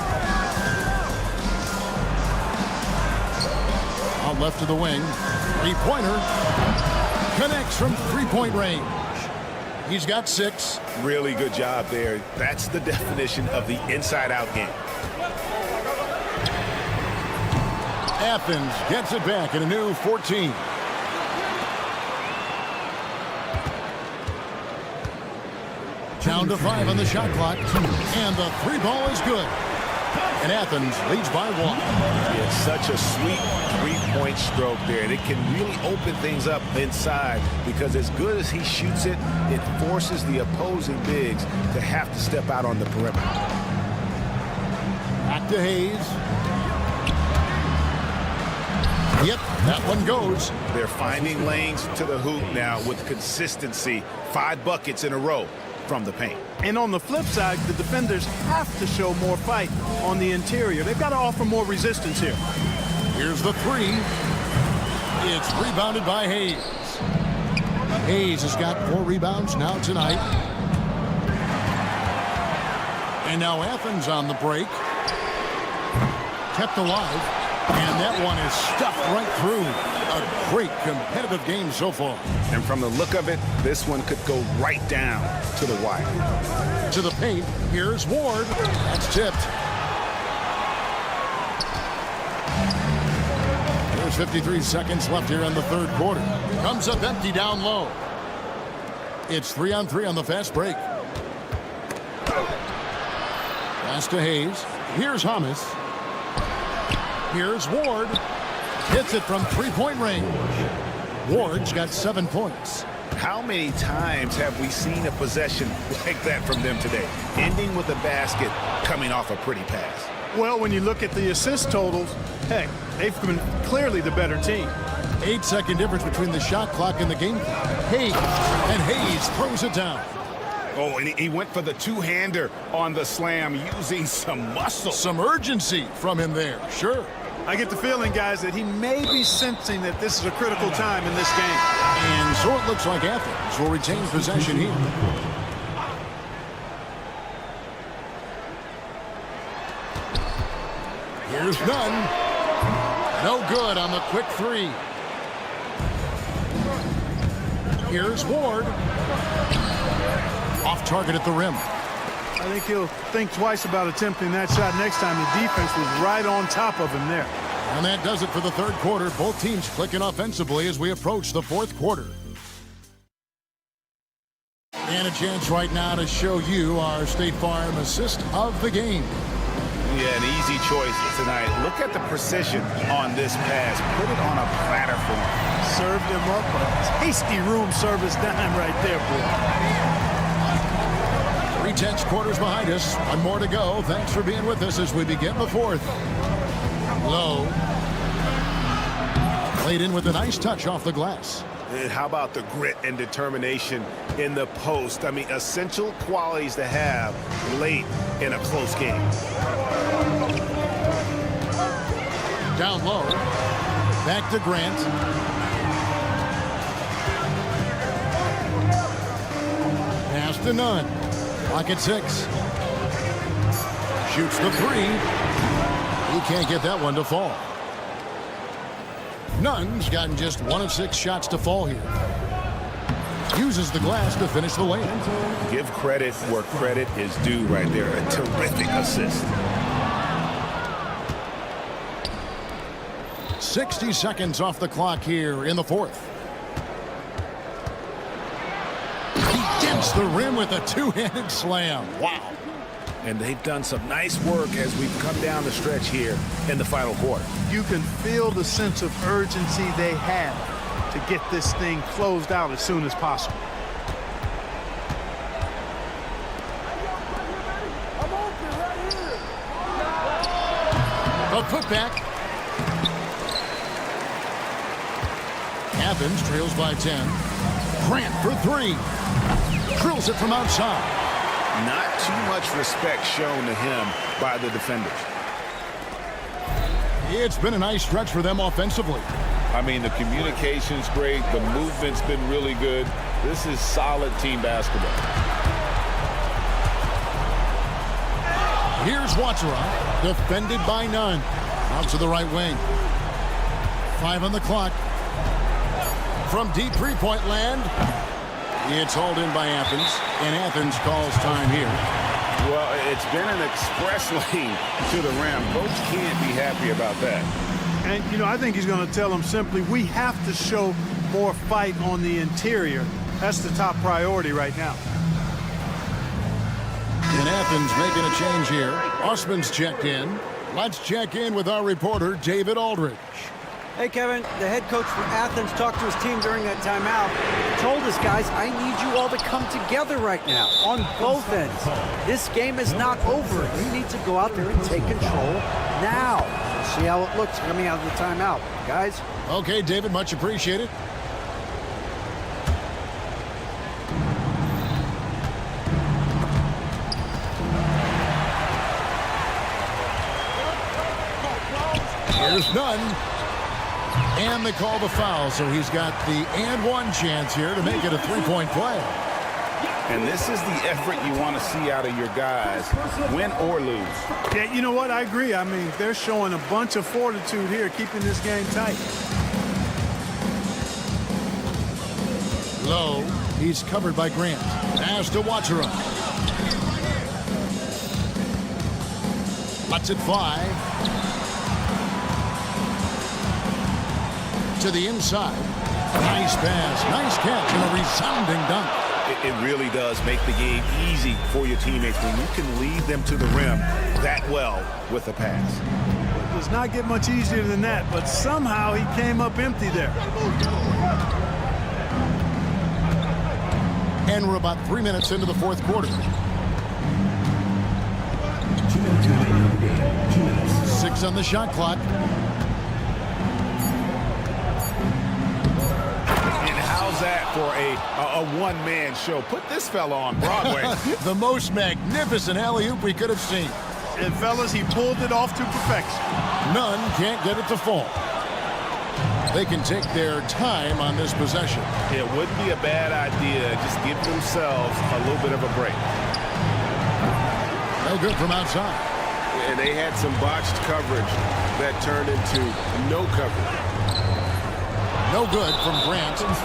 S8: A out left to the wing. Three-pointer. Connects from three-point range. He's got 6.
S9: Really good job there. That's the definition of the inside-out game.
S8: Athens gets it back in a new 14. Down to 5 on the shot clock. And the 3 ball is good. And Athens leads by 1.
S9: It's such a sweet three-point stroke there. And it can really open things up inside because as good as he shoots it, it forces the opposing bigs to have to step out on the perimeter.
S8: Back to Hayes. Yep, that one goes.
S9: They're finding lanes to the hoop now with consistency. 5 buckets in a row from the paint.
S2: And on the flip side, the defenders have to show more fight on the interior. They've got to offer more resistance here.
S8: Here's the 3. It's rebounded by Hayes. Hayes has got 4 rebounds now tonight. And now Athens on the break. Kept alive. And that one is stuffed right through. A great competitive game so far.
S9: And from the look of it, this one could go right down to the wire.
S8: To the paint. Here's Ward. That's tipped. There's 53 seconds left here in the third quarter. Comes up empty down low. It's 3-on-3 on the fast break. Pass to Hayes. Here's Hamas. Here's Ward. Hits it from three-point range. Ward's got 7 points.
S9: How many times have we seen a possession like that from them today? Ending with a basket, coming off a pretty pass.
S2: Well, when you look at the assist totals, heck, they've been clearly the better team.
S8: 8-second difference between the shot clock and the game clock. Hayes. And Hayes throws it down.
S9: Oh, and he went for the two-hander on the slam using some muscle.
S8: Some urgency from him there, sure.
S2: I get the feeling, guys, that he may be sensing that this is a critical time in this game.
S8: And so it looks like Athens will retain possession here. Here's Nunn. No good on the quick 3. Here's Ward. Off target at the rim.
S2: I think he'll think twice about attempting that shot next time. The defense was right on top of him there.
S8: And that does it for the third quarter. Both teams clicking offensively as we approach the fourth quarter. And a chance right now to show you our State Farm assist of the game.
S9: Yeah, an easy choice tonight. Look at the precision on this pass. Put it on a platter for him.
S2: Served him up a tasty room service dime right there, boy.
S8: 3/10 quarters behind us. One more to go. Thanks for being with us as we begin the fourth. Low. Played in with a nice touch off the glass.
S9: And how about the grit and determination in the post? I mean, essential qualities to have late in a close game.
S8: Down low. Back to Grant. Pass to Nunn. Clock at 6. Shoots the 3. He can't get that one to fall. Nunn's gotten just 1 of 6 shots to fall here. Uses the glass to finish the layup.
S9: Give credit where credit is due right there. A terrific assist.
S8: 60 seconds off the clock here in the fourth. He gets the rim with a two-handed slam. Wow.
S9: And they've done some nice work as we've come down the stretch here in the final quarter.
S2: You can feel the sense of urgency they have to get this thing closed out as soon as possible.
S8: A putback. Athens trails by 10. Grant for 3. Drills it from outside.
S9: Not too much respect shown to him by the defenders.
S8: It's been a nice stretch for them offensively.
S15: I mean, the communication's great. The movement's been really good. This is solid team basketball.
S8: Here's Watsara, defended by Nunn. Out to the right wing. 5 on the clock. From deep three-point land, it's hauled in by Athens, and Athens calls time here.
S9: Well, it's been an express lane to the rim. Folks can't be happy about that.
S2: And, you know, I think he's going to tell them simply, we have to show more fight on the interior. That's the top priority right now.
S8: And Athens making a change here. Osman's checked in. Let's check in with our reporter, David Aldridge.
S11: Hey, Kevin, the head coach from Athens talked to his team during that timeout. Told us, guys, I need you all to come together right now on both ends. This game is not over. You need to go out there and take control now. See how it looks coming out of the timeout, guys.
S8: Okay, David, much appreciated. Here's none. And they call the foul, so he's got the and one chance here to make it a three-point play.
S9: And this is the effort you want to see out of your guys, win or lose.
S2: Yeah, you know what? I agree. I mean, they're showing a bunch of fortitude here, keeping this game tight.
S8: Low. He's covered by Grant. Pass to Watchera. Lets it fly. To the inside. Nice pass. Nice catch and a resounding dunk.
S9: It really does make the game easy for your teammates when you can lead them to the rim that well with a pass.
S2: It does not get much easier than that, but somehow he came up empty there.
S8: And we're about 3 minutes into the fourth quarter.
S4: 2 minutes remaining in the game. 2 minutes.
S8: 6 on the shot clock.
S9: How's that for a one-man show? Put this fella on Broadway.
S8: The most magnificent alley-oop we could have seen.
S2: And, fellas, he pulled it off to perfection.
S8: None can't get it to fall. They can take their time on this possession.
S9: It wouldn't be a bad idea. Just give themselves a little bit of a break.
S8: No good from outside.
S9: And they had some botched coverage that turned into no coverage.
S8: No good from Grant.
S4: First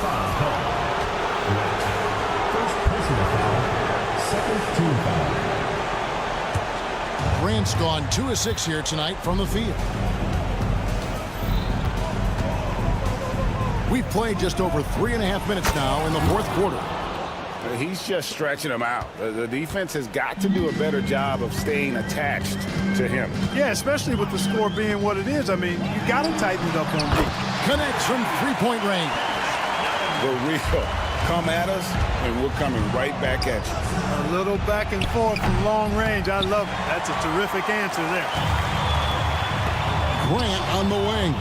S4: personal foul. Second team foul.
S8: Grant's gone 2 of 6 here tonight from the field. We've played just over 3.5 minutes now in the fourth quarter.
S9: He's just stretching them out. The defense has got to do a better job of staying attached to him.
S2: Yeah, especially with the score being what it is. I mean, you got to tighten it up on D.
S8: Connects from three-point range.
S9: The real come at us, and we're coming right back at you.
S2: A little back and forth from long range. I love it. That's a terrific answer there.
S8: Grant on the wing.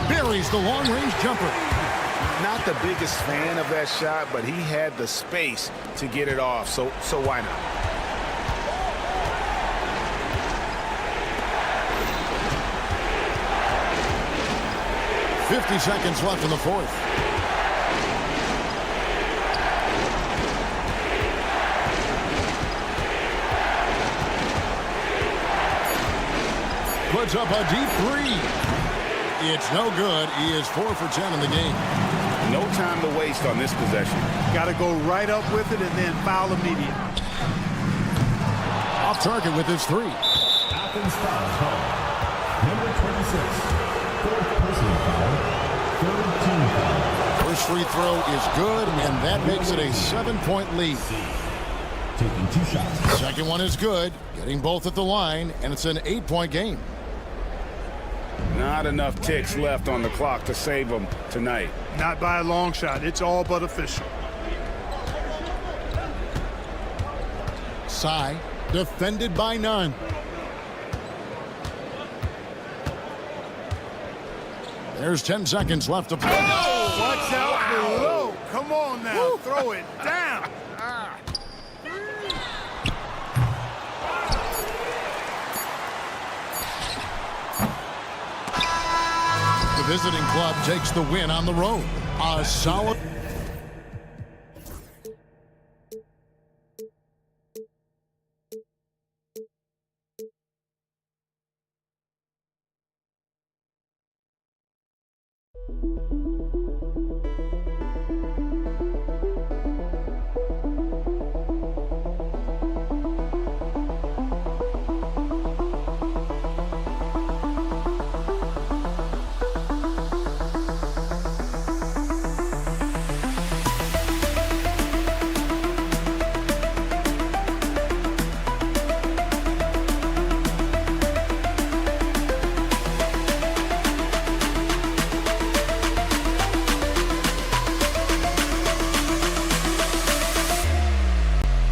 S8: Buries the long-range jumper.
S9: Not the biggest fan of that shot, but he had the space to get it off, so why not?
S8: .50 seconds left in the fourth. Puts up a deep three. It's no good. He is 4 for 10 in the game.
S9: No time to waste on this possession.
S2: Got to go right up with it and then foul immediately.
S8: Off target with his three.
S4: Athens foul call. Number 26. Fourth personal foul. Third team foul.
S8: First free throw is good, and that makes it a 7-point lead.
S4: Taking 2 shots.
S8: Second one is good, getting both at the line, and it's an 8-point game.
S9: Not enough ticks left on the clock to save them tonight.
S2: Not by a long shot. It's all but official.
S8: Sy, defended by none. There's 10 seconds left to play.
S2: Oh, watch out below. Come on now. Woo. Throw it down.
S8: The visiting club takes the win on the road. A solid